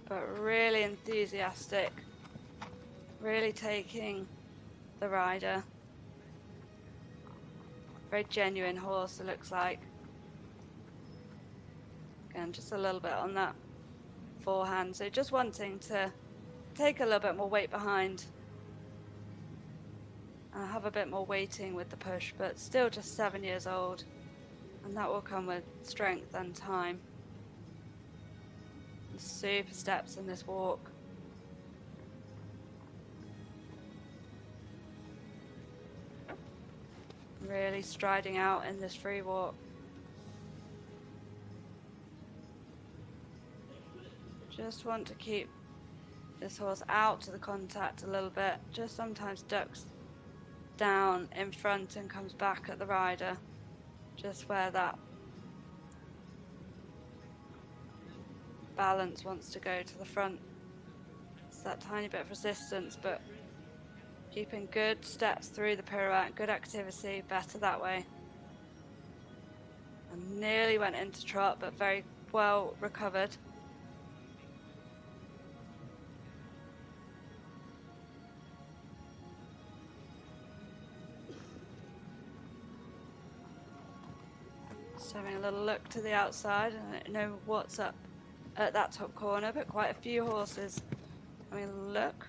S1: But really enthusiastic, really taking the rider. Very genuine horse, it looks like. Again, just a little bit on that forehand, so just wanting to take a little bit more weight behind and have a bit more weighting with the push, but still just 7 years old, and that will come with strength and time. Super steps in this walk. Really striding out in this free walk. Just want to keep this horse out to the contact a little bit. Just sometimes ducks down in front and comes back at the rider. Just where that balance wants to go to the front. It's that tiny bit of resistance, but keeping good steps through the pirouette, good activity, better that way. And nearly went into trot, but very well recovered. Just having a little look to the outside, and I don't know what's up at that top corner, but quite a few horses. I mean, look.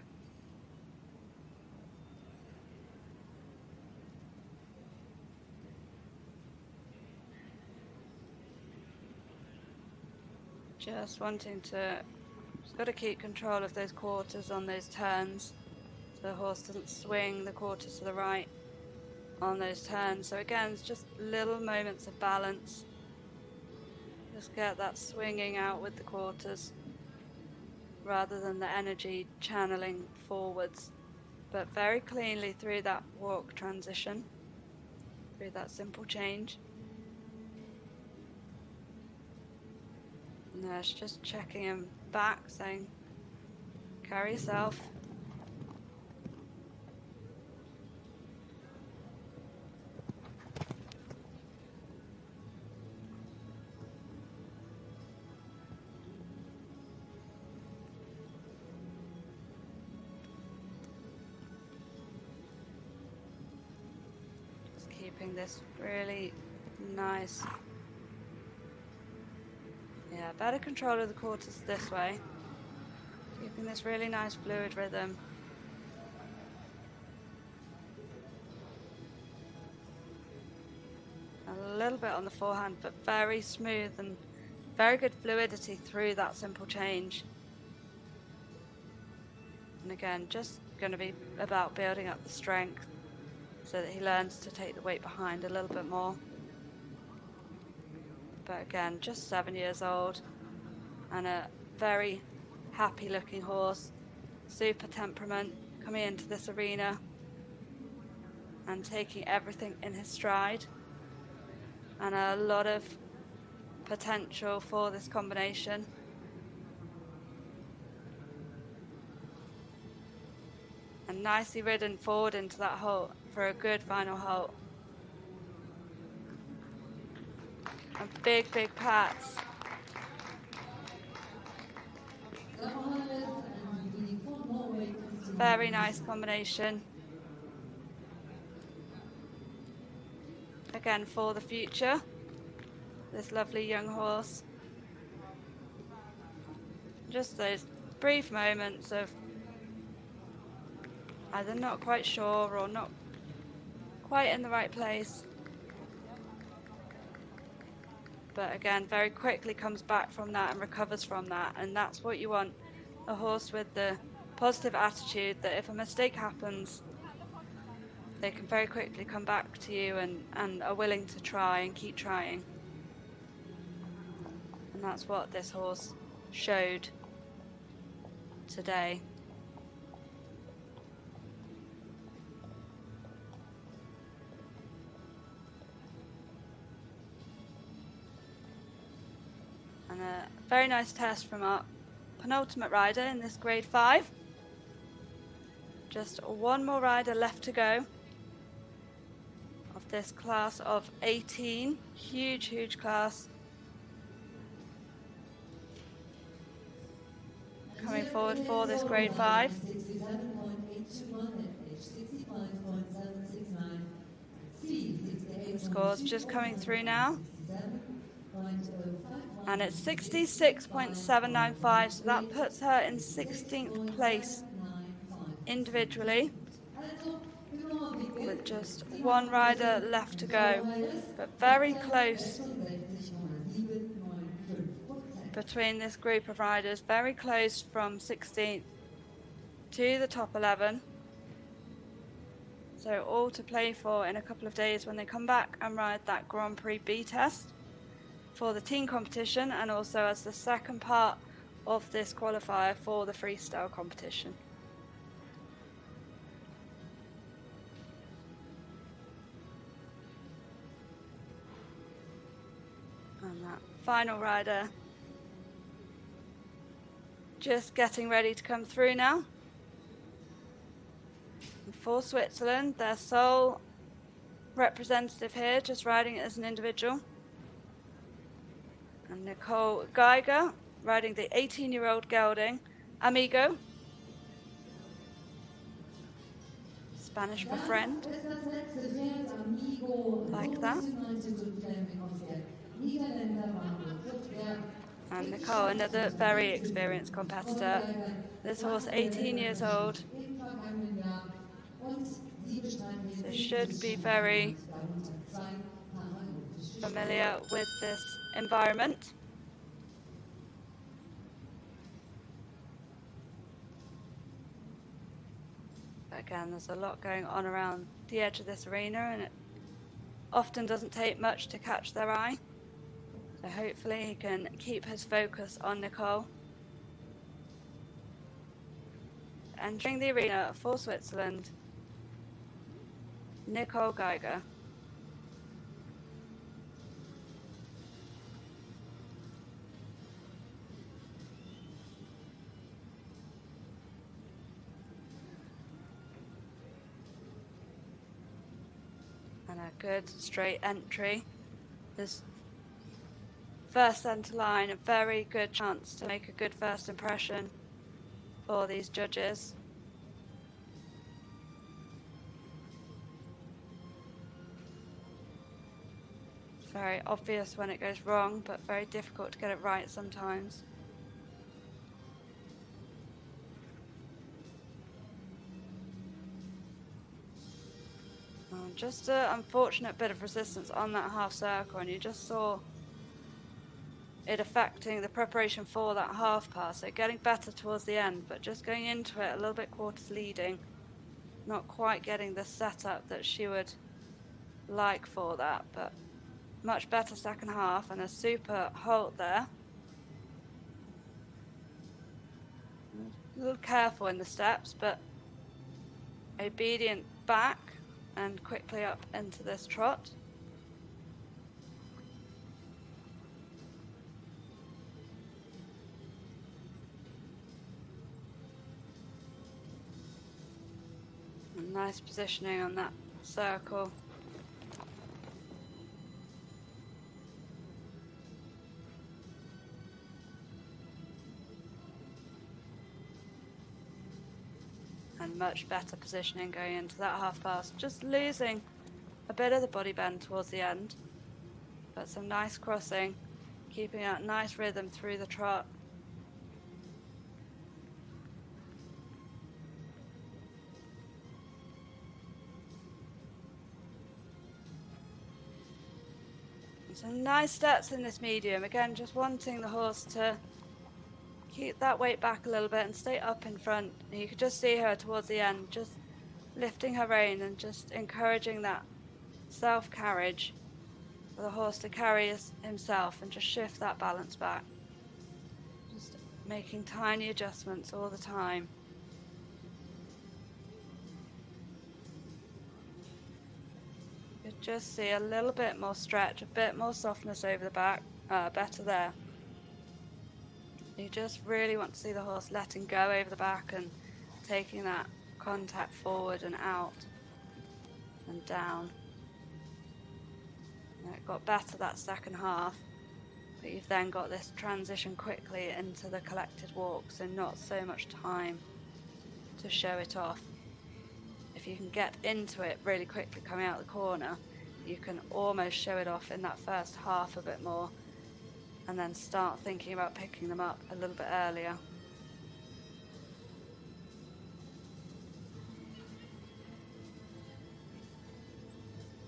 S1: Just wanting to, just got to keep control of those quarters on those turns, so the horse doesn't swing the quarters to the right on those turns. So again, it's just little moments of balance. Just get that swinging out with the quarters rather than the energy channeling forwards, but very cleanly through that walk transition, through that simple change. And there's just checking him back, saying, carry yourself. Keeping this really nice, better control of the quarters this way. Keeping this really nice fluid rhythm. A little bit on the forehand, but very smooth and very good fluidity through that simple change. And again, just going to be about building up the strength, so that he learns to take the weight behind a little bit more. But again, just 7 years old and a very happy looking horse, super temperament, coming into this arena and taking everything in his stride, and a lot of potential for this combination. And nicely ridden forward into that halt for a good final halt. And big, big pats. Very nice combination. Again, for the future, this lovely young horse. Just those brief moments of either not quite sure or not quite in the right place. But again, very quickly comes back from that and recovers from that. And that's what you want, a horse with the positive attitude that if a mistake happens, they can very quickly come back to you and are willing to try and keep trying. And that's what this horse showed today. And a very nice test from our penultimate rider in this grade 5. Just one more rider left to go of this class of 18. Huge, huge class. Coming forward for this grade 5. The scores just coming through now. And it's 66.795, so that puts her in 16th place individually, with just one rider left to go, but very close between this group of riders, very close from 16th to the top 11. So all to play for in a couple of days when they come back and ride that Grand Prix B test for the team competition, and also as the second part of this qualifier for the freestyle competition. And that final rider just getting ready to come through now. And for Switzerland, their sole representative here, just riding it as an individual. And Nicole Geiger riding the 18-year-old gelding Amigo. Spanish for friend. Like that. And Nicole, another very experienced competitor. This horse 18 years old. So should be very familiar with this environment. Again, there's a lot going on around the edge of this arena, and it often doesn't take much to catch their eye. So hopefully he can keep his focus on Nicole. Entering the arena for Switzerland, Nicole Geiger. And a good straight entry. This first centre line, a very good chance to make a good first impression for these judges. It's very obvious when it goes wrong, but very difficult to get it right sometimes. Just an unfortunate bit of resistance on that half circle, and you just saw it affecting the preparation for that half pass. So getting better towards the end, but just going into it a little bit quarters leading, not quite getting the setup that she would like for that, but much better second half and a super halt there. A little careful in the steps, but obedient back and quickly up into this trot. Nice positioning on that circle. And much better positioning going into that half pass. Just losing a bit of the body bend towards the end, but some nice crossing, keeping that nice rhythm through the trot. Some nice steps in this medium. Again, just wanting the horse to keep that weight back a little bit and stay up in front. And you could just see her towards the end, just lifting her rein and just encouraging that self-carriage for the horse to carry himself and just shift that balance back. Just making tiny adjustments all the time. You could just see a little bit more stretch, a bit more softness over the back, better there. You just really want to see the horse letting go over the back and taking that contact forward and out and down. And it got better that second half, but you've then got this transition quickly into the collected walk, so not so much time to show it off. If you can get into it really quickly coming out the corner, you can almost show it off in that first half a bit more, and then start thinking about picking them up a little bit earlier.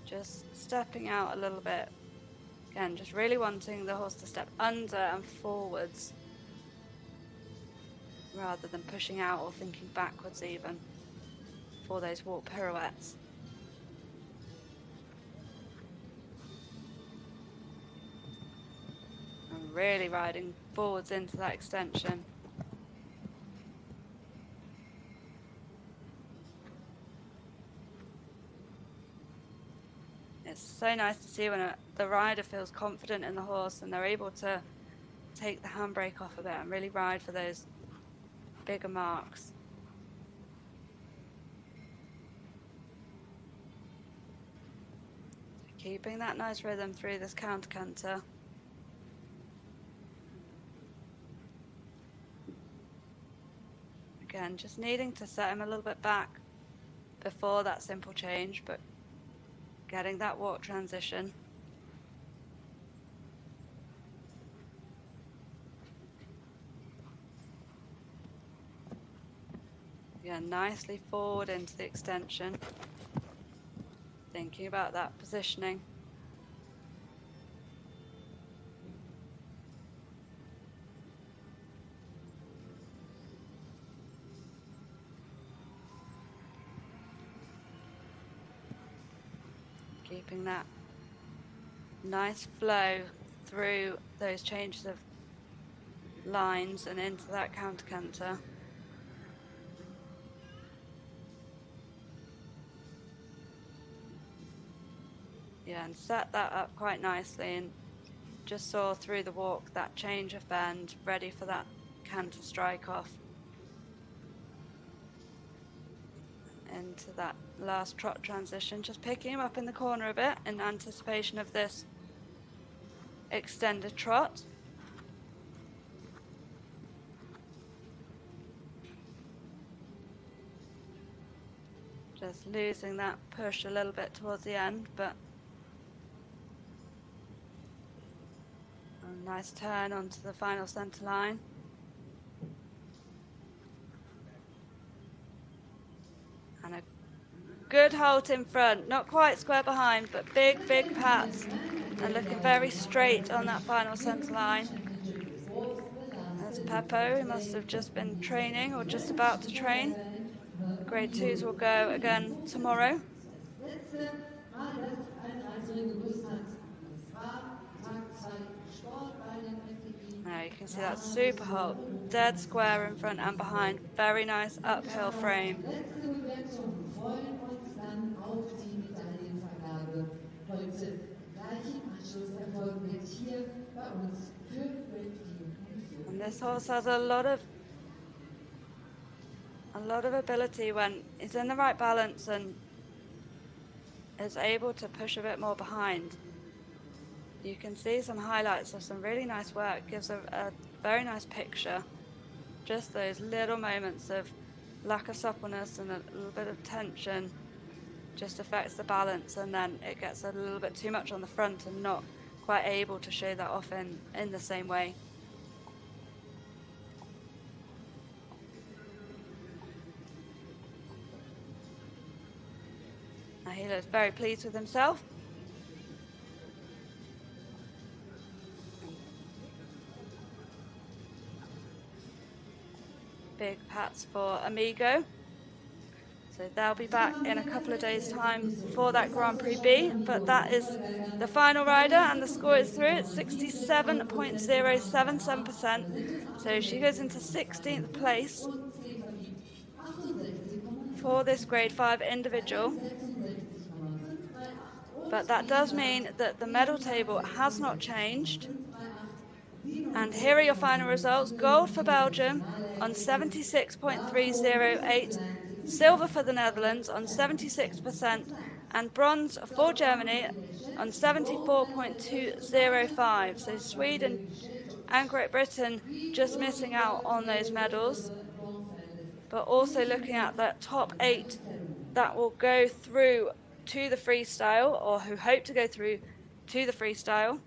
S1: Just stepping out a little bit. Again, just really wanting the horse to step under and forwards rather than pushing out or thinking backwards even for those walk pirouettes. And really riding forwards into that extension. It's so nice to see when the rider feels confident in the horse and they're able to take the handbrake off a bit and really ride for those bigger marks. Keeping that nice rhythm through this counter-canter. Again, just needing to set him a little bit back before that simple change, but getting that walk transition. Again, nicely forward into the extension. Thinking about that positioning. Keeping that nice flow through those changes of lines and into that counter-canter. Yeah, and set that up quite nicely, and just saw through the walk that change of bend, ready for that canter strike off. Into that last trot transition, just picking him up in the corner a bit in anticipation of this extended trot. Just losing that push a little bit towards the end, but a nice turn onto the final centre line. And a good halt in front, not quite square behind, but big, big pats, and looking very straight on that final centre line. There's Peppo, who must have just been training or just about to train. Grade 2s will go again tomorrow. Now you can see that super halt, dead square in front and behind, very nice uphill frame. And this horse has a lot of a lot of ability when he's in the right balance and is able to push a bit more behind. You can see some highlights of some really nice work, gives a very nice picture. Just those little moments of lack of suppleness and a little bit of tension just affects the balance, and then it gets a little bit too much on the front and not quite able to show that off in the same way. Now he looks very pleased with himself. Big pats for Amigo. So they'll be back in a couple of days' time for that Grand Prix B, but that is the final rider and the score is through. It's 67.077%. So she goes into 16th place for this grade 5 individual. But that does mean that the medal table has not changed. And here are your final results. Gold for Belgium on 76.308. Silver for the Netherlands on 76%, and bronze for Germany on 74.205. So Sweden and Great Britain just missing out on those medals, but also looking at the top 8 that will go through to the freestyle, or who hope to go through to the freestyle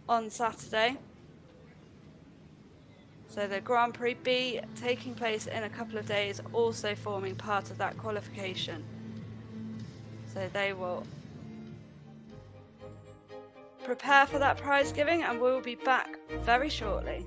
S1: on Saturday. So the Grand Prix B taking place in a couple of days, also forming part of that qualification. So they will prepare for that prize giving, and we'll be back very shortly.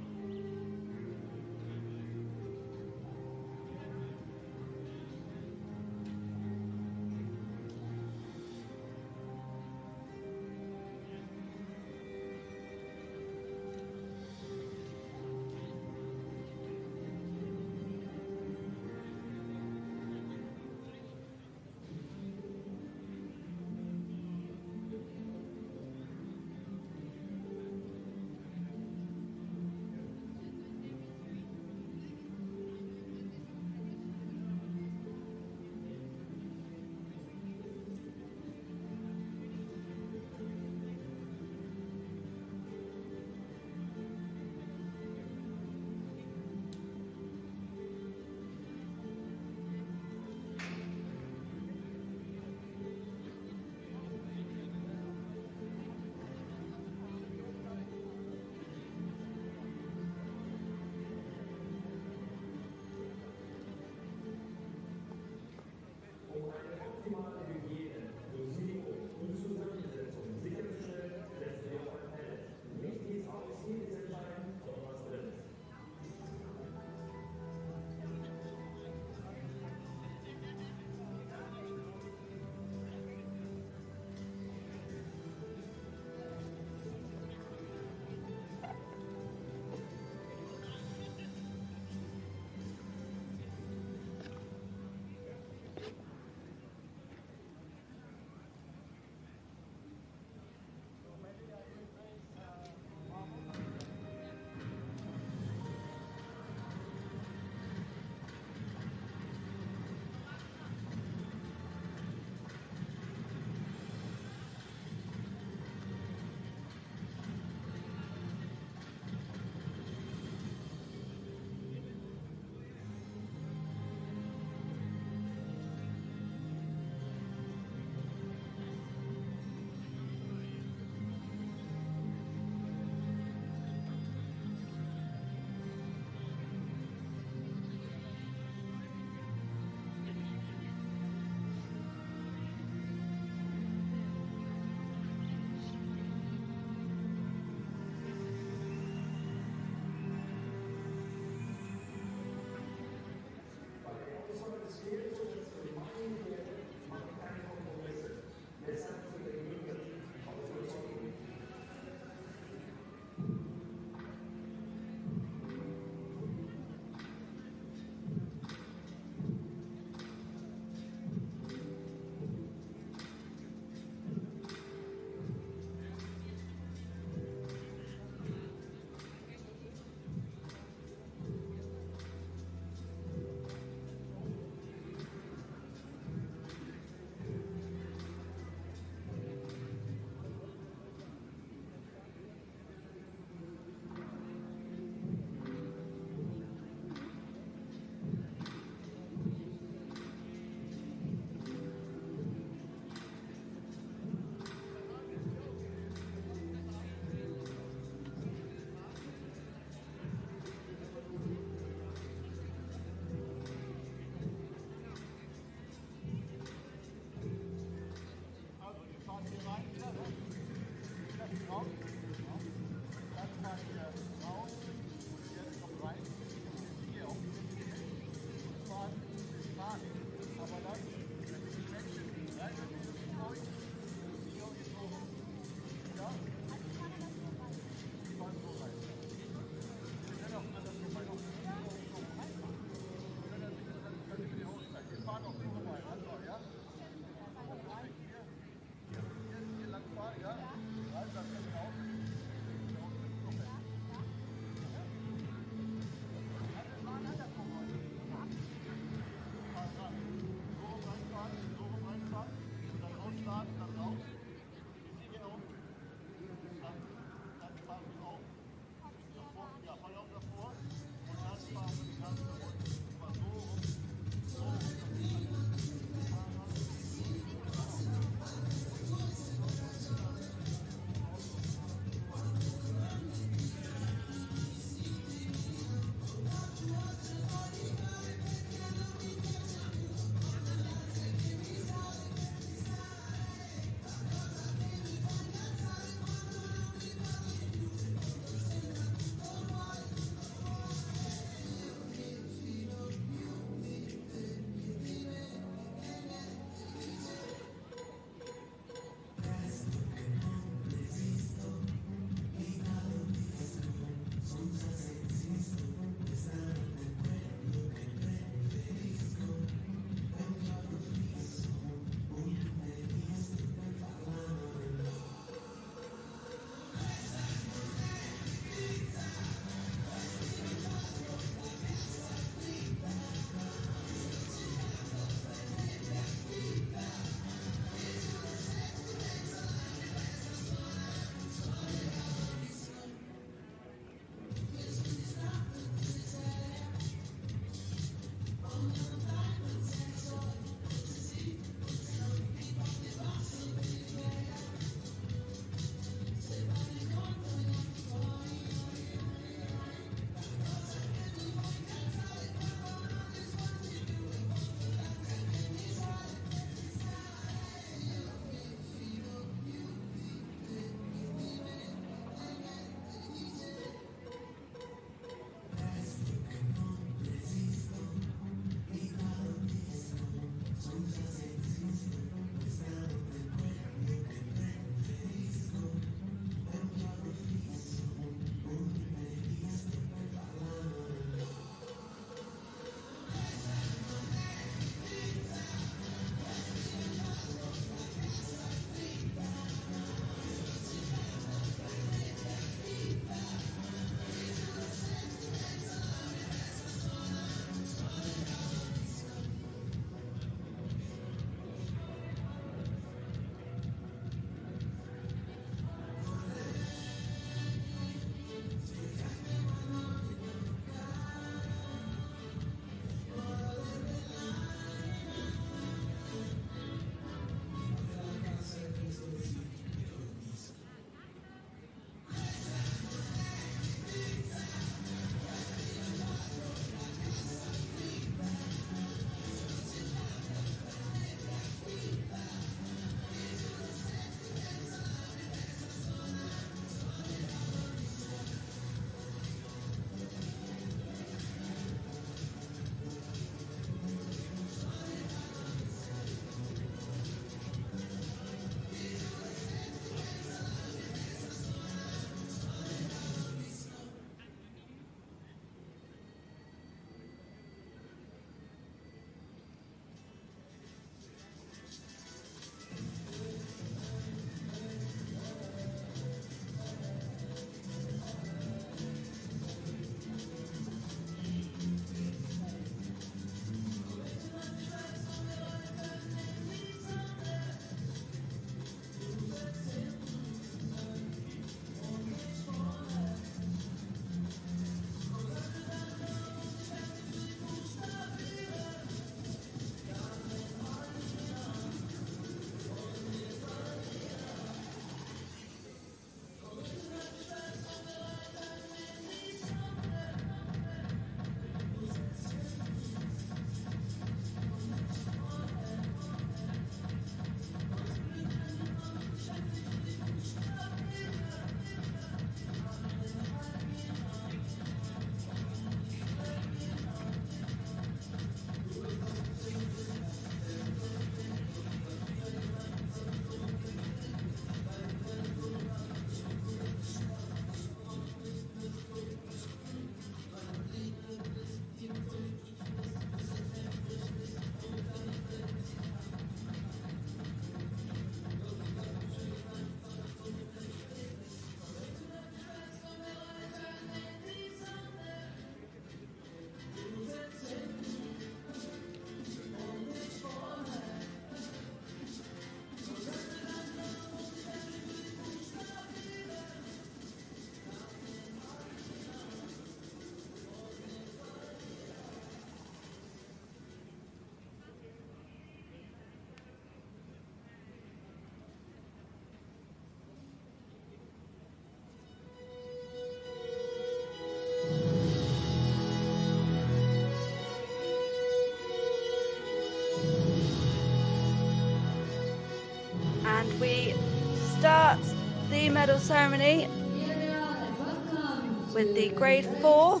S1: medal ceremony
S2: Here we are, and welcome
S1: with
S2: to
S1: the grade 4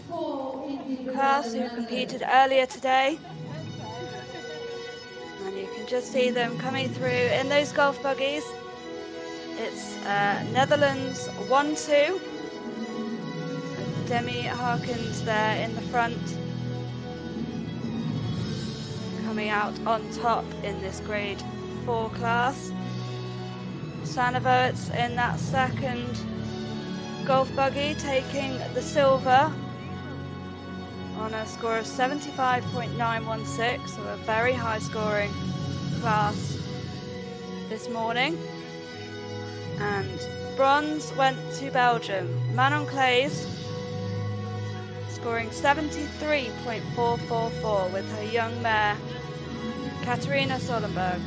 S2: in the
S1: class who competed earlier today. And you can just see them coming through in those golf buggies. It's Netherlands 1-2. Demi Harkins there in the front, coming out on top in this grade 4 class. Sanne Voets in that second golf buggy, taking the silver on a score of 75.916, so a very high scoring class this morning. And bronze went to Belgium. Manon Claes scoring 73.444 with her young mare, Katarina Solenberg.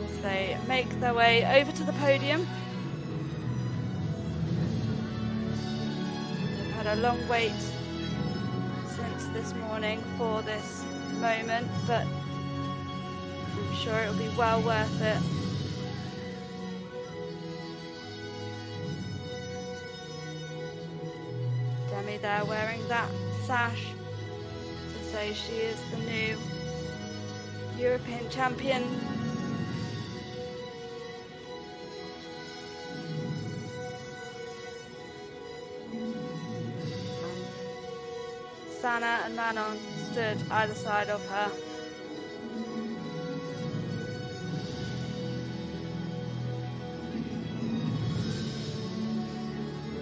S1: As they make their way over to the podium. They've had a long wait since this morning for this moment, but I'm sure it'll be well worth it. Demi there wearing that sash to say she is the new European champion. Sanne and Manon stood either side of her.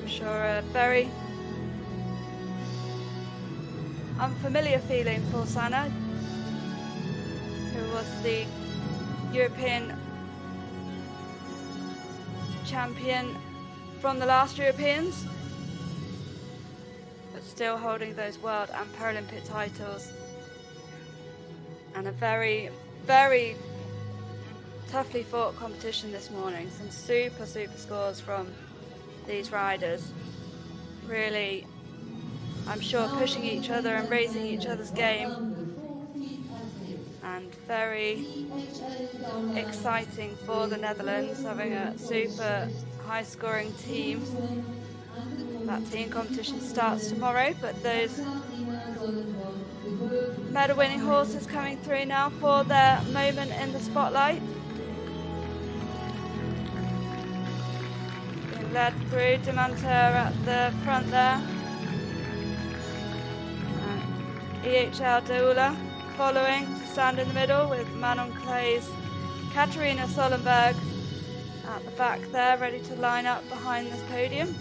S1: I'm sure a very unfamiliar feeling for Sanne, who was the European champion from the last Europeans, but still holding those World and Paralympic titles. And a very, very toughly fought competition this morning. Some super scores from these riders. Really, I'm sure pushing each other and raising each other's game, and very exciting for the Netherlands, having a super high scoring team. That team competition starts tomorrow, but those medal winning horses coming through now for their moment in the spotlight. Being led through, Demanter at the front there. EHL Deula following to stand in the middle with Manon Claes, Katarina Solenberg at the back there, ready to line up behind this podium.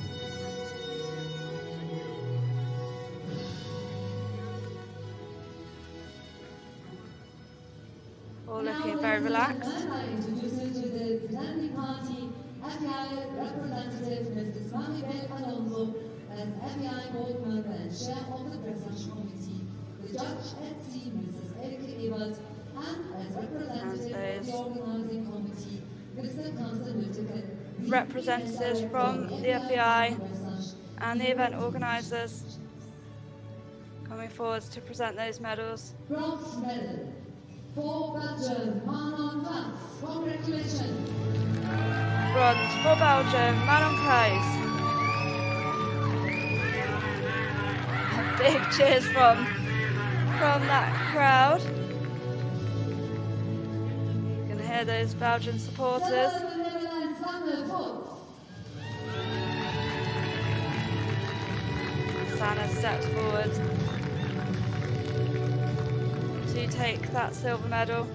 S1: All looking very relaxed.
S2: I introduce you to the presenting party, FEI representative Mrs. Maribel Alonso, as FEI board member and chair of the Dressage committee. The judge at sea, Mrs. Elke Ebert, and as representative of the organising committee, Mr. Carsten Lüttiken.
S1: Representatives from the FEI and the event organisers coming forwards to present those medals.
S2: Bronze medal for Belgium, Manon Claes. Congratulations.
S1: Bronze for Belgium, Manon Claes. Big cheers from that crowd. You can hear those Belgian supporters. Sanne steps forward to take that silver medal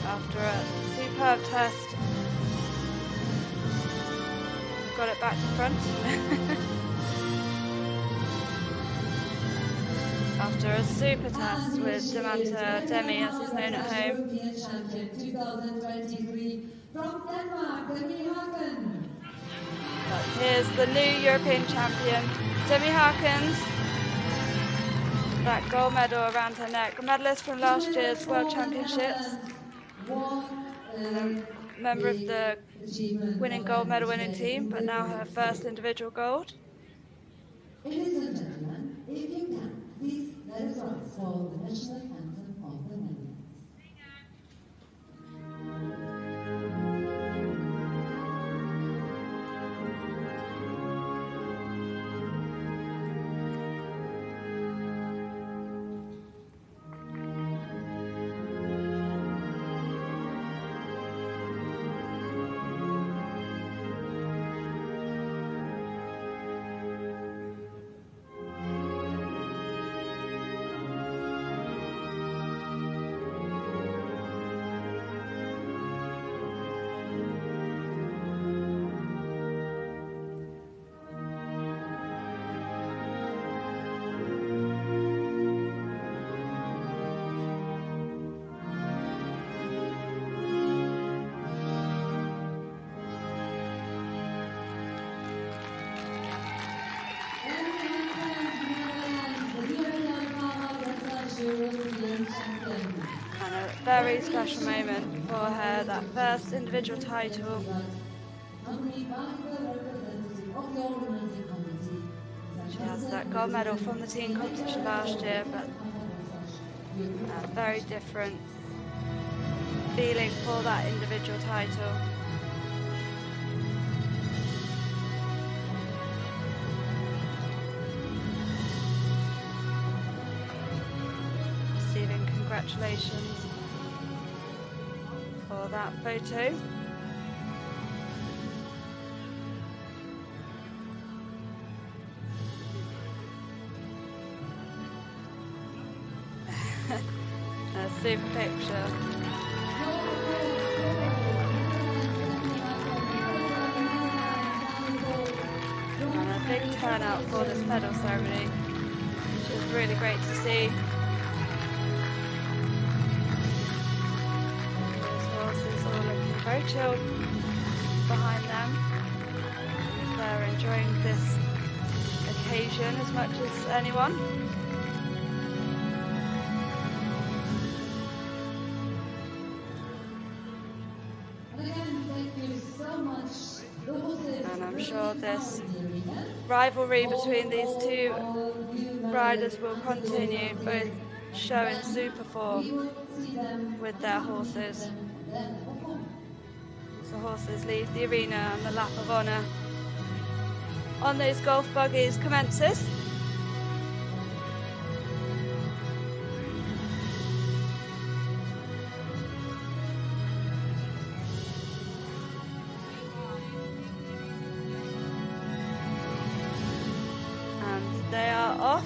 S1: after a superb test. Got it back to front. After a super test with Demanter Demi, as he's known at home.
S2: European champion 2023 from Denmark, Demi Harkins.
S1: But here's the new European champion, Demi Harkins. That gold medal around her neck. A medalist from last year's World Championships. And a member of the winning gold medal winning team, but now her first individual gold.
S2: Ladies and gentlemen, if you can, please let us rise for the national anthem of the Netherlands.
S1: very special moment for her, that first individual title. She has that gold medal from the team competition last year, but a very different feeling for that individual title. Receiving congratulations for that photo. A super picture. And a big turnout for this medal ceremony, which is really great to see. Those horses all looking very chilled behind them. They're enjoying this occasion as much as anyone. And I'm sure this rivalry between these two riders will continue, both showing super form with their horses. The horses leave the arena and the lap of honour on those golf buggies commences. They are off.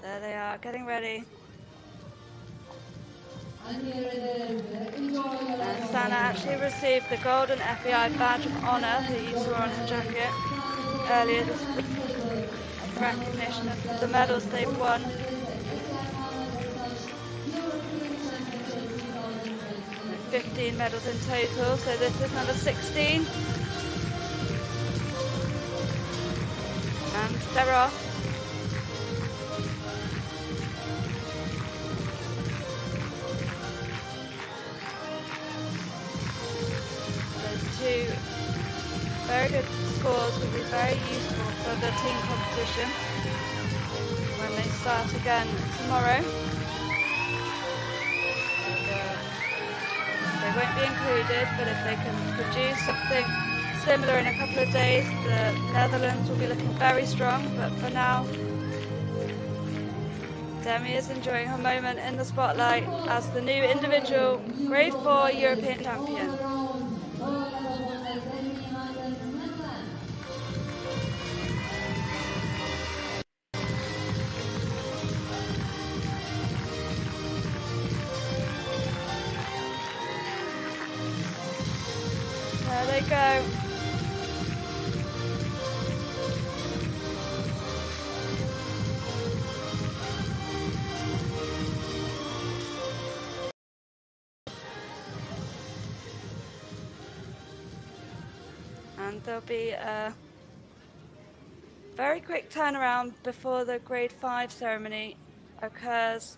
S1: There they are, getting ready. And Sana actually received the golden FEI badge of honour that you saw on her jacket earlier this week, as recognition of the medals they've won. 15 medals in total, so this is number 16. And they're off. Those two very good scores will be very useful for the team competition when they start again tomorrow. They won't be included, but if they can produce something similar in a couple of days, the Netherlands will be looking very strong. But for now, Demi is enjoying her moment in the spotlight as the new individual Grade 4 European champion. There they go. And there'll be a very quick turnaround before the Grade 5 ceremony occurs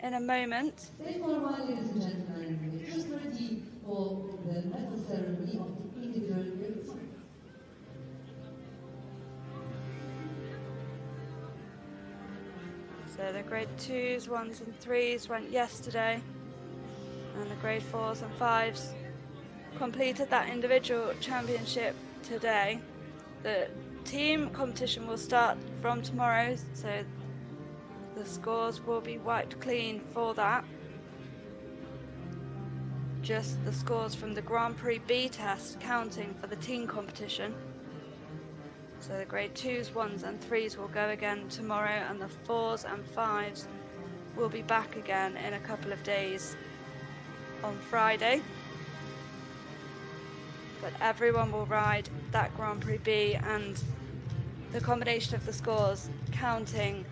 S1: in a moment.
S2: Stay for a while, ladies and gentlemen. We're just ready for the medal ceremony of the individual grade 5.
S1: So the Grade 2s, 1s and 3s went yesterday, and the Grade 4s and 5s completed that individual championship today. The team competition will start from tomorrow, so the scores will be wiped clean for that. Just the scores from the Grand Prix B test counting for the team competition. So the Grade 2s, 1s and 3s will go again tomorrow, and the 4s and 5s will be back again in a couple of days on Friday. But everyone will ride that Grand Prix B, and the combination of the scores counting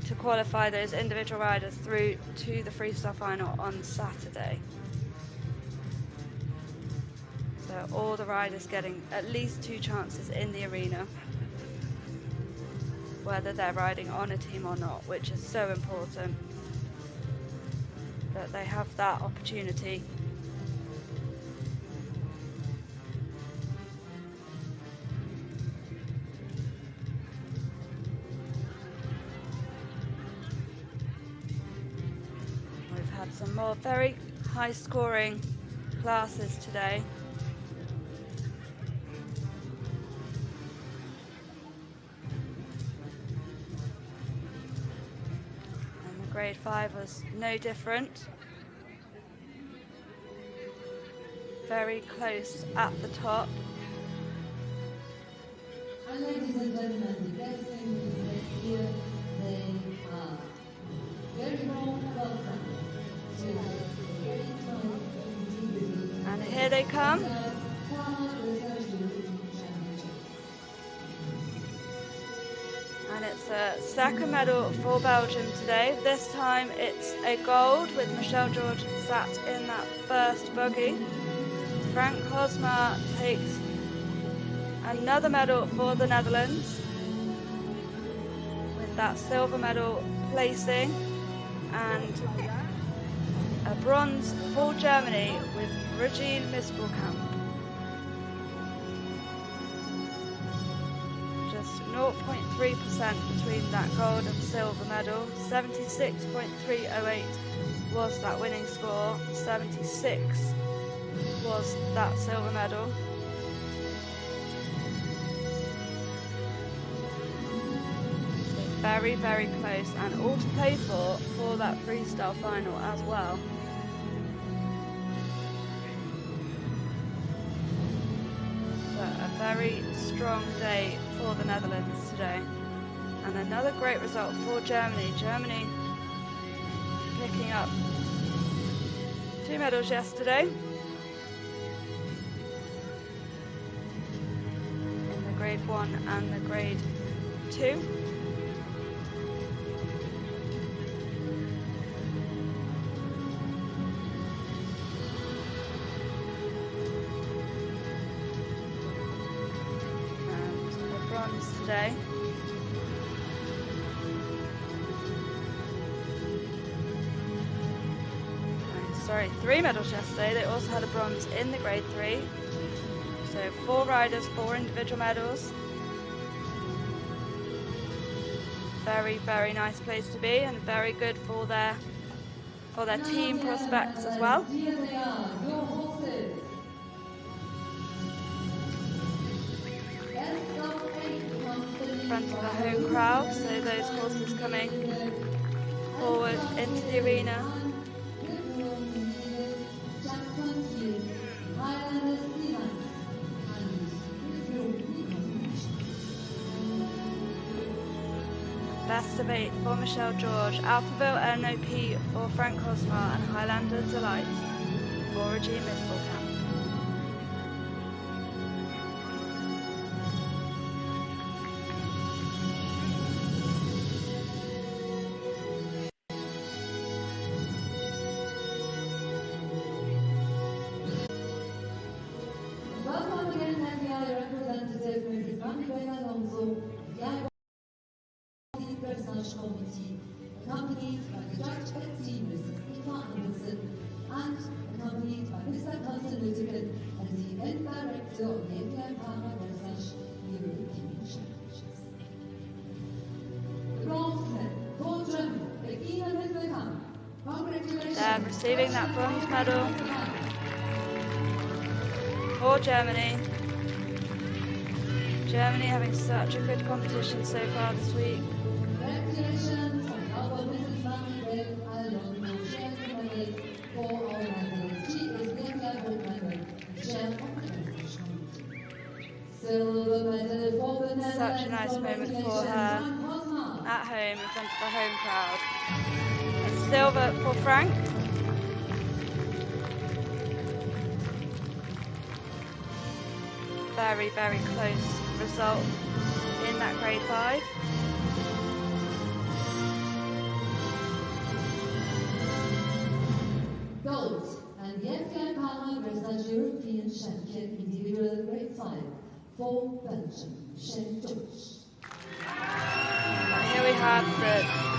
S1: to qualify those individual riders through to the freestyle final on Saturday. So all the riders getting at least 2 chances in the arena, whether they're riding on a team or not, which is so important that they have that opportunity. We've had some more very high scoring classes today. And the grade 5 was no different. Very close at the top.
S2: And ladies and gentlemen, the guests here, they are very warm welcome to the very time.
S1: And here they come. And it's a second medal for Belgium today. This time it's a gold with Michelle George sat in that first buggy. Frank Hosmer takes another medal for the Netherlands with that silver medal placing, and a bronze for Germany with Regine Mispelkamp. Just 0.3% between that gold and silver medal. 76.308 was that winning score. 76 was that silver medal. So very, very close, and all to play for that freestyle final as well. But a very strong day for the Netherlands today, and another great result for Germany. Germany picking up 2 medals yesterday. Grade 1 and the grade 2. And the bronze today. Sorry, 3 medals yesterday. They also had a bronze in the grade 3. So 4 riders, 4 individual medals. Very, very nice place to be, and very good for their team prospects as well.
S2: Here they are, your horses.
S1: In front of the home crowd, so those horses coming forward into the arena. Best of 8 for Michelle George, Alphaville NOP for Frank Hosmer, and Highlander Delight for Regine Mispelkamp.
S2: Welcome again, FEI representative Mrs. Manuela Alonso, Dressage Committee, accompanied by the judge at team, Mrs. Eva Anderson, and accompanied by Mr. Carlton Whittaker as the event director of the FEI Para Dressage European Championships. The bronze medal for Germany, Regine Mispelkamp. Congratulations.
S1: They're receiving that bronze medal for Germany. Germany having such a good competition so far this week.
S2: Congratulations on behalf of Mrs. Manuel Alonso, shares the medal for our medal. She is the FEI gold medal, chair of the Dressage Committee. Silver medal for the Netherlands.
S1: Such a nice moment for her at home in front of the home crowd. And silver for Frank. Very, very close result in that grade 5.
S2: Gold, and the FEI Para Dressage as European champion individual grade 5 for Belgium, Michelle George.
S1: And here we have the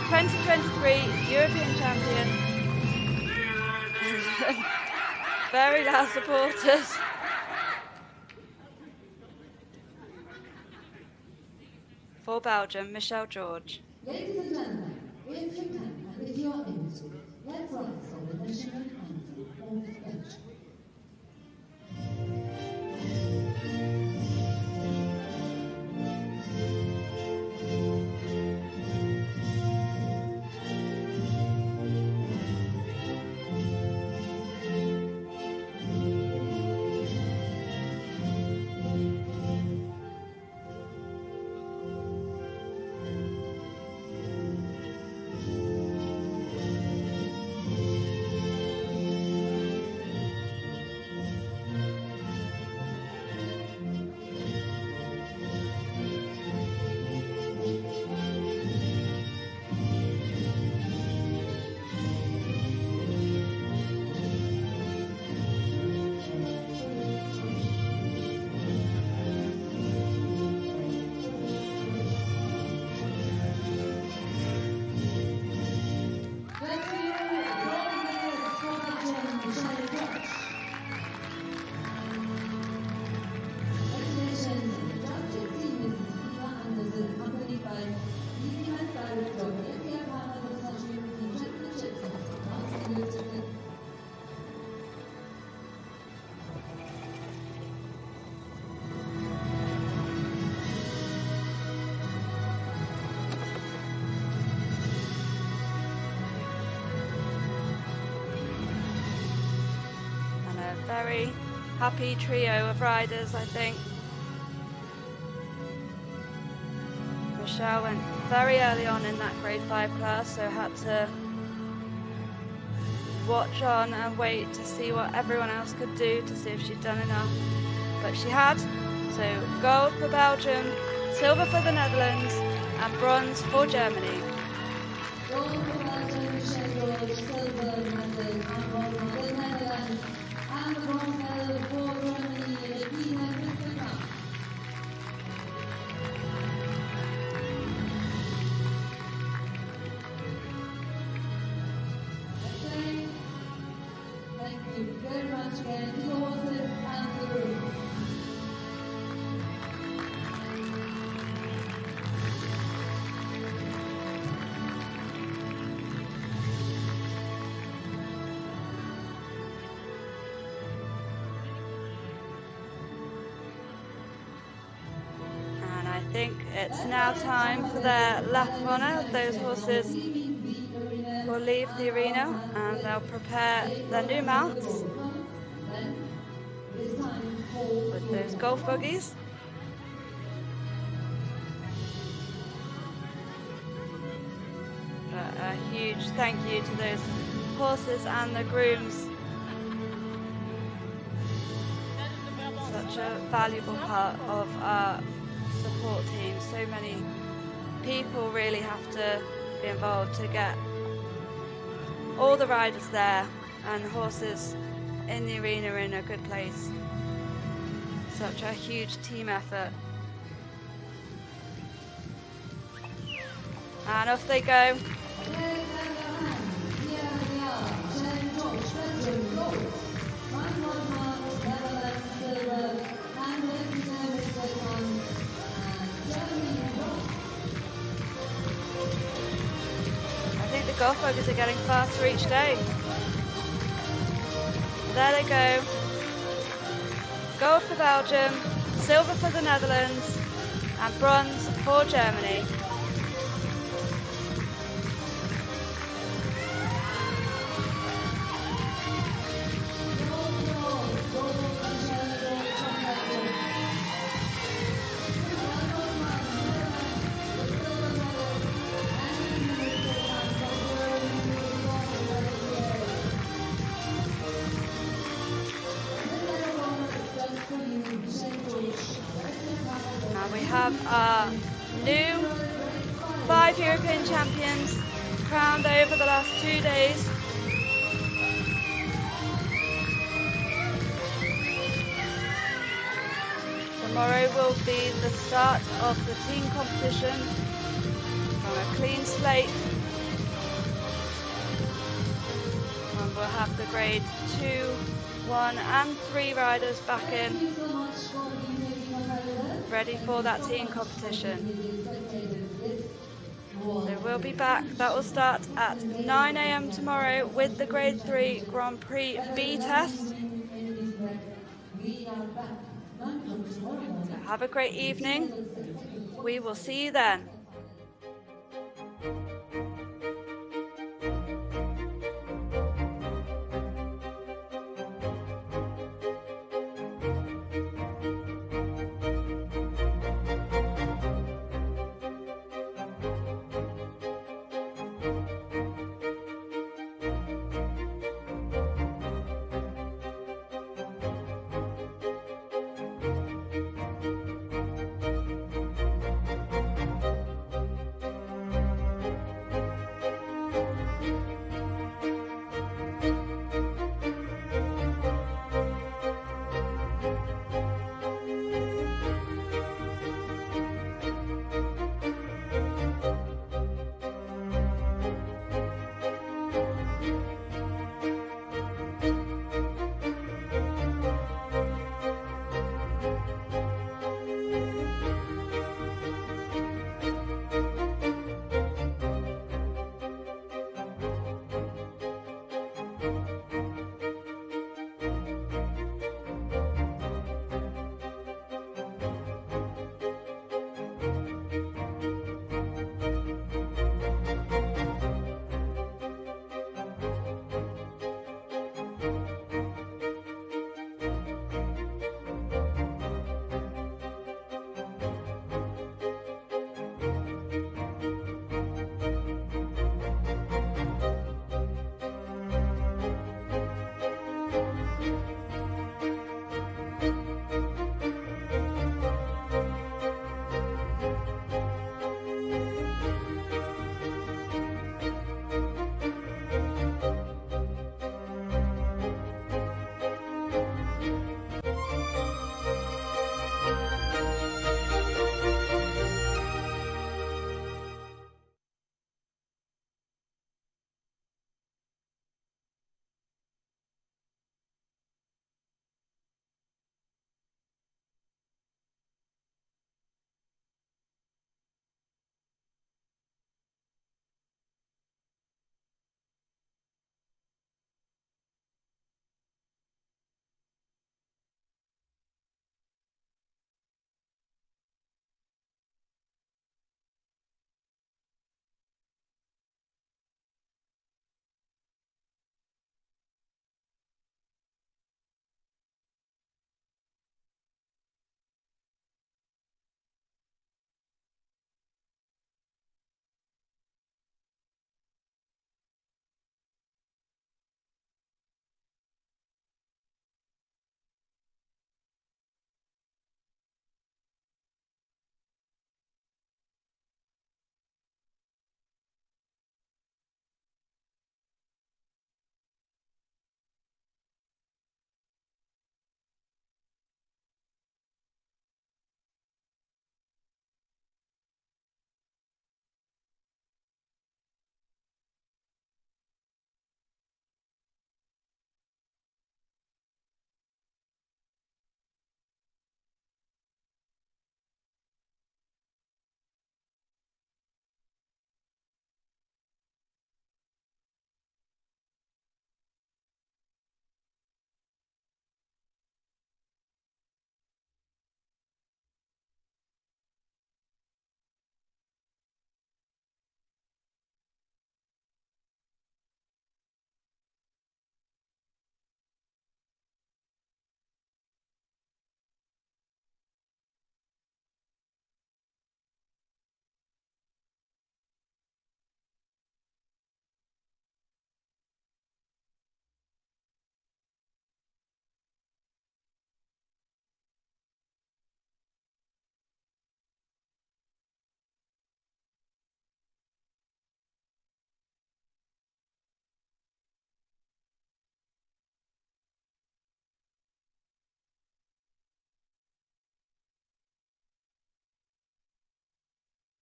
S1: 2023 European champion. Very loud supporters. For Belgium, Michelle George.
S2: Ladies and gentlemen, if you can and if you are able to, let's rise for the national anthem of Belgium.
S1: Very happy trio of riders, I think. Michelle went very early on in that grade 5 class, so had to watch on and wait to see what everyone else could do to see if she'd done enough. But she had. So gold for Belgium, silver for the Netherlands, and bronze for Germany.
S2: Gold for Belgium, Michelle George, silver medal, and bronze for the Netherlands. And the bronze medal for Germany, Regina Christensen. Okay. Thank you very much again to the horses and the grooms.
S1: I think it's now time for their lap of honour. Those horses will leave the arena and they'll prepare their new mounts with those golf buggies. But a huge thank you to those horses and the grooms. Such a valuable part of our support team. So many people really have to be involved to get all the riders there and the horses in the arena in a good place. Such a huge team effort. And off they go. I think the golf buggies are getting faster each day. There they go. Gold for Belgium, silver for the Netherlands, and bronze for Germany. We have our new 5 European champions crowned over the last 2 days. Tomorrow will be the start of the team competition on a clean slate. And we'll have the grade 2, 1 and 3 riders back in,
S2: Thank you so much for being here, Canada.
S1: ready for that team competition. So we'll be back. That will start at 9 AM tomorrow with the grade 3 Grand Prix B test. So have a great evening. We will see you then.